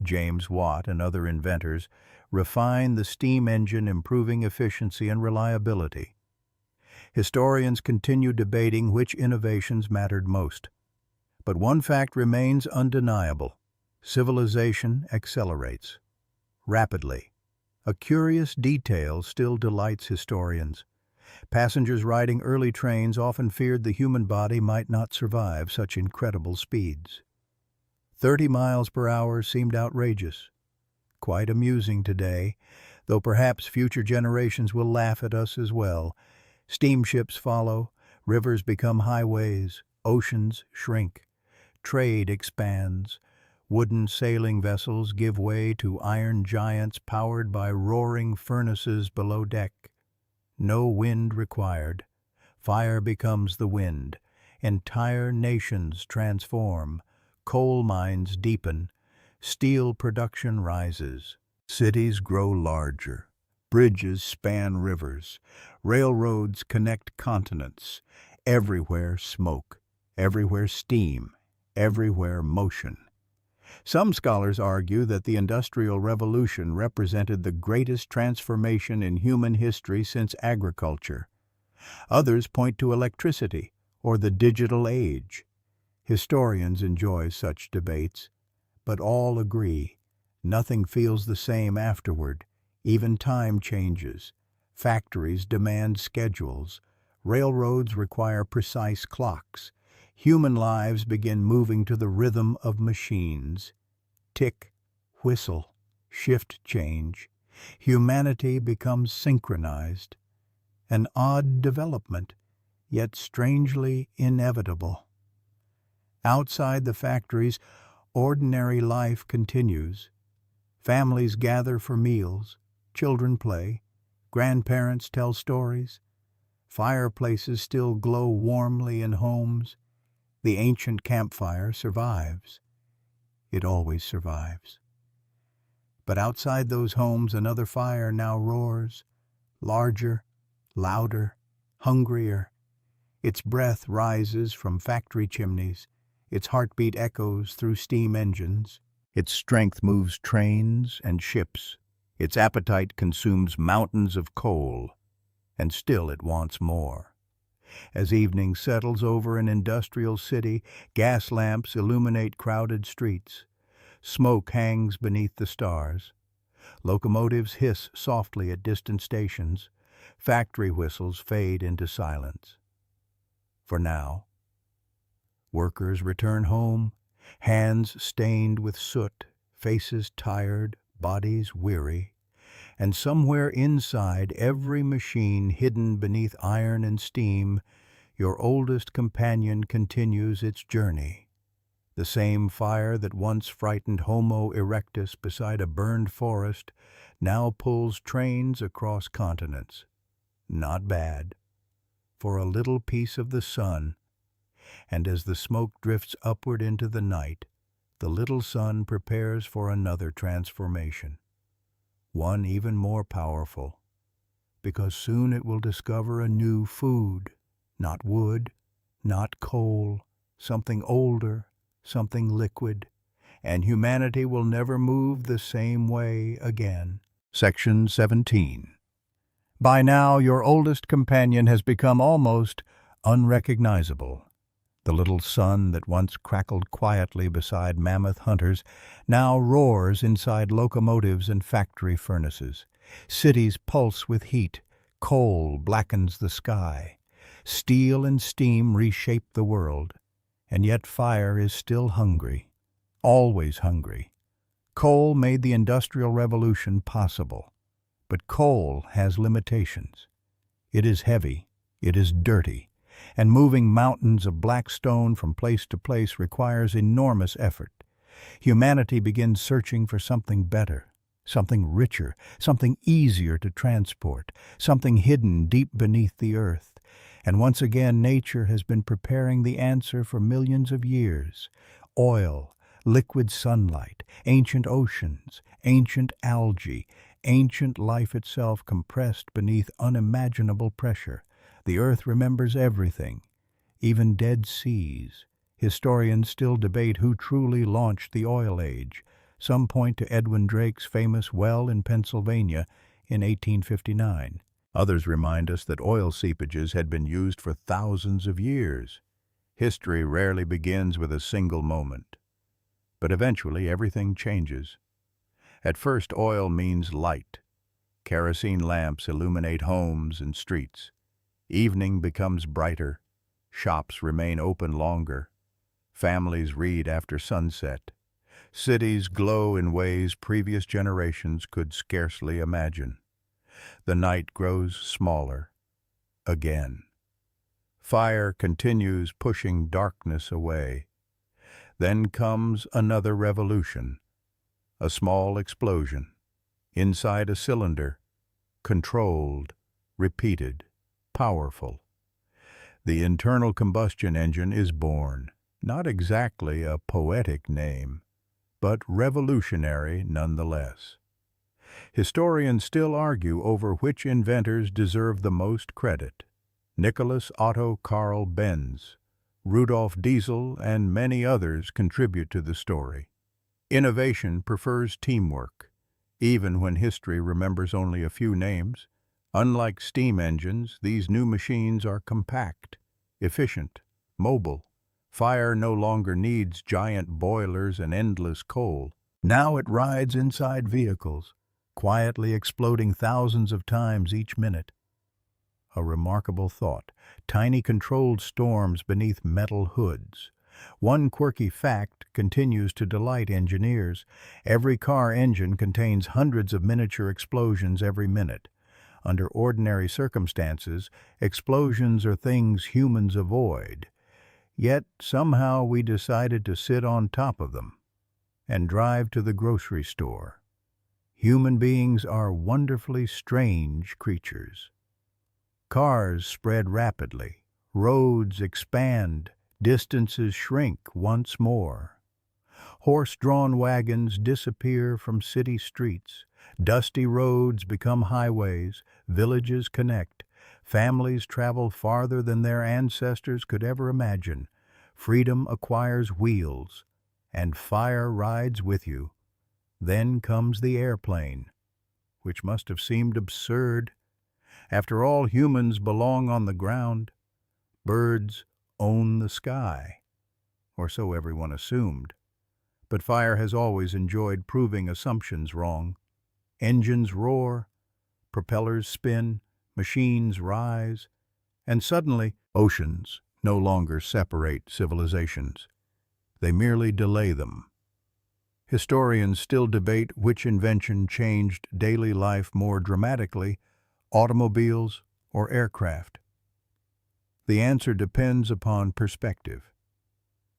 James Watt and other inventors refine the steam engine, improving efficiency and reliability. Historians continue debating which innovations mattered most. But one fact remains undeniable. Civilization accelerates. Rapidly. A curious detail still delights historians. Passengers riding early trains often feared the human body might not survive such incredible speeds. 30 miles per hour seemed outrageous. Quite amusing today, though perhaps future generations will laugh at us as well. Steamships follow, rivers become highways, oceans shrink. Trade expands. Wooden sailing vessels give way to iron giants powered by roaring furnaces below deck. No wind required. Fire becomes the wind. Entire nations transform. Coal mines deepen. Steel production rises. Cities grow larger. Bridges span rivers. Railroads connect continents. Everywhere smoke. Everywhere steam. Everywhere motion. Some scholars argue that the Industrial Revolution represented the greatest transformation in human history since agriculture. Others point to electricity or the digital age. Historians enjoy such debates, but all agree nothing feels the same afterward. Even time changes. Factories demand schedules. Railroads require precise clocks. Human lives begin moving to the rhythm of machines. Tick, whistle, shift change. Humanity becomes synchronized. An odd development, yet strangely inevitable. Outside the factories, ordinary life continues. Families gather for meals, children play, grandparents tell stories. Fireplaces still glow warmly in homes. The ancient campfire survives. It always survives. But outside those homes, another fire now roars, larger, louder, hungrier. Its breath rises from factory chimneys. Its heartbeat echoes through steam engines. Its strength moves trains and ships. Its appetite consumes mountains of coal. And still it wants more. As evening settles over an industrial city, gas lamps illuminate crowded streets. Smoke hangs beneath the stars. Locomotives hiss softly at distant stations. Factory whistles fade into silence. For now, workers return home, hands stained with soot, faces tired, bodies weary. And somewhere inside every machine hidden beneath iron and steam, your oldest companion continues its journey. The same fire that once frightened Homo erectus beside a burned forest now pulls trains across continents. Not bad. For a little piece of the sun. And as the smoke drifts upward into the night, the little sun prepares for another transformation. One even more powerful, because soon it will discover a new food, not wood, not coal, something older, something liquid, and humanity will never move the same way again. Section 17. By now, your oldest companion has become almost unrecognizable. The little sun that once crackled quietly beside mammoth hunters now roars inside locomotives and factory furnaces. Cities pulse with heat. Coal blackens the sky. Steel and steam reshape the world. And yet fire is still hungry. Always hungry. Coal made the Industrial Revolution possible. But coal has limitations. It is heavy. It is dirty. And moving mountains of black stone from place to place requires enormous effort. Humanity begins searching for something better, something richer, something easier to transport, something hidden deep beneath the earth. And once again, nature has been preparing the answer for millions of years. Oil, liquid sunlight, ancient oceans, ancient algae, ancient life itself compressed beneath unimaginable pressure. The earth remembers everything, even dead seas. Historians still debate who truly launched the oil age. Some point to Edwin Drake's famous well in Pennsylvania in 1859. Others remind us that oil seepages had been used for thousands of years. History rarely begins with a single moment. But eventually everything changes. At first, oil means light. Kerosene lamps illuminate homes and streets. Evening becomes brighter. Shops remain open longer. Families read after sunset. Cities glow in ways previous generations could scarcely imagine. The night grows smaller. Again. Fire continues pushing darkness away. Then comes another revolution. A small explosion. Inside a cylinder. Controlled. Repeated. Powerful. The internal combustion engine is born. Not exactly a poetic name, but revolutionary nonetheless. Historians still argue over which inventors deserve the most credit. Nicholas Otto Karl Benz, Rudolf Diesel, and many others contribute to the story. Innovation prefers teamwork, even when history remembers only a few names. Unlike steam engines, these new machines are compact, efficient, mobile. Fire no longer needs giant boilers and endless coal. Now it rides inside vehicles, quietly exploding thousands of times each minute. A remarkable thought: tiny controlled storms beneath metal hoods. One quirky fact continues to delight engineers. Every car engine contains hundreds of miniature explosions every minute. Under ordinary circumstances, explosions are things humans avoid. Yet somehow we decided to sit on top of them and drive to the grocery store. Human beings are wonderfully strange creatures. Cars spread rapidly, roads expand, distances shrink once more. Horse-drawn wagons disappear from city streets. Dusty roads become highways, villages connect. Families travel farther than their ancestors could ever imagine. Freedom acquires wheels, and fire rides with you. Then comes the airplane, which must have seemed absurd. After all, humans belong on the ground. Birds own the sky, or so everyone assumed. But fire has always enjoyed proving assumptions wrong. Engines roar, propellers spin, machines rise, and suddenly oceans no longer separate civilizations. They merely delay them. Historians still debate which invention changed daily life more dramatically, automobiles or aircraft. The answer depends upon perspective.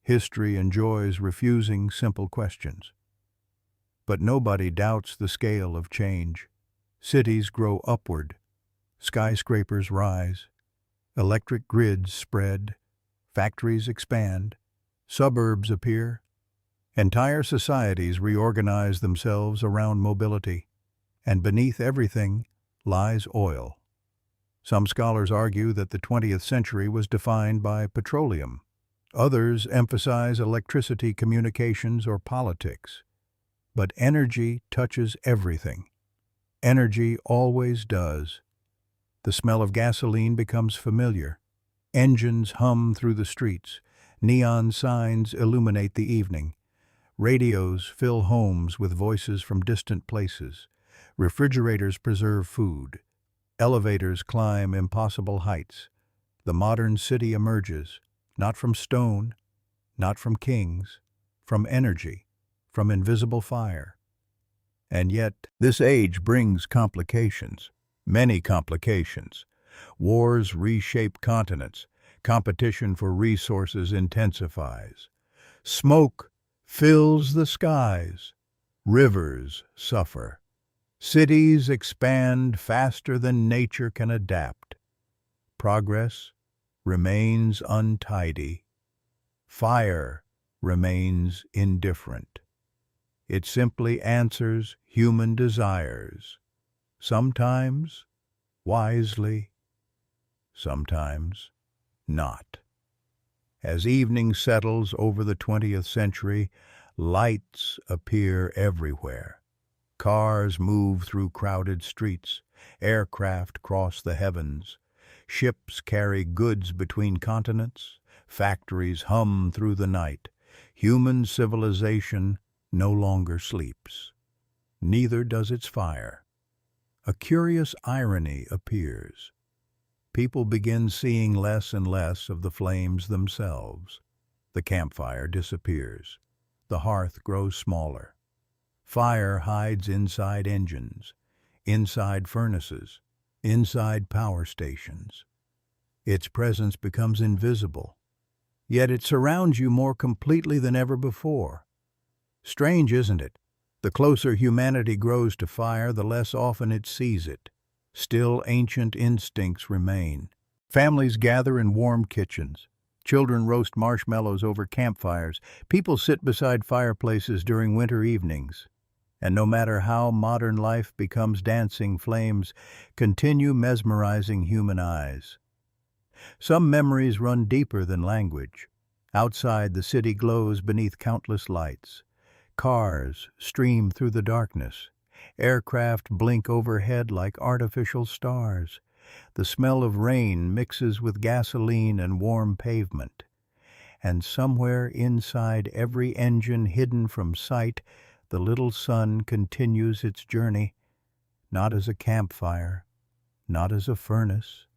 History enjoys refusing simple questions. But nobody doubts the scale of change. Cities grow upward, skyscrapers rise, electric grids spread, factories expand, suburbs appear. Entire societies reorganize themselves around mobility, and beneath everything lies oil. Some scholars argue that the 20th century was defined by petroleum. Others emphasize electricity, communications, or politics. But energy touches everything. Energy always does. The smell of gasoline becomes familiar. Engines hum through the streets. Neon signs illuminate the evening. Radios fill homes with voices from distant places. Refrigerators preserve food. Elevators climb impossible heights. The modern city emerges, not from stone, not from kings, from energy, from invisible fire. And yet, this age brings complications, many complications. Wars reshape continents. Competition for resources intensifies. Smoke fills the skies. Rivers suffer. Cities expand faster than nature can adapt. Progress remains untidy. Fire remains indifferent. It simply answers human desires, sometimes wisely, sometimes not. As evening settles over the 20th century, lights appear everywhere. Cars move through crowded streets. Aircraft cross the heavens. Ships carry goods between continents. Factories hum through the night. Human civilization no longer sleeps. Neither does its fire. A curious irony appears. People begin seeing less and less of the flames themselves. The campfire disappears. The hearth grows smaller. Fire hides inside engines, inside furnaces, inside power stations. Its presence becomes invisible, yet it surrounds you more completely than ever before. Strange, isn't it? The closer humanity grows to fire, the less often it sees it. Still, ancient instincts remain. Families gather in warm kitchens. Children roast marshmallows over campfires. People sit beside fireplaces during winter evenings. And no matter how modern life becomes dancing flames, continue mesmerizing human eyes. Some memories run deeper than language. Outside, the city glows beneath countless lights. cars stream through the darkness. Aircraft blink overhead like artificial stars. The smell of rain mixes with gasoline and warm pavement. And somewhere inside every engine hidden from sight, the little sun continues its journey, not as a campfire, not as a furnace,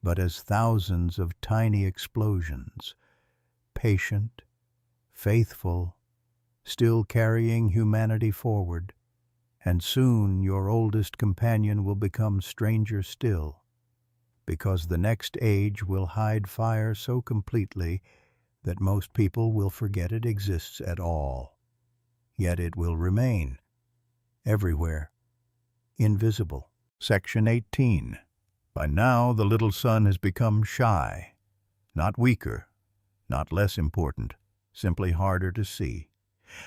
but as thousands of tiny explosions, patient, faithful, still carrying humanity forward. And soon your oldest companion will become stranger still, because the next age will hide fire so completely that most people will forget it exists at all. Yet it will remain, everywhere, invisible. Section 18. By now the little sun has become shy, not weaker, not less important, simply harder to see.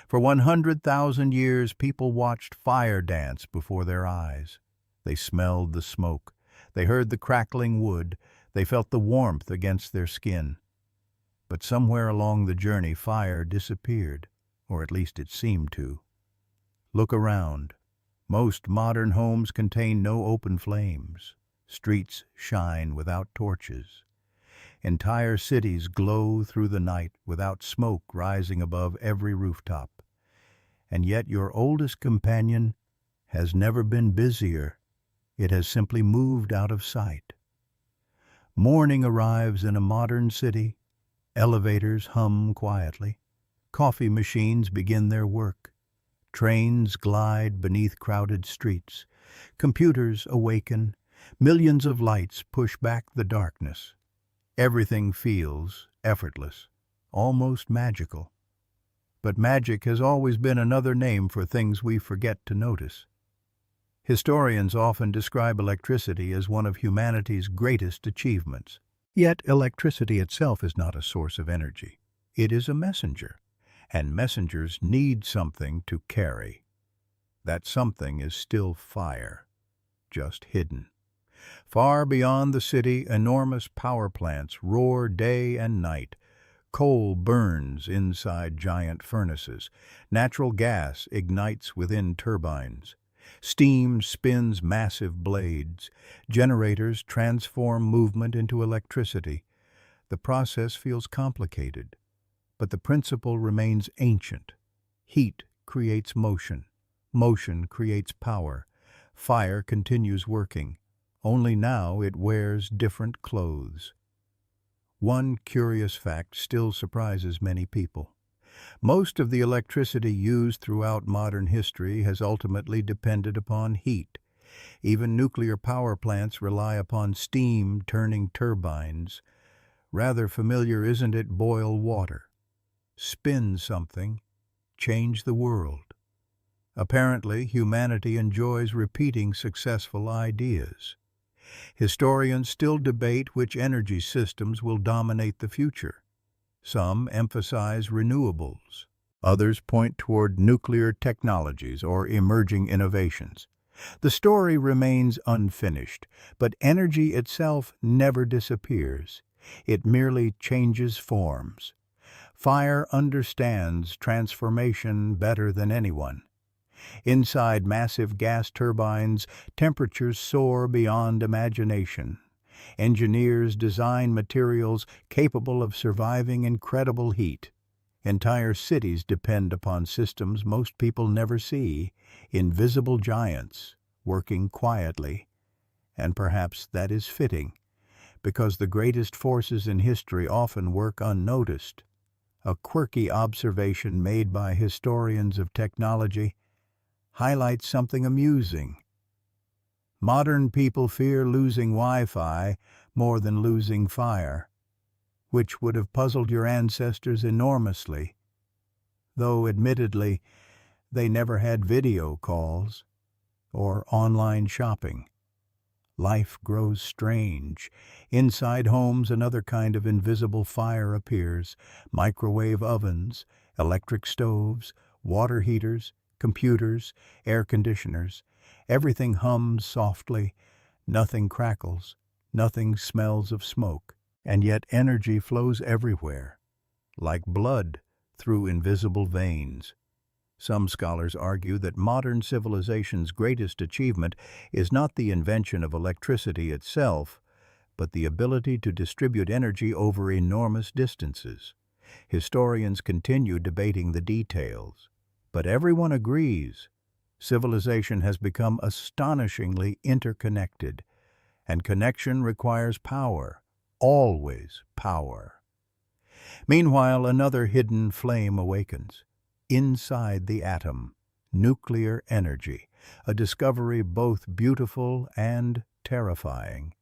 For 100,000 years people watched fire dance before their eyes. They smelled the smoke, they heard the crackling wood, they felt the warmth against their skin. But somewhere along the journey fire disappeared, or at least it seemed to. Look around. Most modern homes contain no open flames. Streets shine without torches. Entire cities glow through the night without smoke rising above every rooftop. And yet your oldest companion has never been busier. It has simply moved out of sight. Morning arrives in a modern city. Elevators hum quietly. Coffee machines begin their work. Trains glide beneath crowded streets. Computers awaken. Millions of lights push back the darkness. Everything feels effortless, almost magical. But magic has always been another name for things we forget to notice. Historians often describe electricity as one of humanity's greatest achievements. Yet electricity itself is not a source of energy. It is a messenger, and messengers need something to carry. That something is still fire, just hidden. Far beyond the city, enormous power plants roar day and night. Coal burns inside giant furnaces. Natural gas ignites within turbines. Steam spins massive blades. Generators transform movement into electricity. The process feels complicated, but the principle remains ancient. Heat creates motion. Motion creates power. Fire continues working. Only now it wears different clothes. One curious fact still surprises many people. Most of the electricity used throughout modern history has ultimately depended upon heat. Even nuclear power plants rely upon steam turning turbines. Rather familiar, isn't it? Boil water. Spin something. Change the world. Apparently, humanity enjoys repeating successful ideas. Historians still debate which energy systems will dominate the future. Some emphasize renewables. Others point toward nuclear technologies or emerging innovations. The story remains unfinished, but energy itself never disappears. It merely changes forms. Fire understands transformation better than anyone. Inside massive gas turbines, temperatures soar beyond imagination. Engineers design materials capable of surviving incredible heat. Entire cities depend upon systems most people never see, invisible giants working quietly. And perhaps that is fitting, because the greatest forces in history often work unnoticed. A quirky observation made by historians of technology highlights something amusing. Modern people fear losing Wi-Fi more than losing fire, which would have puzzled your ancestors enormously, though admittedly they never had video calls or online shopping. Life grows strange. Inside homes, another kind of invisible fire appears. Microwave ovens, electric stoves, water heaters, computers, air conditioners. Everything hums softly, nothing crackles, nothing smells of smoke. And yet energy flows everywhere, like blood through invisible veins. Some scholars argue that modern civilization's greatest achievement is not the invention of electricity itself, but the ability to distribute energy over enormous distances. Historians continue debating the details, but everyone agrees civilization has become astonishingly interconnected, and connection requires power, always power. Meanwhile, another hidden flame awakens. Inside the atom, nuclear energy, a discovery both beautiful and terrifying.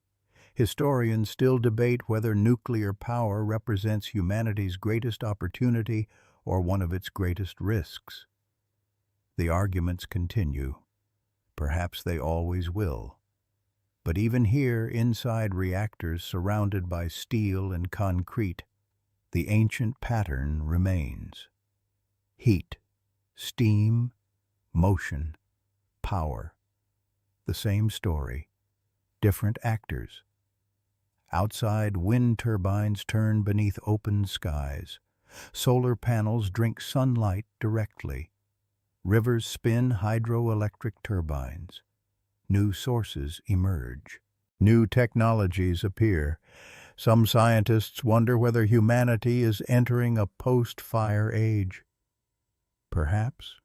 Historians still debate whether nuclear power represents humanity's greatest opportunity or one of its greatest risks. The arguments continue. Perhaps they always will. But even here, inside reactors surrounded by steel and concrete, the ancient pattern remains. Heat, steam, motion, power. The same story, different actors. Outside, wind turbines turn beneath open skies. Solar panels drink sunlight directly. Rivers spin hydroelectric turbines. New sources emerge. New technologies appear. Some scientists wonder whether humanity is entering a post-fire age. Perhaps.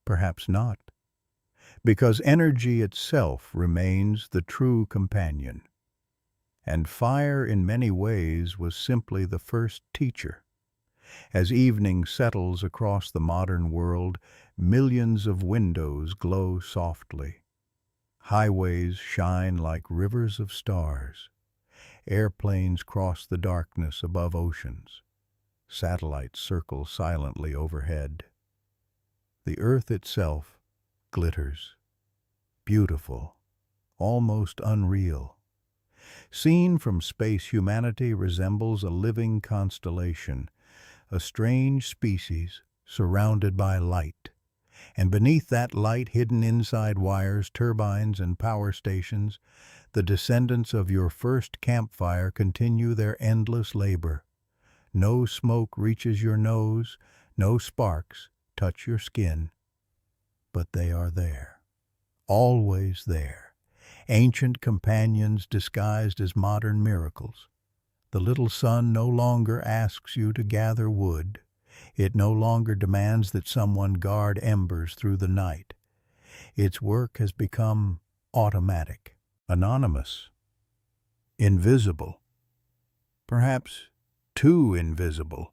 Perhaps not. Because energy itself remains the true companion. And fire in many ways was simply the first teacher. As evening settles across the modern world, millions of windows glow softly. Highways shine like rivers of stars. Airplanes cross the darkness above oceans. Satellites circle silently overhead. The earth itself glitters, beautiful, almost unreal. Seen from space, humanity resembles a living constellation, a strange species surrounded by light. And beneath that light, hidden inside wires, turbines, and power stations, the descendants of your first campfire continue their endless labor. No smoke reaches your nose, no sparks touch your skin, but they are there, always there, ancient companions disguised as modern miracles. The little sun no longer asks you to gather wood. It no longer demands that someone guard embers through the night. Its work has become automatic, anonymous, invisible, perhaps too invisible,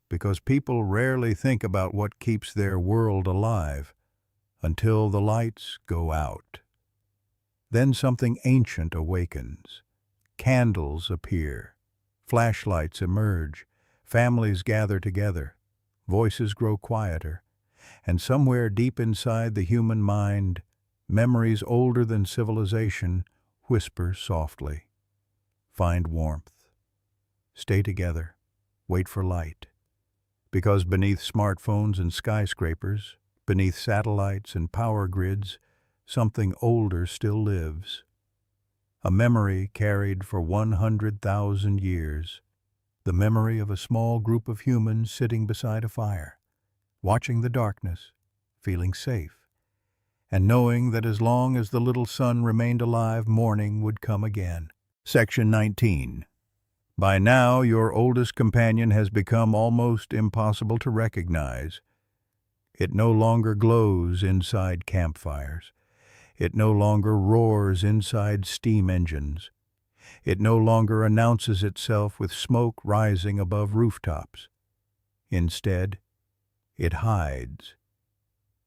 because people rarely think about what keeps their world alive until the lights go out. Then something ancient awakens. Candles appear, flashlights emerge, families gather together, voices grow quieter, and somewhere deep inside the human mind, memories older than civilization whisper softly. Find warmth. Stay together. Wait for light. Because beneath smartphones and skyscrapers, beneath satellites and power grids, something older still lives. A memory carried for 100,000 years. The memory of a small group of humans sitting beside a fire, watching the darkness, feeling safe, and knowing that as long as the little sun remained alive, morning would come again. Section 19. By now, your oldest companion has become almost impossible to recognize. It no longer glows inside campfires. It no longer roars inside steam engines. It no longer announces itself with smoke rising above rooftops. Instead, it hides.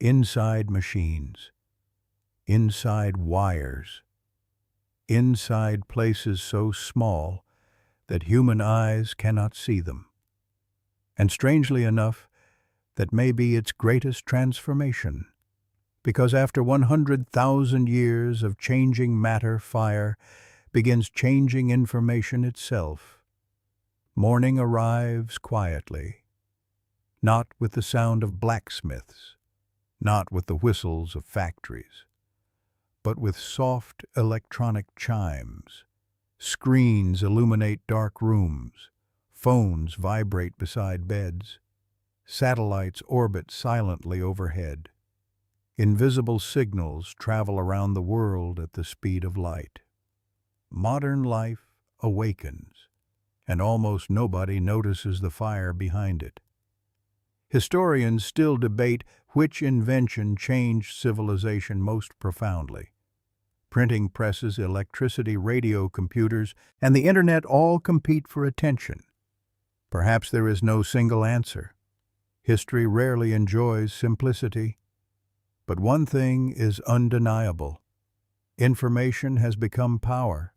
Inside machines. Inside wires. Inside places so small that human eyes cannot see them. And strangely enough, that may be its greatest transformation. Because after 100,000 years of changing matter, fire begins changing information itself. Morning arrives quietly, not with the sound of blacksmiths, not with the whistles of factories, but with soft electronic chimes. Screens illuminate dark rooms, phones vibrate beside beds. Satellites orbit silently overhead. Invisible signals travel around the world at the speed of light. Modern life awakens, and almost nobody notices the fire behind it. Historians still debate which invention changed civilization most profoundly. Printing presses, electricity, radio computers, and the internet all compete for attention. Perhaps there is no single answer. History rarely enjoys simplicity. But one thing is undeniable. Information has become power,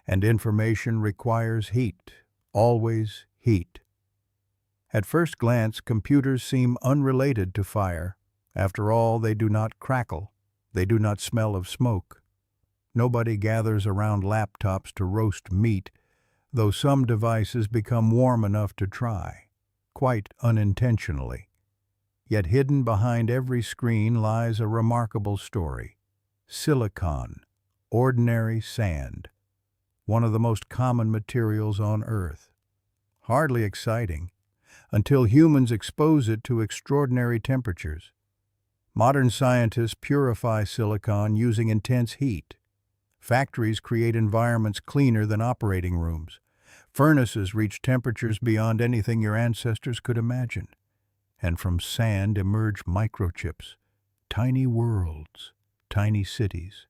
and information requires heat, always heat. At first glance, computers seem unrelated to fire. After all, they do not crackle. They do not smell of smoke. Nobody gathers around laptops to roast meat, though some devices become warm enough to try, quite unintentionally. Yet hidden behind every screen lies a remarkable story. Silicon, ordinary sand, one of the most common materials on Earth. Hardly exciting, until humans expose it to extraordinary temperatures. Modern scientists purify silicon using intense heat. Factories create environments cleaner than operating rooms. Furnaces reach temperatures beyond anything your ancestors could imagine. And from sand emerge microchips, tiny worlds, tiny cities,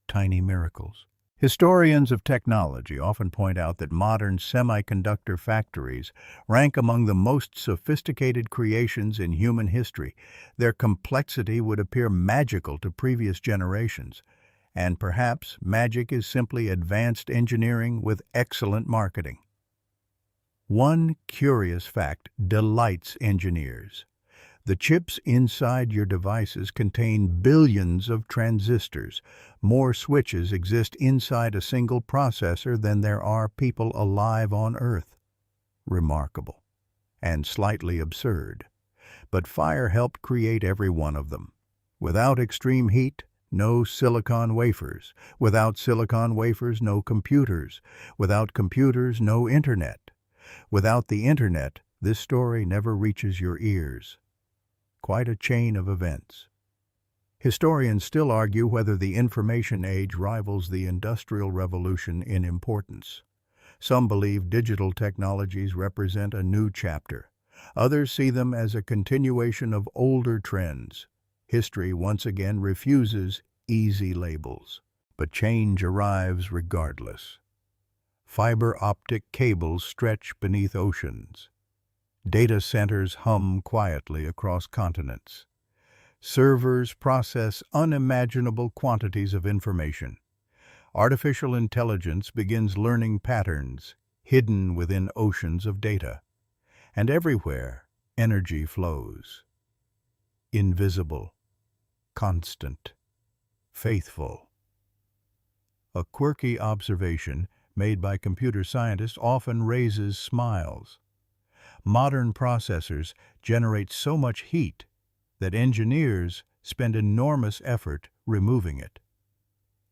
tiny miracles. Historians of technology often point out that modern semiconductor factories rank among the most sophisticated creations in human history. Their complexity would appear magical to previous generations, and perhaps magic is simply advanced engineering with excellent marketing. One curious fact delights engineers. The chips inside your devices contain billions of transistors. More switches exist inside a single processor than there are people alive on Earth. Remarkable, and slightly absurd. But fire helped create every one of them. Without extreme heat, no silicon wafers. Without silicon wafers, no computers. Without computers, no internet. Without the internet, this story never reaches your ears. Quite a chain of events. Historians still argue whether the information age rivals the Industrial Revolution in importance. Some believe digital technologies represent a new chapter. Others see them as a continuation of older trends. History once again refuses easy labels, but change arrives regardless. Fiber optic cables stretch beneath oceans. Data centers hum quietly across continents. Servers process unimaginable quantities of information. Artificial intelligence begins learning patterns hidden within oceans of data. And everywhere, energy flows. Invisible, constant, faithful. A quirky observation made by computer scientists often raises smiles. Modern processors generate so much heat that engineers spend enormous effort removing it.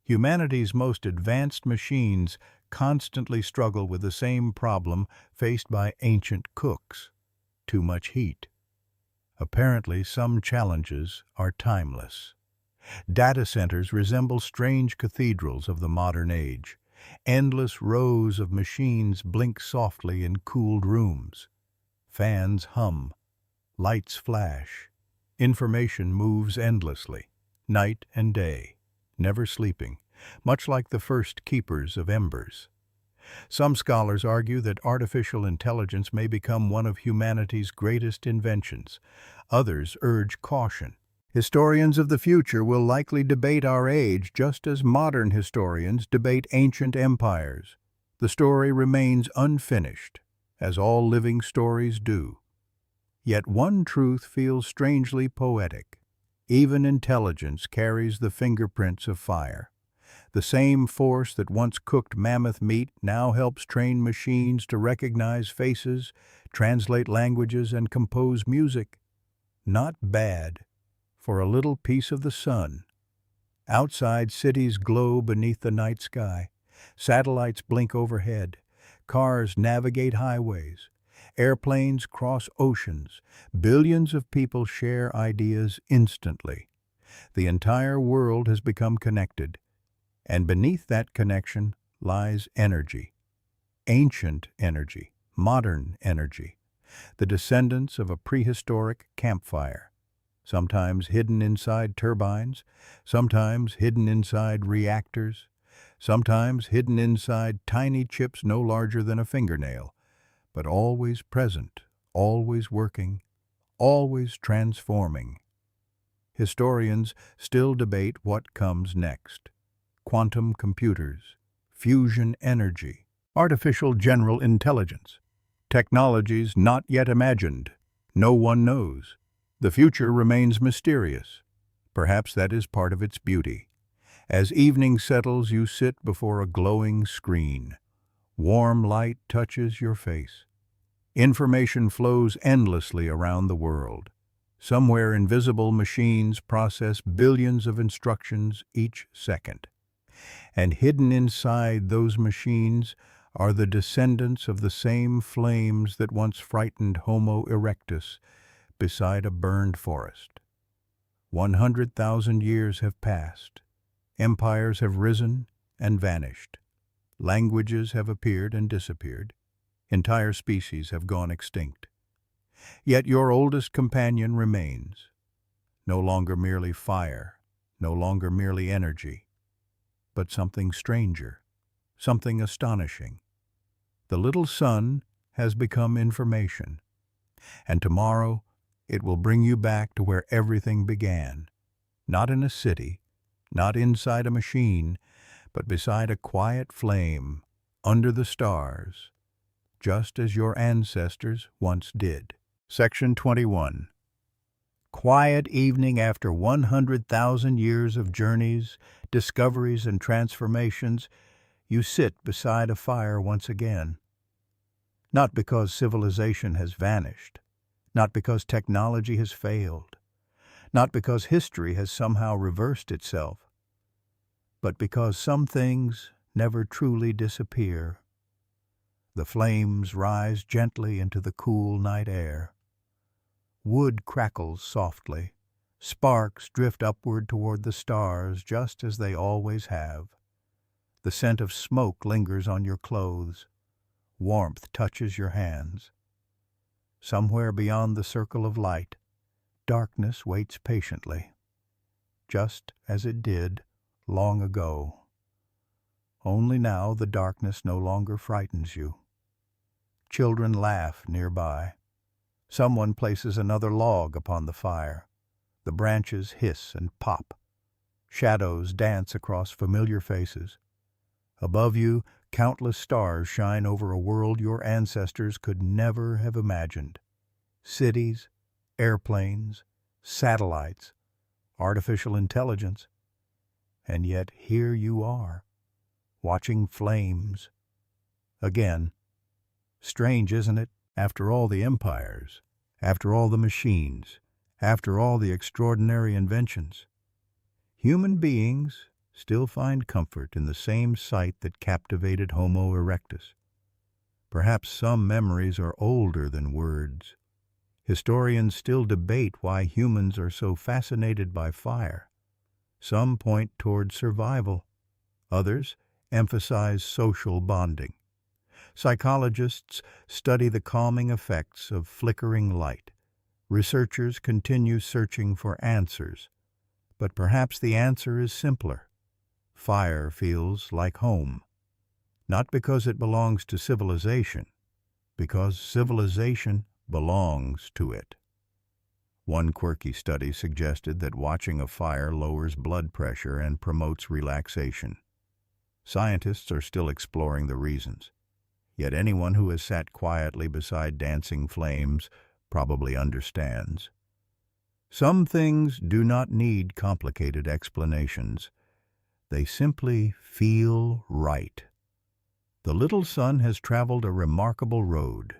Humanity's most advanced machines constantly struggle with the same problem faced by ancient cooks: too much heat. Apparently, some challenges are timeless. Data centers resemble strange cathedrals of the modern age. Endless rows of machines blink softly in cooled rooms. Fans hum, lights flash. Information moves endlessly, night and day, never sleeping, much like the first keepers of embers. Some scholars argue that artificial intelligence may become one of humanity's greatest inventions. Others urge caution. Historians of the future will likely debate our age just as modern historians debate ancient empires. The story remains unfinished, as all living stories do. Yet one truth feels strangely poetic. Even intelligence carries the fingerprints of fire. The same force that once cooked mammoth meat now helps train machines to recognize faces, translate languages, and compose music. Not bad for a little piece of the sun. Outside, cities glow beneath the night sky. Satellites blink overhead. Cars navigate highways. Airplanes cross oceans. Billions of people share ideas instantly. The entire world has become connected, and beneath that connection lies energy. Ancient energy, modern energy, the descendants of a prehistoric campfire, sometimes hidden inside turbines, sometimes hidden inside reactors, sometimes hidden inside tiny chips no larger than a fingernail, but always present, always working, always transforming. Historians still debate what comes next. Quantum computers, fusion energy, artificial general intelligence, technologies not yet imagined. No one knows. The future remains mysterious. Perhaps that is part of its beauty. As evening settles, you sit before a glowing screen. Warm light touches your face. Information flows endlessly around the world. Somewhere invisible machines process billions of instructions each second. And hidden inside those machines are the descendants of the same flames that once frightened Homo erectus beside a burned forest. 100,000 years have passed. Empires have risen and vanished. Languages have appeared and disappeared. Entire species have gone extinct. Yet your oldest companion remains, no longer merely fire, no longer merely energy, but something stranger, something astonishing. The little sun has become information, and tomorrow it will bring you back to where everything began, not in a city, not inside a machine, but beside a quiet flame, under the stars, just as your ancestors once did. Section 21. Quiet evening after 100,000 years of journeys, discoveries, and transformations, you sit beside a fire once again. Not because civilization has vanished, not because technology has failed, not because history has somehow reversed itself, but because some things never truly disappear. The flames rise gently into the cool night air. Wood crackles softly. Sparks drift upward toward the stars just as they always have. The scent of smoke lingers on your clothes. Warmth touches your hands. Somewhere beyond the circle of light, darkness waits patiently, just as it did long ago. Only now the darkness no longer frightens you. Children laugh nearby. Someone places another log upon the fire. The branches hiss and pop. Shadows dance across familiar faces. Above you, countless stars shine over a world your ancestors could never have imagined. Cities, airplanes, satellites, artificial intelligence. And yet here you are, watching flames. Again. Strange, isn't it? After all the empires, after all the machines, after all the extraordinary inventions, human beings still find comfort in the same sight that captivated Homo erectus. Perhaps some memories are older than words. Historians still debate why humans are so fascinated by fire. Some point toward survival. Others emphasize social bonding. Psychologists study the calming effects of flickering light. Researchers continue searching for answers. But perhaps the answer is simpler. Fire feels like home. Not because it belongs to civilization, because civilization belongs to it. One quirky study suggested that watching a fire lowers blood pressure and promotes relaxation. Scientists are still exploring the reasons. Yet anyone who has sat quietly beside dancing flames probably understands. Some things do not need complicated explanations. They simply feel right. The little sun has traveled a remarkable road.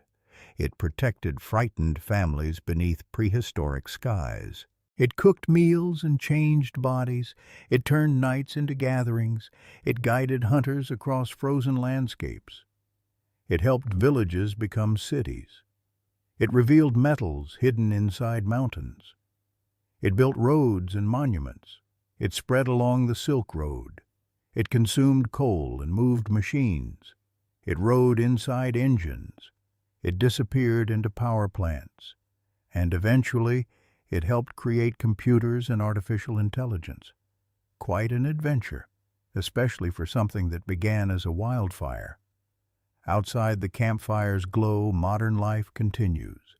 It protected frightened families beneath prehistoric skies. It cooked meals and changed bodies. It turned nights into gatherings. It guided hunters across frozen landscapes. It helped villages become cities. It revealed metals hidden inside mountains. It built roads and monuments. It spread along the Silk Road. It consumed coal and moved machines. It rode inside engines. It disappeared into power plants. And eventually, it helped create computers and artificial intelligence. Quite an adventure, especially for something that began as a wildfire. Outside the campfire's glow, modern life continues.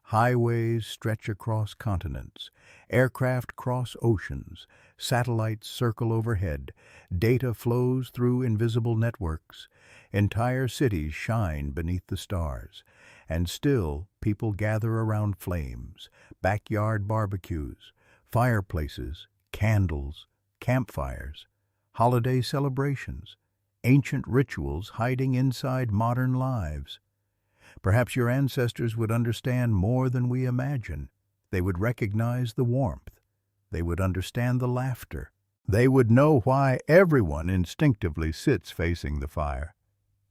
Highways stretch across continents. Aircraft cross oceans. Satellites circle overhead. Data flows through invisible networks. Entire cities shine beneath the stars. And still, people gather around flames, backyard barbecues, fireplaces, candles, campfires, holiday celebrations, ancient rituals hiding inside modern lives. Perhaps your ancestors would understand more than we imagine. They would recognize the warmth. They would understand the laughter. They would know why everyone instinctively sits facing the fire.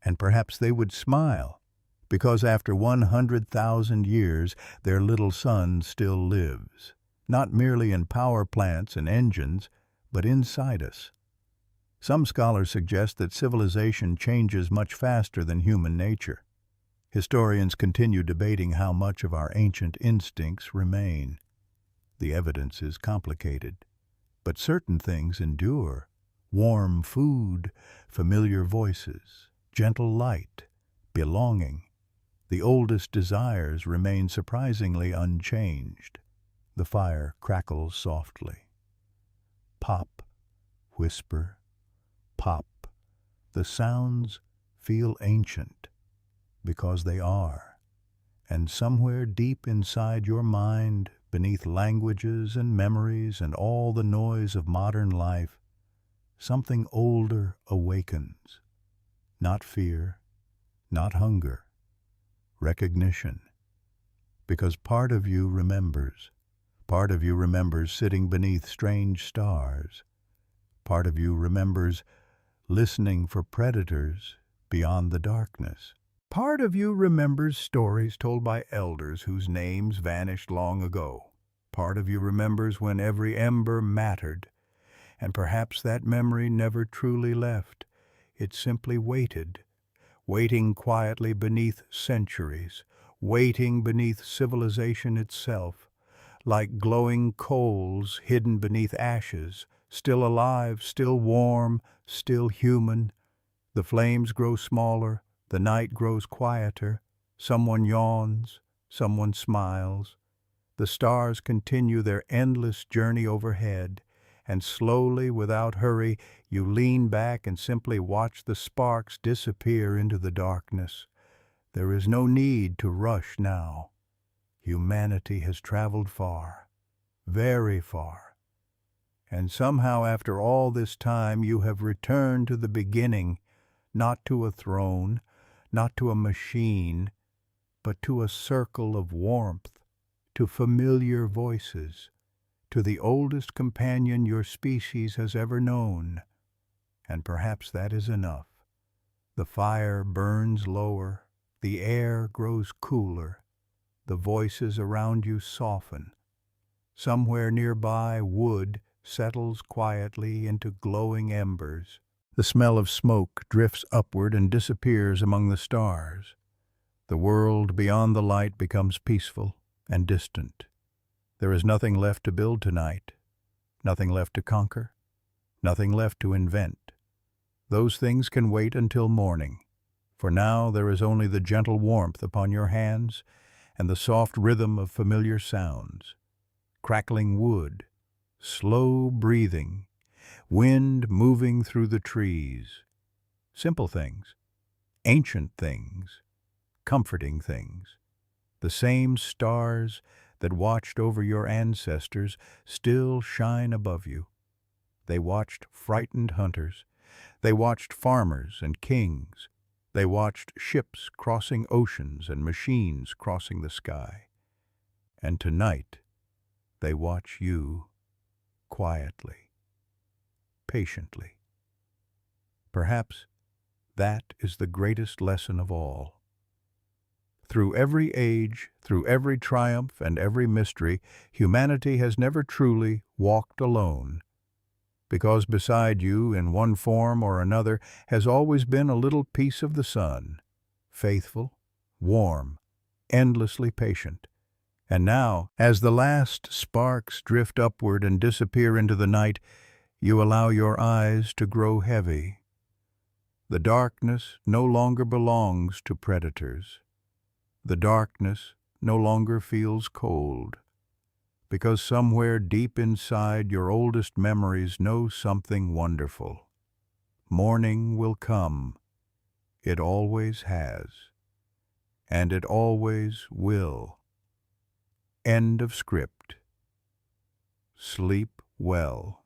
And perhaps they would smile, because after 100,000 years, their little son still lives, not merely in power plants and engines, but inside us. Some scholars suggest that civilization changes much faster than human nature. Historians continue debating how much of our ancient instincts remain. The evidence is complicated, but certain things endure. Warm food, familiar voices, gentle light, belonging. The oldest desires remain surprisingly unchanged. The fire crackles softly. Pop, whisper, pop. The sounds feel ancient, because they are. And somewhere deep inside your mind, beneath languages and memories and all the noise of modern life, something older awakens. Not fear, not hunger, recognition. Because part of you remembers. Part of you remembers sitting beneath strange stars. Part of you remembers listening for predators beyond the darkness. Part of you remembers stories told by elders whose names vanished long ago. Part of you remembers when every ember mattered, and perhaps that memory never truly left. It simply waited, waiting quietly beneath centuries, waiting beneath civilization itself, like glowing coals hidden beneath ashes, still alive, still warm, still human. The flames grow smaller. The night grows quieter. Someone yawns. Someone smiles. The stars continue their endless journey overhead, and slowly, without hurry, you lean back and simply watch the sparks disappear into the darkness. There is no need to rush now. Humanity has traveled far, very far. And somehow, after all this time, you have returned to the beginning, not to a throne, not to a machine, but to a circle of warmth, to familiar voices, to the oldest companion your species has ever known. And perhaps that is enough. The fire burns lower, the air grows cooler, the voices around you soften. Somewhere nearby, wood settles quietly into glowing embers. The smell of smoke drifts upward and disappears among the stars. The world beyond the light becomes peaceful and distant. There is nothing left to build tonight, nothing left to conquer, nothing left to invent. Those things can wait until morning. For now there is only the gentle warmth upon your hands and the soft rhythm of familiar sounds. Crackling wood, slow breathing, wind moving through the trees. Simple things, ancient things, comforting things. The same stars that watched over your ancestors still shine above you. They watched frightened hunters. They watched farmers and kings. They watched ships crossing oceans and machines crossing the sky. And tonight, they watch you quietly, patiently. Perhaps that is the greatest lesson of all. Through every age, through every triumph and every mystery, humanity has never truly walked alone, because beside you, in one form or another, has always been a little piece of the sun, faithful, warm, endlessly patient. And now, as the last sparks drift upward and disappear into the night, you allow your eyes to grow heavy. The darkness no longer belongs to predators. The darkness no longer feels cold, because somewhere deep inside your oldest memories know something wonderful. Morning will come. It always has. And it always will. End of script. Sleep well.